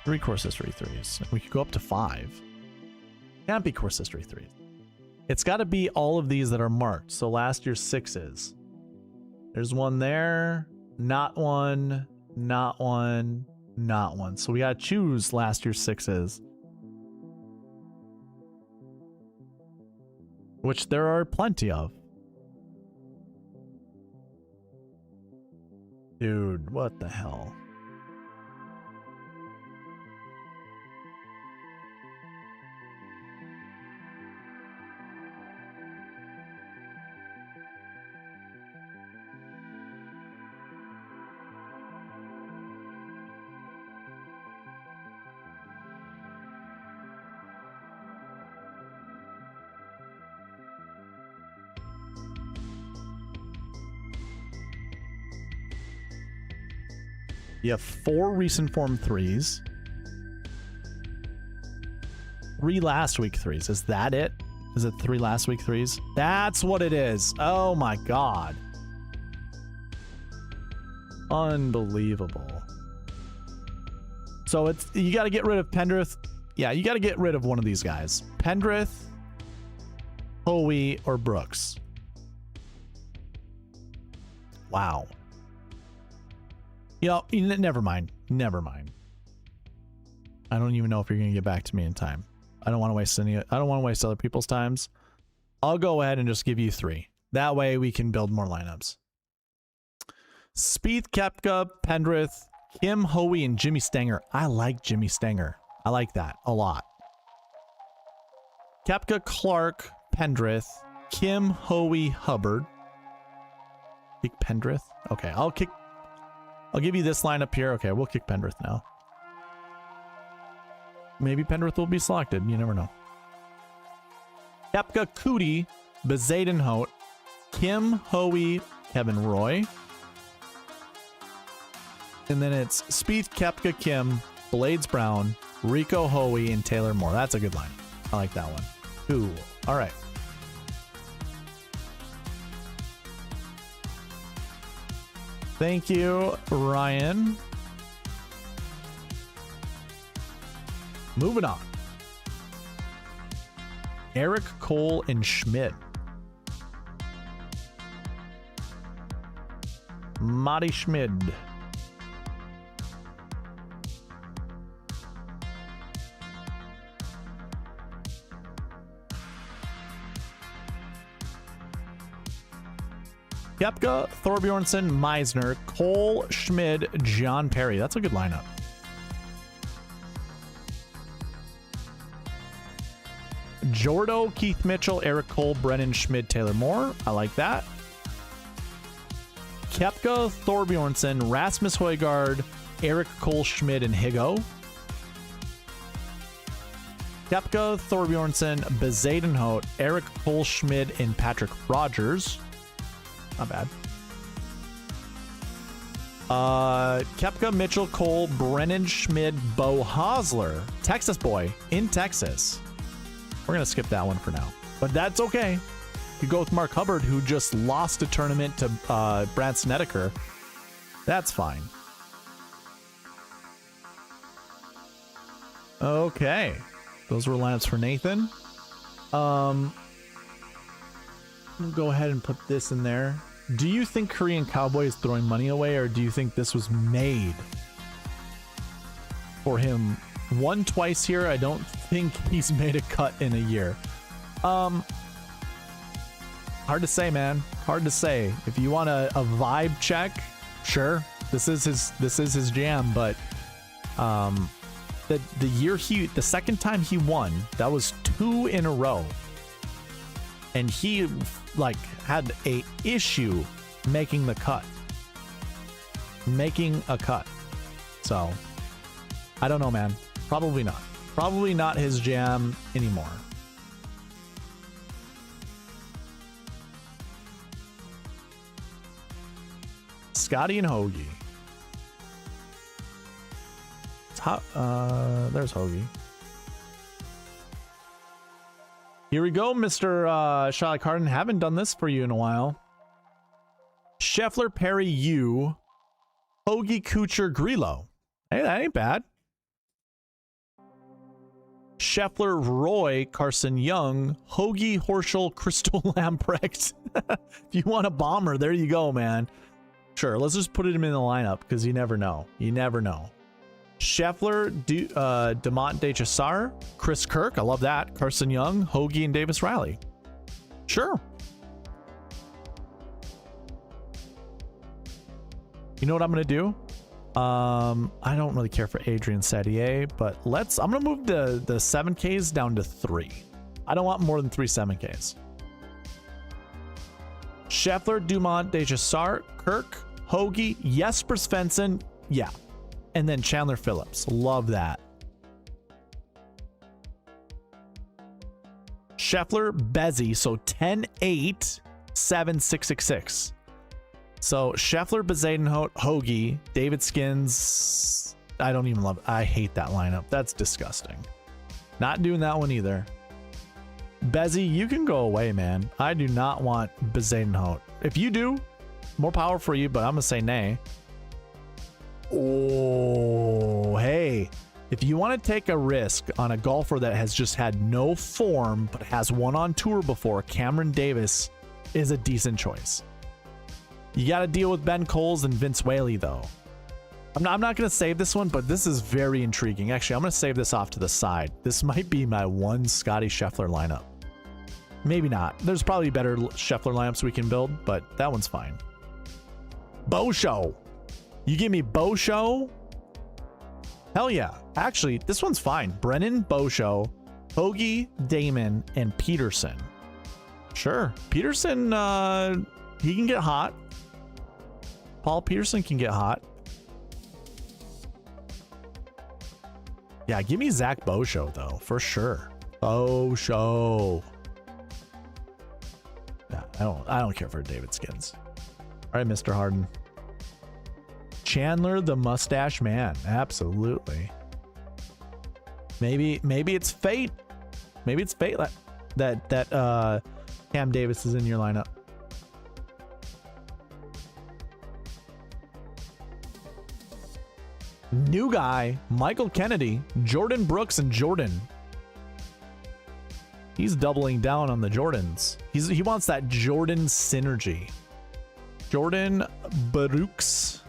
3 course history 3s. We could go up to 5. Can't be course history 3s. It's got to be all of these that are marked. So last year's 6s. There's one there. Not one. Not one. Not one. So we got to choose last year's 6s. Which there are plenty of. Dude, what the hell? You have 4 recent form 3s. 3 last week 3s. Is that it? Is it 3 last week 3s? That's what it is. Oh my god. Unbelievable. So it's, you got to get rid of Pendrith. Yeah, you got to get rid of one of these guys. Pendrith, Hoey, or Brooks. Wow. You know, never mind. Never mind. I don't even know if you're going to get back to me in time. I don't want to waste any. I don't want to waste other people's times. I'll go ahead and just give you 3. That way we can build more lineups. Spieth, Koepka, Pendrith, Kim, Hoey, and Jimmy Stenger. I like Jimmy Stenger. I like that a lot. Koepka, Clark, Pendrith, Kim, Hoey, Hubbard. Kick Pendrith. Okay, I'll give you this lineup here. Okay, we'll kick Pendrith now. Maybe Pendrith will be selected. You never know. Koepka, Cootie, Bezadenhout, Kim, Hoey, Kevin Roy. And then it's Spieth, Koepka, Kim, Blades Brown, Rico, Hoey, and Taylor Moore. That's a good line. I like that one. Cool. All right. Thank you, Ryan. Moving on. Eric, Cole, and Schmidt. Matty Schmid. Koepka, Thorbjornsen, Meisner, Cole, Schmid, John Perry. That's a good lineup. Jordo, Keith Mitchell, Eric Cole, Brennan Schmid, Taylor Moore. I like that. Koepka, Thorbjornsen, Rasmus Højgaard, Eric Cole, Schmid, and Higo. Koepka, Thorbjornsen, Bezadenhout, Eric Cole, Schmid, and Patrick Rogers. Not bad. Koepka, Mitchell, Cole, Brennan Schmid, Bo Hosler. Texas boy in Texas. We're going to skip that one for now. But that's okay. You go with Mark Hubbard, who just lost a tournament to Brad Snedeker. That's fine. Okay. Those were lineups for Nathan. We'll go ahead and put this in there. Do you think Korean Cowboy is throwing money away, or do you think this was made for him? Won twice here. I don't think he's made a cut in a year. Hard to say, man. Hard to say. If you want a vibe check, sure. This is his jam, but the second time he won, that was 2 in a row. And he like had a issue making the cut. Making a cut. So I don't know, man. Probably not. Probably not his jam anymore. Scotty and Hoagie. There's Hoagie. Here we go, Mr. Charlotte Carden. Haven't done this for you in a while. Scheffler, Perry, you. Hoagie, Kuchar, Grillo. Hey, that ain't bad. Scheffler, Roy, Carson Young, Hoagie, Horschel, Crystal Lamprecht. If you want a bomber, there you go, man. Sure, let's just put him in the lineup because you never know. You never know. Scheffler, DeMont DeChazar, Chris Kirk. I love that. Carson Young, Hoagie, and Davis Riley. Sure. You know what I'm going to do? I don't really care for Adrian Sadier, but I'm going to move the 7Ks down to 3. I don't want more than 3 7Ks. Scheffler, Dumont, DeChazar, Kirk, Hoagie, Jesper Svensson, yeah. And then Chandler Phillips. Love that. Scheffler, Bezzy, so 10, 8, 7, 6, 6, 6. So Scheffler, Bezadenhout, Hoagie, David Skins. I don't even love it. I hate that lineup. That's disgusting. Not doing that one either. Bezzy, you can go away, man. I do not want Bezadenhout. If you do, more power for you, but I'm going to say nay. Oh, hey. If you want to take a risk on a golfer that has just had no form, but has won on tour before, Cameron Davis is a decent choice. You got to deal with Ben Coles and Vince Whaley, though. I'm not going to save this one, but this is very intriguing. Actually, I'm going to save this off to the side. This might be my one Scotty Scheffler lineup. Maybe not. There's probably better Scheffler lineups we can build, but that one's fine. Bo Show. You give me Bo Show? Hell yeah. Actually, this one's fine. Brennan, Bo Show, Hoagie, Damon, and Peterson. Sure. Peterson, he can get hot. Paul Peterson can get hot. Yeah, give me Zach Boshow, though, for sure. Boshow. Yeah, I don't care for David Skins. All right, Mr. Harden. Chandler, the mustache man. Absolutely. Maybe it's fate. Maybe it's fate that Cam Davis is in your lineup. New guy, Michael Kennedy, Jordan Brooks, and Jordan. He's doubling down on the Jordans. He wants that Jordan synergy. Jordan Brooks.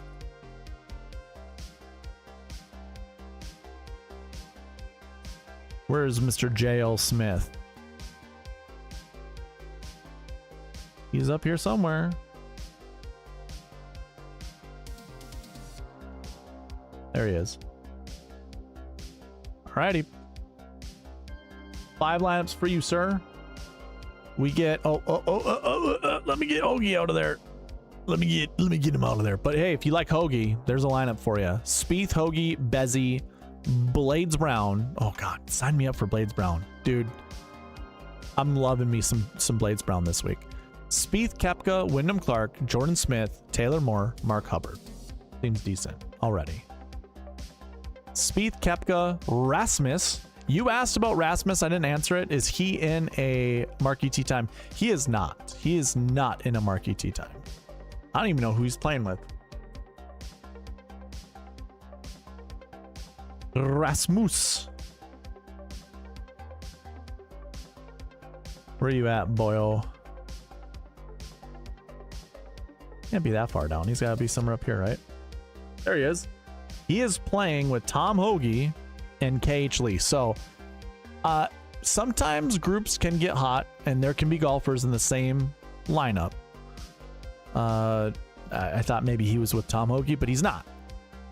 Where's Mr. J.L. Smith? He's up here somewhere. There he is. Alrighty. 5 lineups for you, sir. We get let me get Hoagie out of there. Let me get him out of there. But hey, if you like Hoagie, there's a lineup for you. Spieth, Hoagie, Bezzy, Blades Brown. Oh god, sign me up for Blades Brown, dude. I'm loving me some Blades Brown this week. Spieth, Koepka, Wyndham Clark, Jordan Smith, Taylor Moore, Mark Hubbard. Seems decent already. Spieth, Koepka, Rasmus, You asked about Rasmus. I didn't answer it. Is he in a Marquee Tee Time? He is not. He is not in a Marquee Tee Time. I don't even know who he's playing with. Rasmus. Where are you at, boyo? Can't be that far down. He's got to be somewhere up here, right? There he is. He is playing with Tom Hoagie and KH Lee. So sometimes groups can get hot and there can be golfers in the same lineup. I thought maybe he was with Tom Hoagie, but he's not.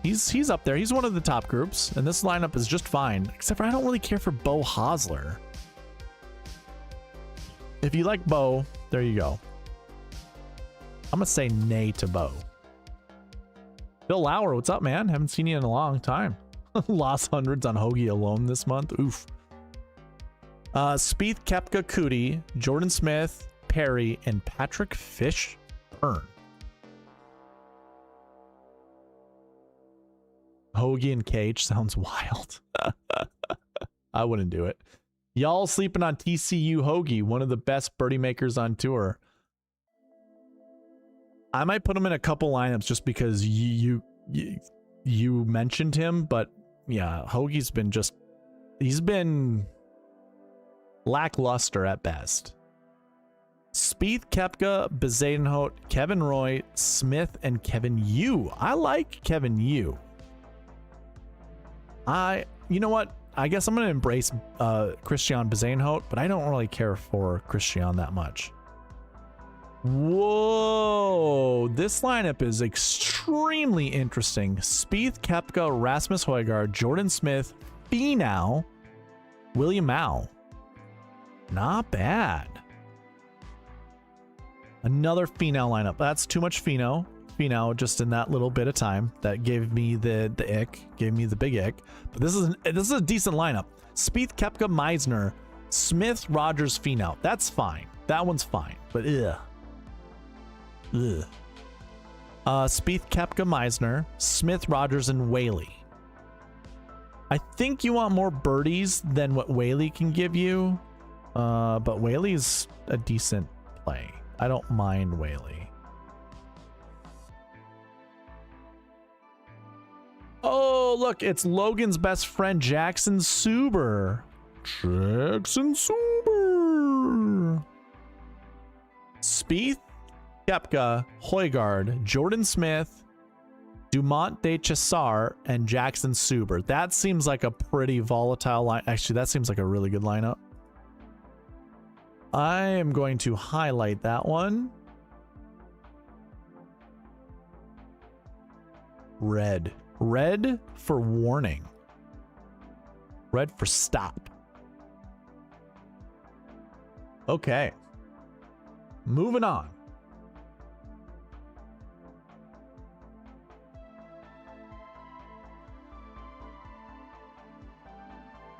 He's up there. He's one of the top groups, and this lineup is just fine. Except for I don't really care for Bo Hosler. If you like Bo, there you go. I'm gonna say nay to Bo. Bill Lauer, what's up, man? Haven't seen you in a long time. Lost hundreds on Hoagie alone this month. Oof. Spieth, Koepka, Cootie, Jordan Smith, Perry, and Patrick Fishburn. Hoagie and KH sounds wild. I wouldn't do it. Y'all sleeping on TCU Hoagie, one of the best birdie makers on tour. I might put him in a couple lineups just because you mentioned him, but yeah, Hoagie's been he's been lackluster at best. Spieth, Koepka, Bezuidenhout, Kevin Roy, Smith, and Kevin Yu. I like Kevin Yu. You know what? I guess I'm going to embrace Christian Bezuidenhout, but I don't really care for Christian that much. Whoa, this lineup is extremely interesting. Spieth, Koepka, Rasmus Højgaard, Jordan Smith, Finau, William Mao. Not bad. Another Finau lineup. That's too much Finau. Finau just in that little bit of time that gave me the ick, gave me the big ick. But this is a decent lineup. Spieth, Koepka, Meisner, Smith, Rogers, Finau. That's fine. That one's fine. But ugh. Spieth, Koepka, Meisner, Smith, Rogers, and Whaley. I think you want more birdies than what Whaley can give you, but Whaley's a decent play. I don't mind Whaley. Oh, look, it's Logan's best friend, Jackson Suber. Jackson Suber. Spieth, Koepka, Højgaard, Jordan Smith, Dumont de Chassar, and Jackson Suber. That seems like a pretty volatile line. Actually, that seems like a really good lineup. I am going to highlight that one. Red. Red for warning. Red for stop. Okay. Moving on.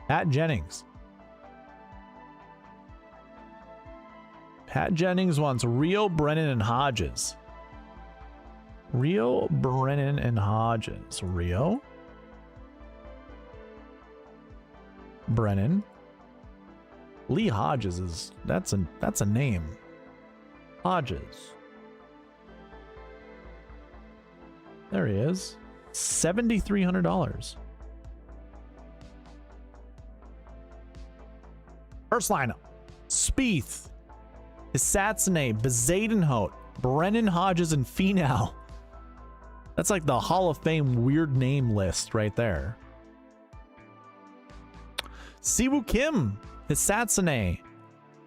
Pat Jennings. Pat Jennings wants Rio, Brennan, and Hodges. Rio, Brennan, and Hodges. Rio. Brennan. Lee Hodges is that's a name. Hodges. There he is. $7,300. First lineup. Spieth, Hisatsune, Bezuidenhout, Brennan, Hodges, and Finau. That's like the Hall of Fame weird name list right there. Siwoo Kim, Hisatsune,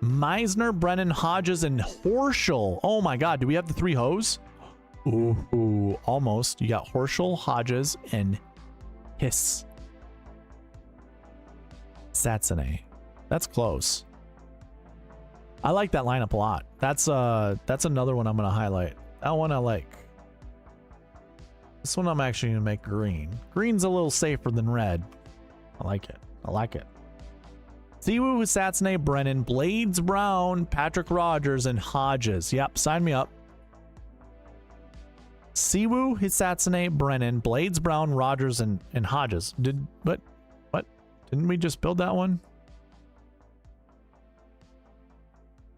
Meisner, Brennan, Hodges, and Horschel. Oh my god, do we have the three hoes? Ooh, almost. You got Horschel, Hodges, and Hisatsune. That's close. I like that lineup a lot. That's another one I'm gonna highlight. That one I like. This one I'm actually gonna make green. Green's a little safer than red. I like it. I like it. Siwoo, Hisatsune, Brennan, Blades Brown, Patrick Rogers, and Hodges. Yep, sign me up. Siwoo, Hisatsune, Brennan, Blades Brown, Rogers, and Hodges. What? Didn't we just build that one?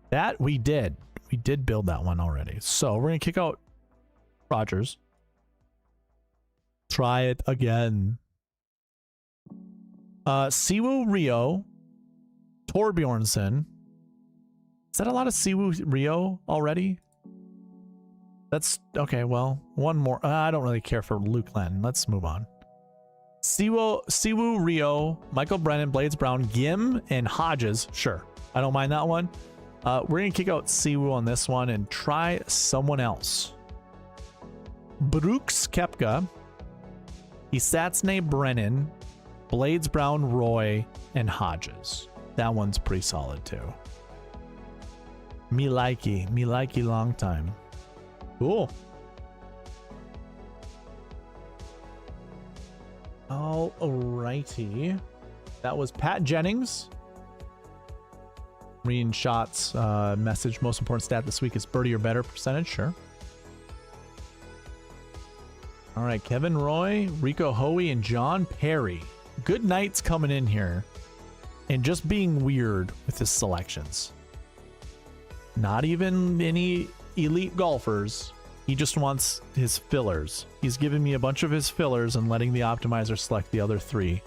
That we did. We did build that one already. So we're going to kick out Rogers. Try it again. Siwoo Rio. Torbjornsson. Is that a lot of Siwoo Rio already? That's okay. Well, one more. I don't really care for Luke Len. Let's move on. Siwoo Rio, Michael Brennan, Blades Brown, Gim, and Hodges. Sure. I don't mind that one. We're going to kick out Siwoo on this one and try someone else. Brooks Koepka, Isatsne Brennan, Blades Brown, Roy, and Hodges. That one's pretty solid too. Me likey long time. Cool. Alrighty. That was Pat Jennings. Reading shots, message, most important stat this week is birdie or better percentage. Sure. All right, Kevin Roy, Rico Hoey, and John Perry. Good nights coming in here and just being weird with his selections. Not even any elite golfers. He just wants his fillers. He's giving me a bunch of his fillers and letting the optimizer select the other three.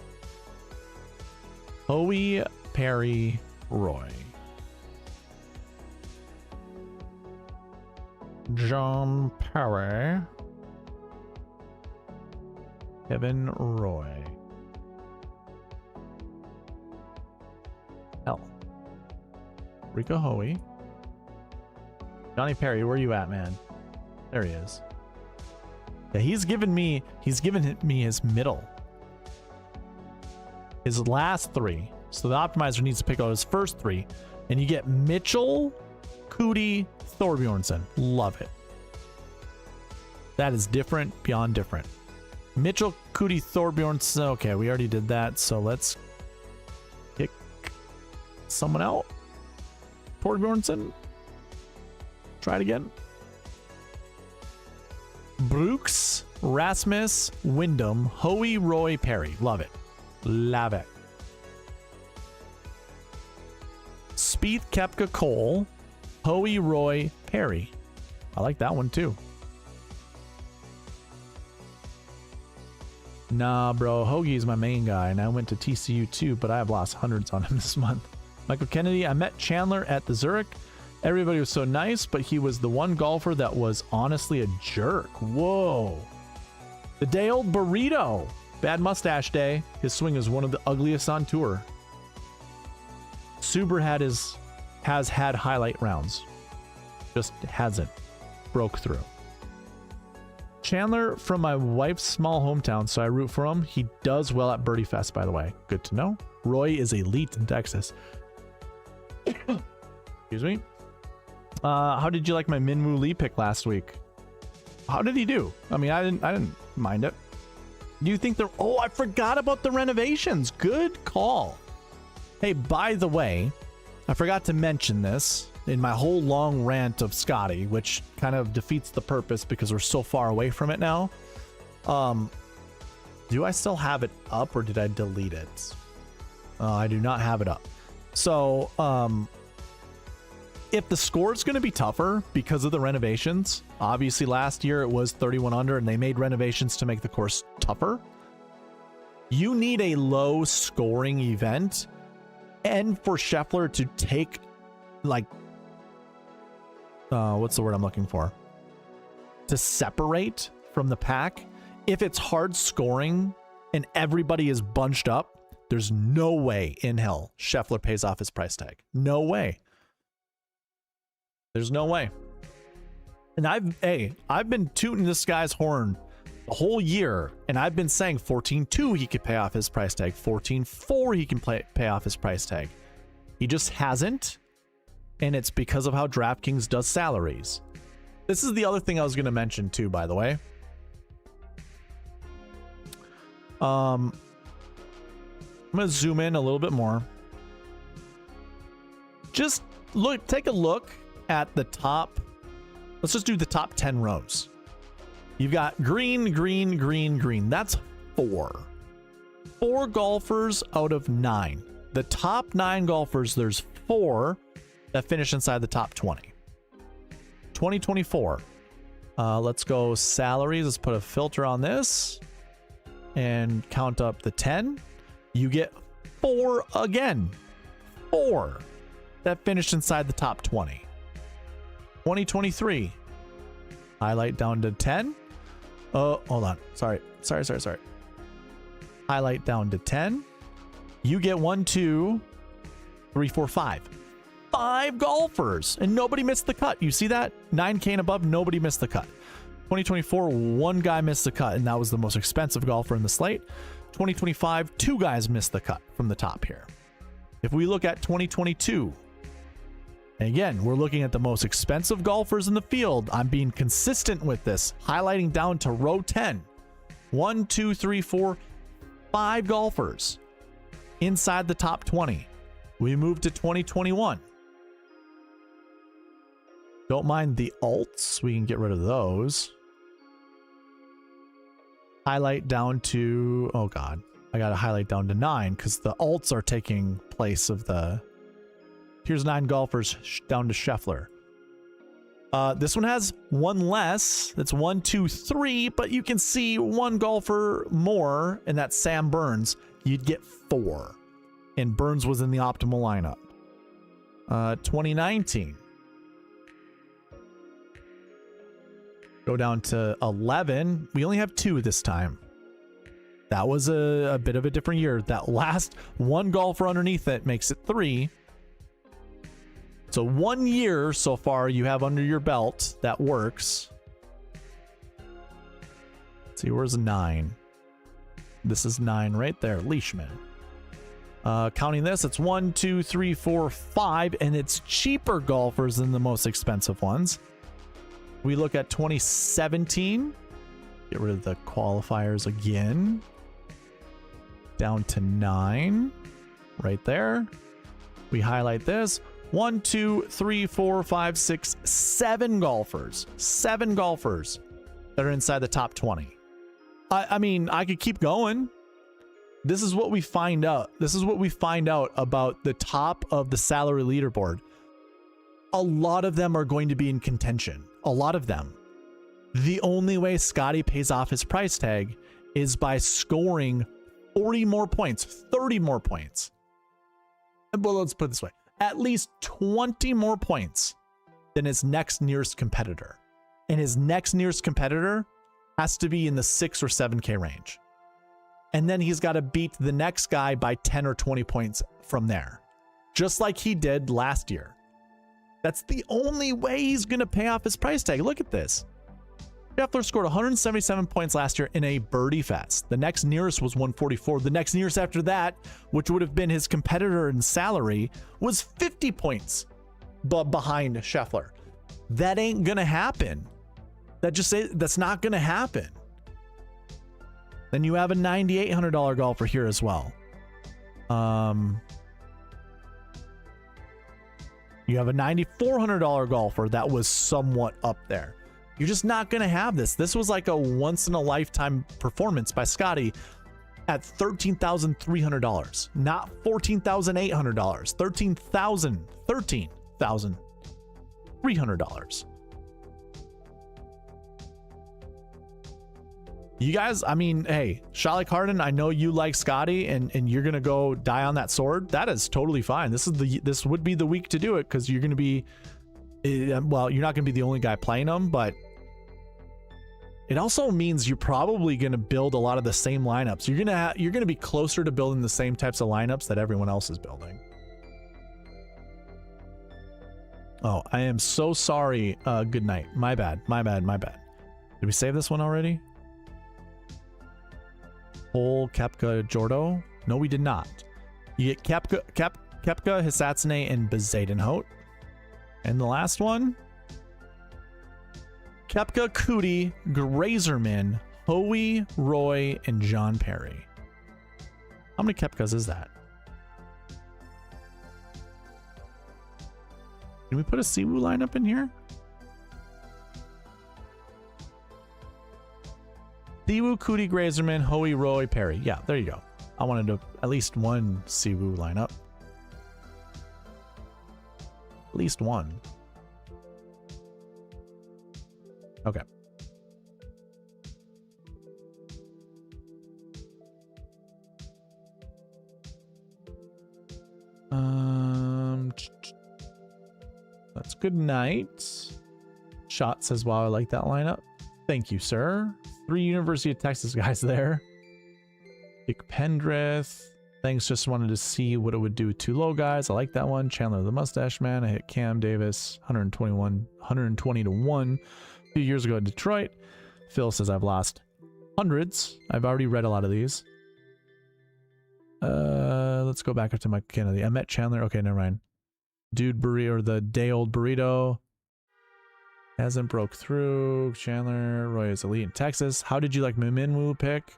Hoey, Perry, Roy. John Perry. Kevin Roy. Hell. Rico Hoey. Johnny Perry, where you at, man? There he is. Yeah, he's given me his middle. His last three. So the optimizer needs to pick out his first three. And you get Mitchell, Cootie, Thorbjornsson. Love it. That is different beyond different. Mitchell, Cootie, Thorbjornsson. Okay, we already did that. So let's pick someone out. Thorbjornsson. Try it again. Brooks, Rasmus, Wyndham, Hoey, Roy, Perry. Love it. Love it. Spieth, Koepka, Cole, Hoey, Roy, Perry. I like that one too. Nah, bro. Hoagie's my main guy, and I went to TCU too, but I have lost hundreds on him this month. Michael Kennedy. I met Chandler at the Zurich. Everybody was so nice, but he was the one golfer that was honestly a jerk. Whoa. The day old burrito. Bad mustache day. His swing is one of the ugliest on tour. Suber has had highlight rounds. Just hasn't broke through. Chandler from my wife's small hometown, so I root for him. He does well at Birdie Fest, by the way. Good to know. Roy is elite in Texas. Excuse me. How did you like my Minwoo Lee pick last week? How did he do? I mean, I didn't mind it. Do you think oh, I forgot about the renovations. Good call. Hey, by the way, I forgot to mention this in my whole long rant of Scotty, which kind of defeats the purpose because we're so far away from it now. Do I still have it up or did I delete it? I do not have it up. So, if the score is going to be tougher because of the renovations, obviously last year it was 31 under and they made renovations to make the course tougher. You need a low scoring event and for Scheffler to take like, what's the word I'm looking for? To separate from the pack. If it's hard scoring and everybody is bunched up, there's no way in hell Scheffler pays off his price tag. No way. There's no way. And I've been tooting this guy's horn the whole year, and I've been saying 14.2 he could pay off his price tag, 14.4 he can pay off his price tag. He just hasn't, and it's because of how DraftKings does salaries. This is the other thing I was going to mention too, by the way. I'm going to zoom in a little bit more. Just take a look at the top. Let's just do the top 10 rows. You've got green, green, green, green. That's 4. 4 golfers out of 9. The top 9 golfers, there's 4 that finish inside the top 20. 2024. Let's go salaries. Let's put a filter on this and count up the 10. You get 4 again. 4 that finished inside the top 20. 2023. Highlight down to 10. Oh, hold on. Sorry. Highlight down to 10. You get 1, 2, 3, 4, 5. 5 golfers, and nobody missed the cut. You see that? 9K and above, nobody missed the cut. 2024, 1 guy missed the cut, and that was the most expensive golfer in the slate. 2025, 2 guys missed the cut from the top here. If we look at 2022, and again, we're looking at the most expensive golfers in the field. I'm being consistent with this, highlighting down to row 10. 1, 2, 3, 4, 5 golfers inside the top 20. We move to 2021. Don't mind the alts. We can get rid of those. Highlight down to, oh God, I got to highlight down to 9 because the alts are taking place of the, here's 9 golfers down to Scheffler. This one has 1 less. That's 1, 2, 3, but you can see 1 golfer more, and that's Sam Burns. You'd get 4. And Burns was in the optimal lineup. 2019. Go down to 11. We only have 2 this time. That was a bit of a different year. That last 1 golfer underneath it makes it 3. So 1 year so far you have under your belt that works. Let's see, where's 9? This is 9 right there, Leishman. Counting this, it's 1, 2, 3, 4, 5, and it's cheaper golfers than the most expensive ones. We look at 2017. Get rid of the qualifiers again. Down to 9. Right there. We highlight this. 1, 2, 3, 4, 5, 6, 7 golfers. 7 golfers that are inside the top 20. I mean, I could keep going. This is what we find out. This is what we find out about the top of the salary leaderboard. A lot of them are going to be in contention. A lot of them. The only way Scotty pays off his price tag is by scoring 40 more points, 30 more points. Well, let's put it this way. At least 20 more points than his next nearest competitor. And his next nearest competitor has to be in the 6 or 7K range. And then he's got to beat the next guy by 10 or 20 points from there. Just like he did last year. That's the only way he's going to pay off his price tag. Look at this. Scheffler scored 177 points last year in a birdie fest. The next nearest was 144. The next nearest after that, which would have been his competitor in salary, was 50 points behind Scheffler. That ain't going to happen. That's not going to happen. Then you have a $9,800 golfer here as well. You have a $9,400 golfer that was somewhat up there. You're just not going to have this. This was like a once-in-a-lifetime performance by Scotty at $13,300, not $14,800, $13,300. You guys, I mean, hey, Charlotte Cardin, I know you like Scotty and you're going to go die on that sword. That is totally fine. This would be the week to do it because you're going to be, well, you're not going to be the only guy playing them, but it also means you're probably going to build a lot of the same lineups. You're going to be closer to building the same types of lineups that everyone else is building. Oh, I am so sorry. Good night. My bad. Did we save this one already? Hole, Koepka, Jordo? No, we did not. You get Koepka, Hisatsune, and Bezadenhout. And the last one? Koepka, Cootie, Grazerman, Hoey, Roy, and John Perry. How many Koepkas is that? Can we put a Siwoo lineup in here? Siwoo, Cootie, Grazerman, Hoey, Roy, Perry. Yeah, there you go. I wanted to at least one Siwoo lineup. At least one. Okay. That's good night. Shot says, wow, I like that lineup. Thank you, sir. 3 University of Texas guys there. Dick Pendrith. Thanks, just wanted to see what it would do with 2 low guys. I like that one. Chandler the Mustache Man. I hit Cam Davis 120 to 1 a few years ago in Detroit. Phil says I've lost hundreds. I've already read a lot of these. Let's go back up to my Kennedy. I met Chandler. Okay, never mind. Dude burrito, or the day old burrito hasn't broke through. Chandler, Roy is elite in Texas. How did you like my Minwoo pick?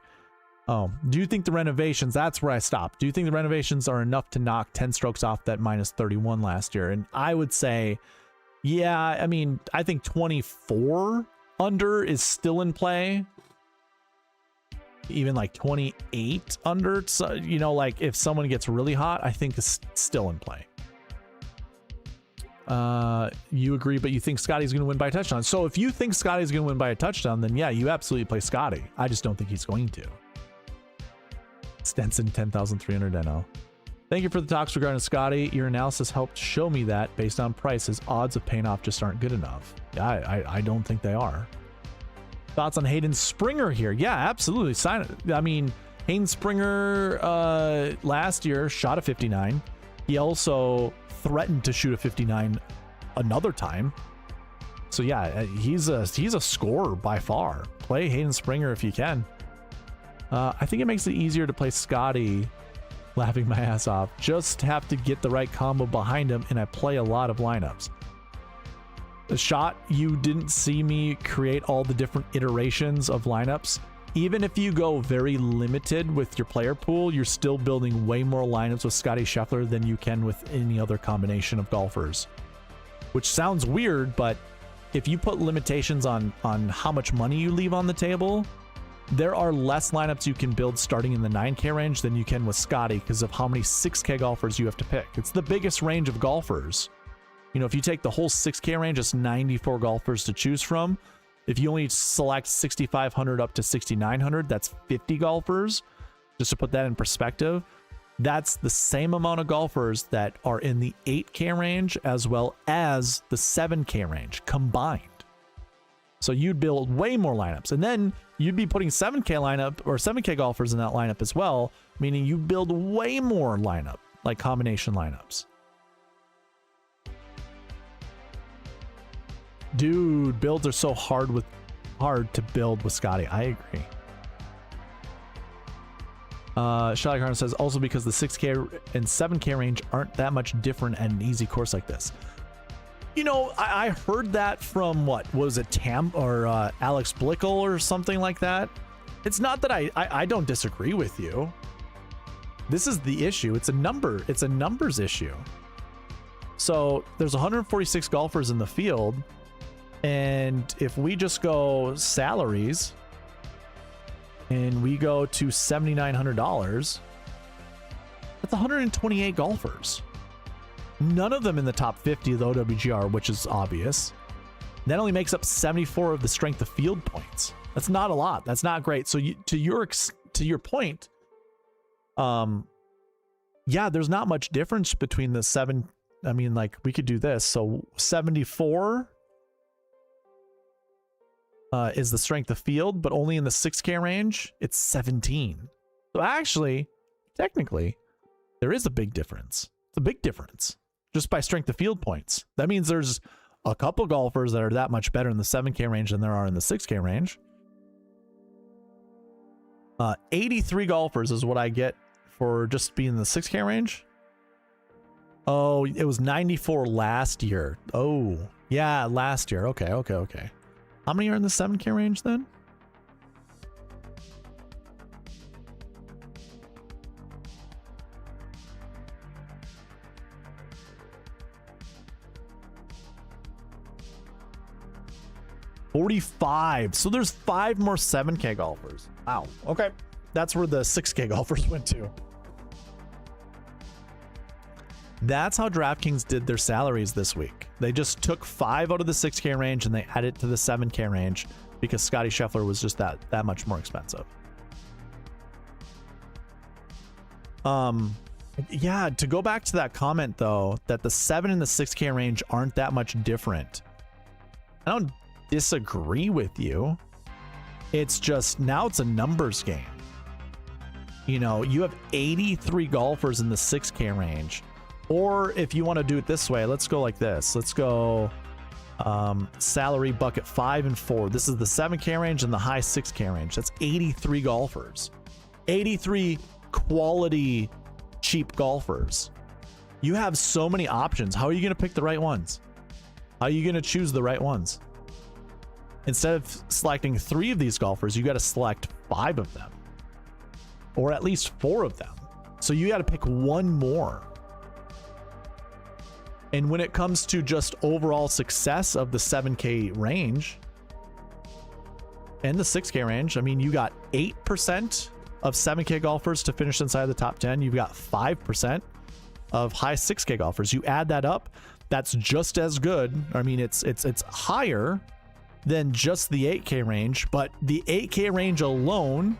Oh, do you think the renovations, that's where I stopped. Do you think the renovations are enough to knock 10 strokes off that minus 31 last year? And I would say, yeah, I mean, I think 24 under is still in play. Even like 28 under, so, you know, like if someone gets really hot, I think it's still in play. You agree, but you think Scotty's going to win by a touchdown. So if you think Scotty's going to win by a touchdown, then yeah, you absolutely play Scotty. I just don't think he's going to. Stenson 10,300 NL. Thank you for the talks regarding Scotty. Your analysis helped show me that based on prices, odds of paying off just aren't good enough. Yeah, I don't think they are. Thoughts on Hayden Springer here? Yeah, absolutely. Sign it. I mean, Hayden Springer last year shot a 59. He also threatened to shoot a 59 another time. So yeah, he's a scorer by far. Play Hayden Springer if you can. I think it makes it easier to play Scotty. Laughing my ass off. Just have to get the right combo behind him, and I play a lot of lineups. The shot, you didn't see me create all the different iterations of lineups. Even if you go very limited with your player pool, you're still building way more lineups with Scotty Scheffler than you can with any other combination of golfers. Which sounds weird, but if you put limitations on how much money you leave on the table, there are less lineups you can build starting in the 9K range than you can with Scotty because of how many 6K golfers you have to pick. It's the biggest range of golfers. You know, if you take the whole 6K range, it's 94 golfers to choose from. If you only select 6,500 up to 6,900, that's 50 golfers. Just to put that in perspective, that's the same amount of golfers that are in the 8K range as well as the 7K range combined. So you'd build way more lineups, and then you'd be putting 7K lineup or 7K golfers in that lineup as well, meaning you build way more lineup, like combination lineups. Dude, builds are so hard to build with Scotty. I agree. Shelly Carter says also because the 6K and 7K range aren't that much different at an easy course like this. You know, I heard that from what was it, Tam or Alex Blickel or something like that. It's not that I don't disagree with you. This is the issue. It's a numbers issue. So there's 146 golfers in the field, and if we just go salaries and we go to $7,900, that's 128 golfers. None of them in the top 50 of the OWGR, which is obvious. That only makes up 74 of the strength of field points. That's not a lot. That's not great. So to your point, yeah, there's not much difference between the 7. I mean, like we could do this. So 74 is the strength of field, but only in the 6K range, it's 17. So actually, technically, there is a big difference. It's a big difference just by strength of field points. That means there's a couple golfers that are that much better in the 7K range than there are in the 6K range. 83 golfers is what I get for just being in the 6K range. Oh, it was 94 last year. Oh, yeah, last year. Okay. How many are in the 7K range then? $45. So there's 5 more 7K golfers. Wow. Okay. That's where the 6K golfers went to. That's how DraftKings did their salaries this week. They just took 5 out of the 6K range and they added it to the 7K range because Scottie Scheffler was just that much more expensive. Yeah, to go back to that comment though, that the 7 and the 6K range aren't that much different. I don't disagree with you. It's just now it's a numbers game. You know, you have 83 golfers in the 6K range. Or if you want to do it this way, let's go like this. Let's go salary bucket 5 and 4. This is the 7K range and the high 6K range. That's 83 golfers. 83 quality cheap golfers. You have so many options. How are you going to pick the right ones? How are you going to choose the right ones? Instead of selecting 3 of these golfers, you got to select 5 of them, or at least 4 of them. So you got to pick one more. And when it comes to just overall success of the 7K range and the 6K range, I mean, you got 8% of 7K golfers to finish inside the top 10. You've got 5% of high 6K golfers. You add that up, that's just as good. I mean, it's higher than just the 8K range, but the 8K range alone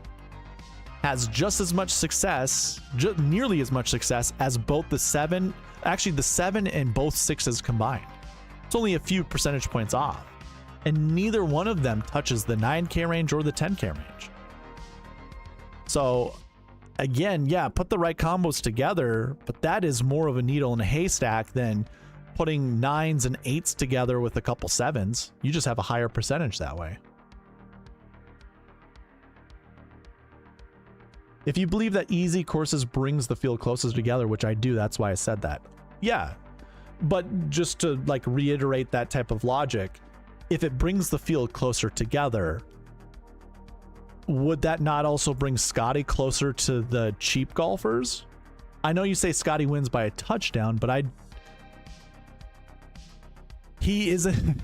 has just as much success, nearly as much success as both the 7, actually the 7 and both 6s combined. It's only a few percentage points off. And neither one of them touches the 9K range or the 10K range. So again, yeah, put the right combos together, but that is more of a needle in a haystack than putting 9s and 8s together with a couple 7s. You just have a higher percentage that way. If you believe that easy courses brings the field closest together, which I do, that's why I said that. Yeah, but just to like reiterate that type of logic, if it brings the field closer together, would that not also bring Scottie closer to the cheap golfers? I know you say Scottie wins by a touchdown, but he isn't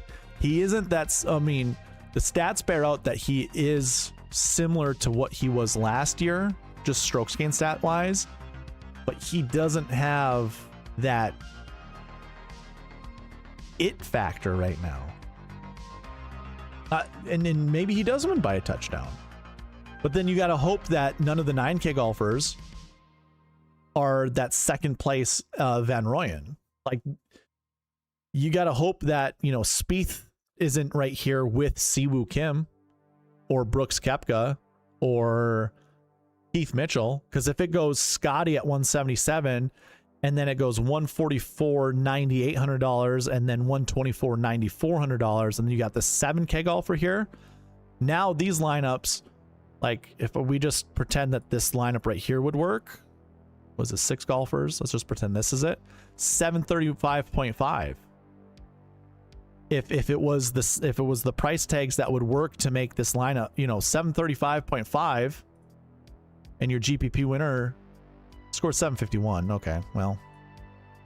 that's, I mean, the stats bear out that he is similar to what he was last year, just strokes gained stat wise, but he doesn't have that it factor right now. And then maybe he does win by a touchdown, but then you got to hope that none of the 9K golfers are that second place Van Rooyen. Like, you got to hope that, you know, Spieth isn't right here with Siwoo Kim or Brooks Koepka or Keith Mitchell, because if it goes Scottie at 177 and then it goes 144 $9,800 and then 124 $9,400, and then you got the 7K golfer here. Now these lineups, like if we just pretend that this lineup right here would work, was it 6 golfers? Let's just pretend this is it. 735.5. If it was the price tags that would work to make this lineup, you know, 735.5, and your GPP winner scored 751. Okay, well,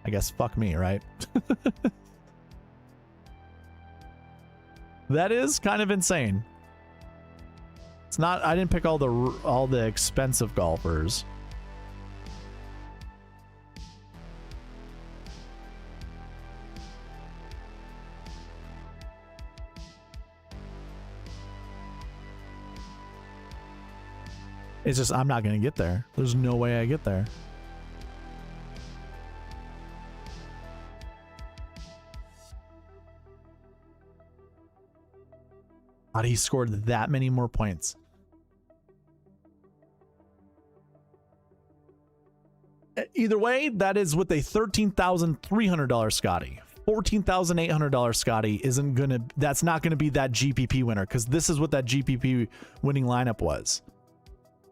I guess fuck me, right? That is kind of insane. It's not, I didn't pick all the expensive golfers. It's just, I'm not going to get there. There's no way I get there. God, he scored that many more points. Either way, that is with a $13,300 Scottie. $14,800 Scottie isn't going to, that's not going to be that GPP winner, because this is what that GPP winning lineup was.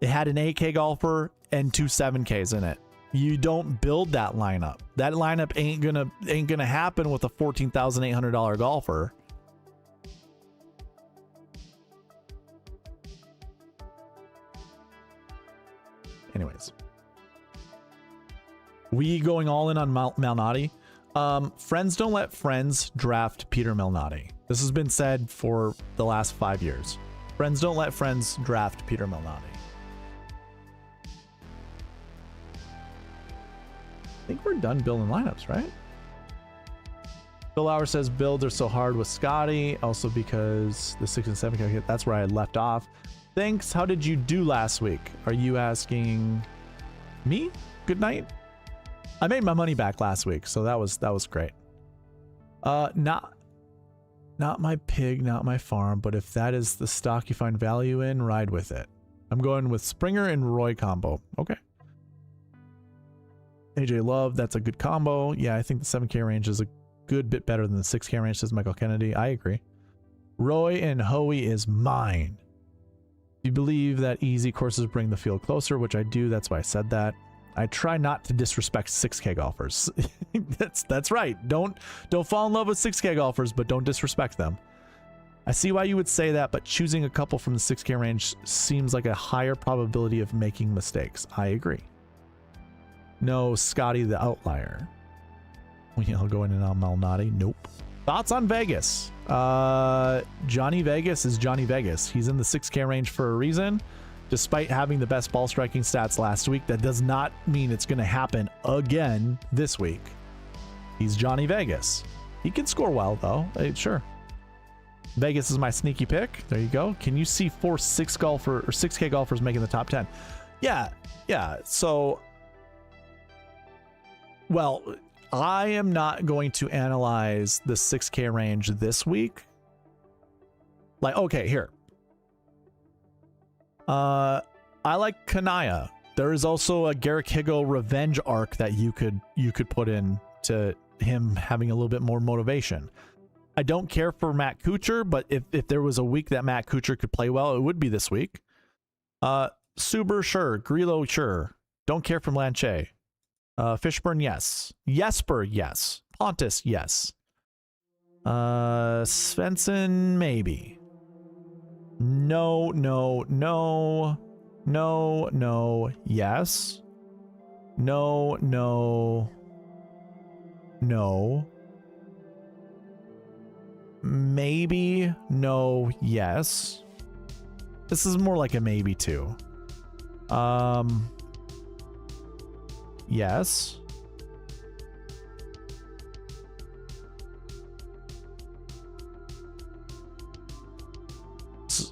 It had an 8K golfer and 2 7Ks in it. You don't build that lineup. That lineup ain't gonna happen with a $14,800 golfer. Anyways, we going all in on Malnati. Friends don't let friends draft Peter Malnati. This has been said for the last 5 years. Friends don't let friends draft Peter Malnati. I think we're done building lineups, right? Bill Lauer says builds are so hard with Scotty, also because the 6 and 7 hit. That's where I left off. Thanks. How did you do last week? Are you asking me? Good night. I made my money back last week, so that was great. Not my pig, not my farm, but if that is the stock you find value in, ride with it. I'm going with Springer and Roy combo. Okay. AJ Love, that's a good combo. Yeah, I think the 7K range is a good bit better than the 6K range, says Michael Kennedy. I agree. Roy and Hoey is mine. You believe that easy courses bring the field closer, which I do. That's why I said that. I try not to disrespect 6K golfers. that's right. Don't fall in love with 6K golfers, but don't disrespect them. I see why you would say that, but choosing a couple from the 6K range seems like a higher probability of making mistakes. I agree. No, Scotty the outlier. I'll go in and on Malnati. Nope. Thoughts on Vegas? Johnny Vegas is Johnny Vegas. He's in the 6K range for a reason. Despite having the best ball striking stats last week, that does not mean it's going to happen again this week. He's Johnny Vegas. He can score well, though. Sure. Vegas is my sneaky pick. There you go. Can you see 6K golfers making the top 10? Yeah. So, well, I am not going to analyze the 6K range this week. Like, okay, here. I like Kanaya. There is also a Garrick Higgo revenge arc that you could put in to him having a little bit more motivation. I don't care for Matt Kuchar, but if there was a week that Matt Kuchar could play well, it would be this week. Suber, sure. Grillo, sure. Don't care for Lanche. Fishburne, yes. Jesper, yes. Pontus, yes. Svensson, maybe. No, yes. No. Maybe, no, yes. This is more like a maybe too. Yes.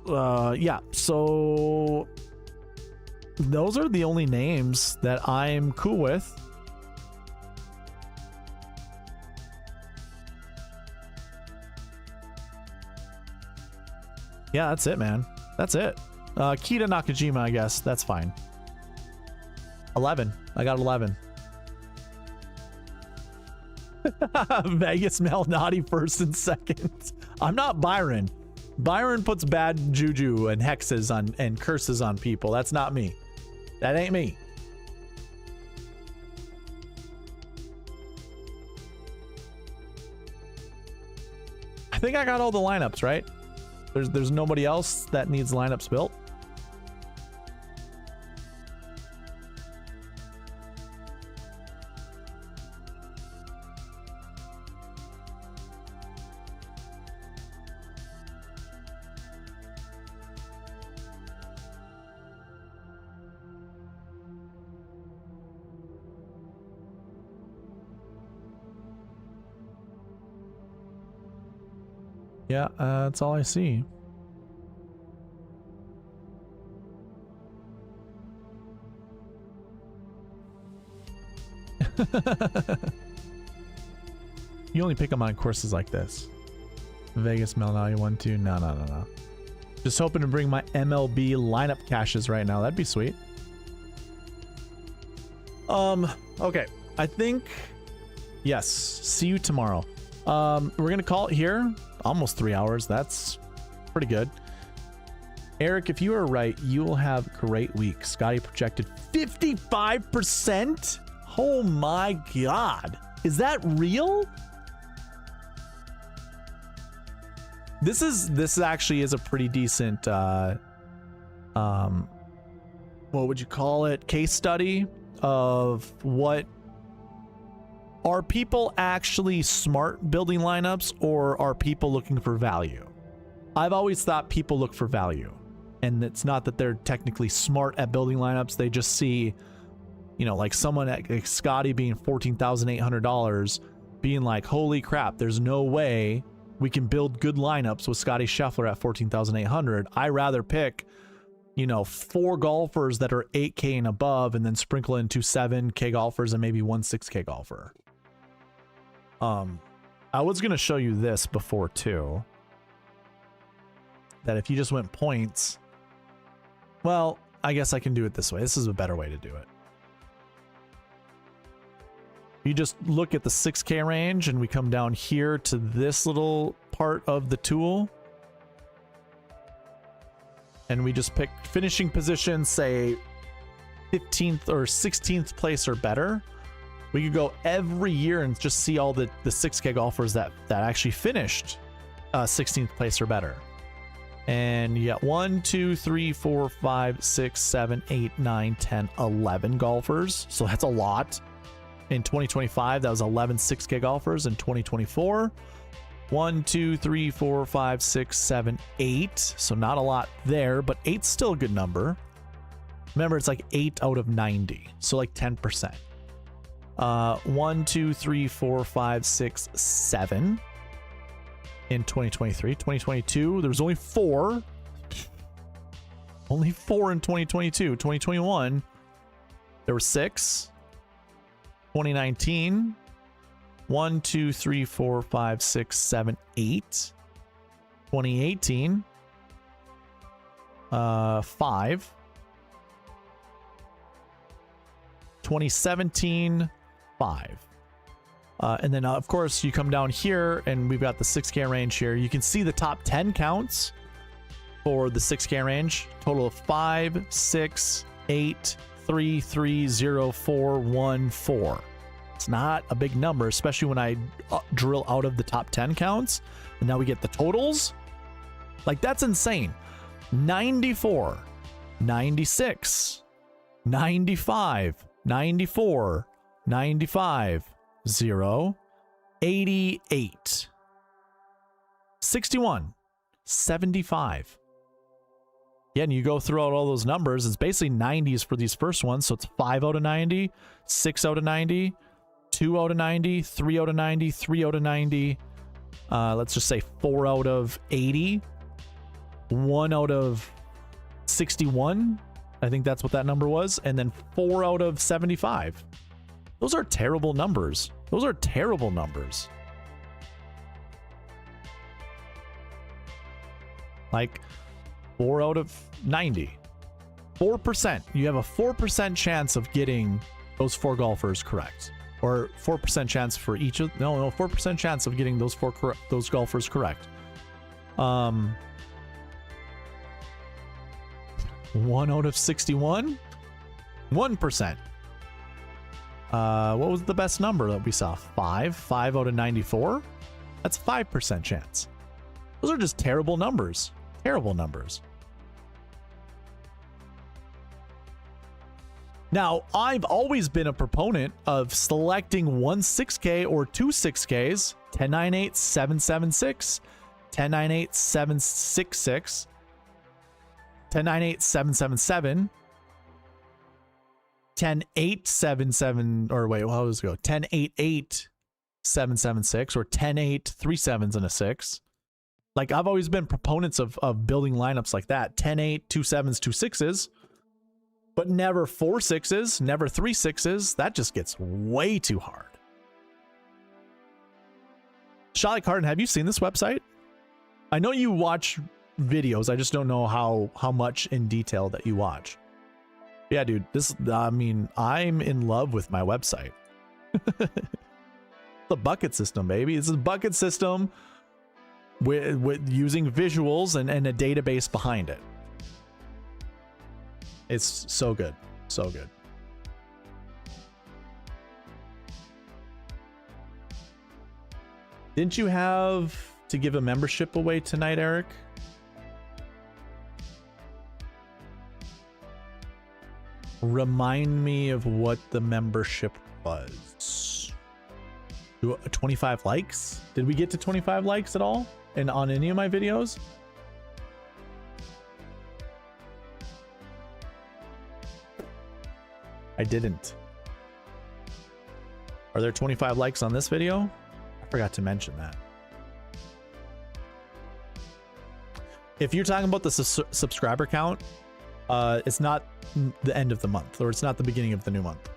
Yeah, so those are the only names that I'm cool with. Yeah, that's it, man. That's it. Kita Nakajima, I guess. That's fine. 11. I got 11. Vegas Malnati first and second. I'm not Byron. Byron puts bad juju and hexes on and curses on people. That's not me. That ain't me. I think I got all the lineups, right? There's nobody else that needs lineups built. Yeah, that's all I see. You only pick them on courses like this. Vegas, Malnati, 1-2. No. Just hoping to bring my MLB lineup caches right now. That'd be sweet. Okay. I think, yes. See you tomorrow. We're gonna call it here. Almost 3 hours. That's pretty good. Eric, if you are right, you will have a great week. Scotty projected 55%. Oh my god. Is that real? This actually is a pretty decent what would you call it? Case study of what are people actually smart building lineups, or are people looking for value? I've always thought people look for value, and it's not that they're technically smart at building lineups. They just see you know, like someone like Scotty being $14,800, being like, holy crap, there's no way we can build good lineups with Scotty Scheffler at $14,800. I rather pick, you know, 4 golfers that are 8K and above, and then sprinkle in 2 7K golfers and maybe 1 6K golfer. I was gonna show you this before too, that if you just went points, well, I guess I can do it this way. This is a better way to do it. You just look at the 6K range, and we come down here to this little part of the tool, and we just pick finishing position, say 15th or 16th place or better. We could go every year and just see all the 6K golfers that actually finished 16th place or better. And you got 1, 2, 3, 4, 5, 6, 7, 8, 9, 10, 11 golfers. So that's a lot. In 2025, that was 11 6K golfers. In 2024, 1, 2, 3, 4, 5, 6, 7, 8. So not a lot there, but 8's still a good number. Remember, it's like 8 out of 90. So like 10%. 1, 2, 3, 4, 5, 6, 7 in 2023. 2022, there was only 4. Only 4 in 2022. 2021, there were 6. 2019, 1, 2, 3, 4, 5, 6, 7, 8. 2018, 5. 2017, 5. And then, of course, you come down here, and we've got the 6K range here. You can see the top 10 counts for the 6K range. Total of 5, 6, 8, 3, 3, 0, 4, 1, 4. It's not a big number, especially when I drill out of the top 10 counts. And now we get the totals. Like, that's insane. 94, 96, 95, 94, 95, 0, 88, 61, 75. Yeah, and you go throughout all those numbers, it's basically 90s for these first ones. So it's 5 out of 90, 6 out of 90, 2 out of 90, 3 out of 90, 3 out of 90. Let's just say 4 out of 80, 1 out of 61. I think that's what that number was. And then 4 out of 75. Those are terrible numbers. Those are terrible numbers. Like 4 out of 90. 4%. You have a 4% chance of getting those 4 golfers correct. Or 4% chance for each of... No, 4% chance of getting those those golfers correct. 1 out of 61? 1%. What was the best number that we saw? 5 out of 94? That's 5% chance. Those are just terrible numbers. Terrible numbers. Now, I've always been a proponent of selecting 1 6K or 2 6Ks, 1098 776, 1098 766, 1098 777, 10877, or wait, how does it go? 1088 776 or 108 3 7s and a 6. Like, I've always been proponents of building lineups like that. 10-8, 2 7s, 2 6s. But never 4 6s, never 3 6s. That just gets way too hard. Shally Carden, have you seen this website? I know you watch videos. I just don't know how much in detail that you watch. Yeah, dude, I mean, I'm in love with my website. The bucket system, baby. It's a bucket system with using visuals and a database behind it. It's so good. So good. Didn't you have to give a membership away tonight, Eric? Remind me of what the membership was. 25 likes? Did we get to 25 likes at all? And on any of my videos? I didn't. Are there 25 likes on this video? I forgot to mention that. If you're talking about the subscriber count, it's not the end of the month, or it's not the beginning of the new month.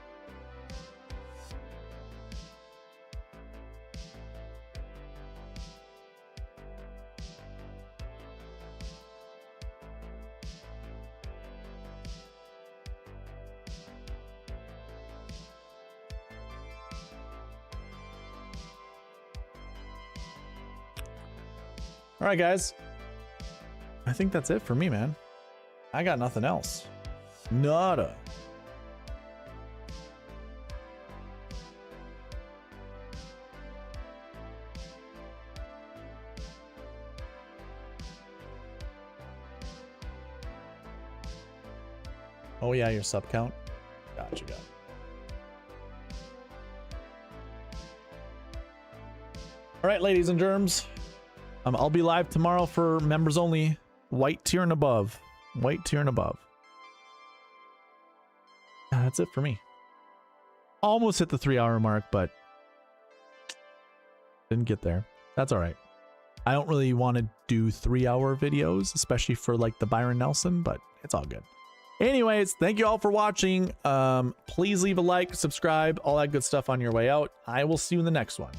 All right, guys. I think that's it for me, man. I got nothing else. Nada. Oh yeah, your sub count. Gotcha, got it. All right, ladies and germs. I'll be live tomorrow for members only. White tier and above. White tier and above. That's it for me. Almost hit the 3-hour mark, but didn't get there. That's all right. I don't really want to do 3-hour videos, especially for like the Byron Nelson, but it's all good. Anyways, thank you all for watching. Please leave a like, subscribe, all that good stuff on your way out. I will see you in the next one.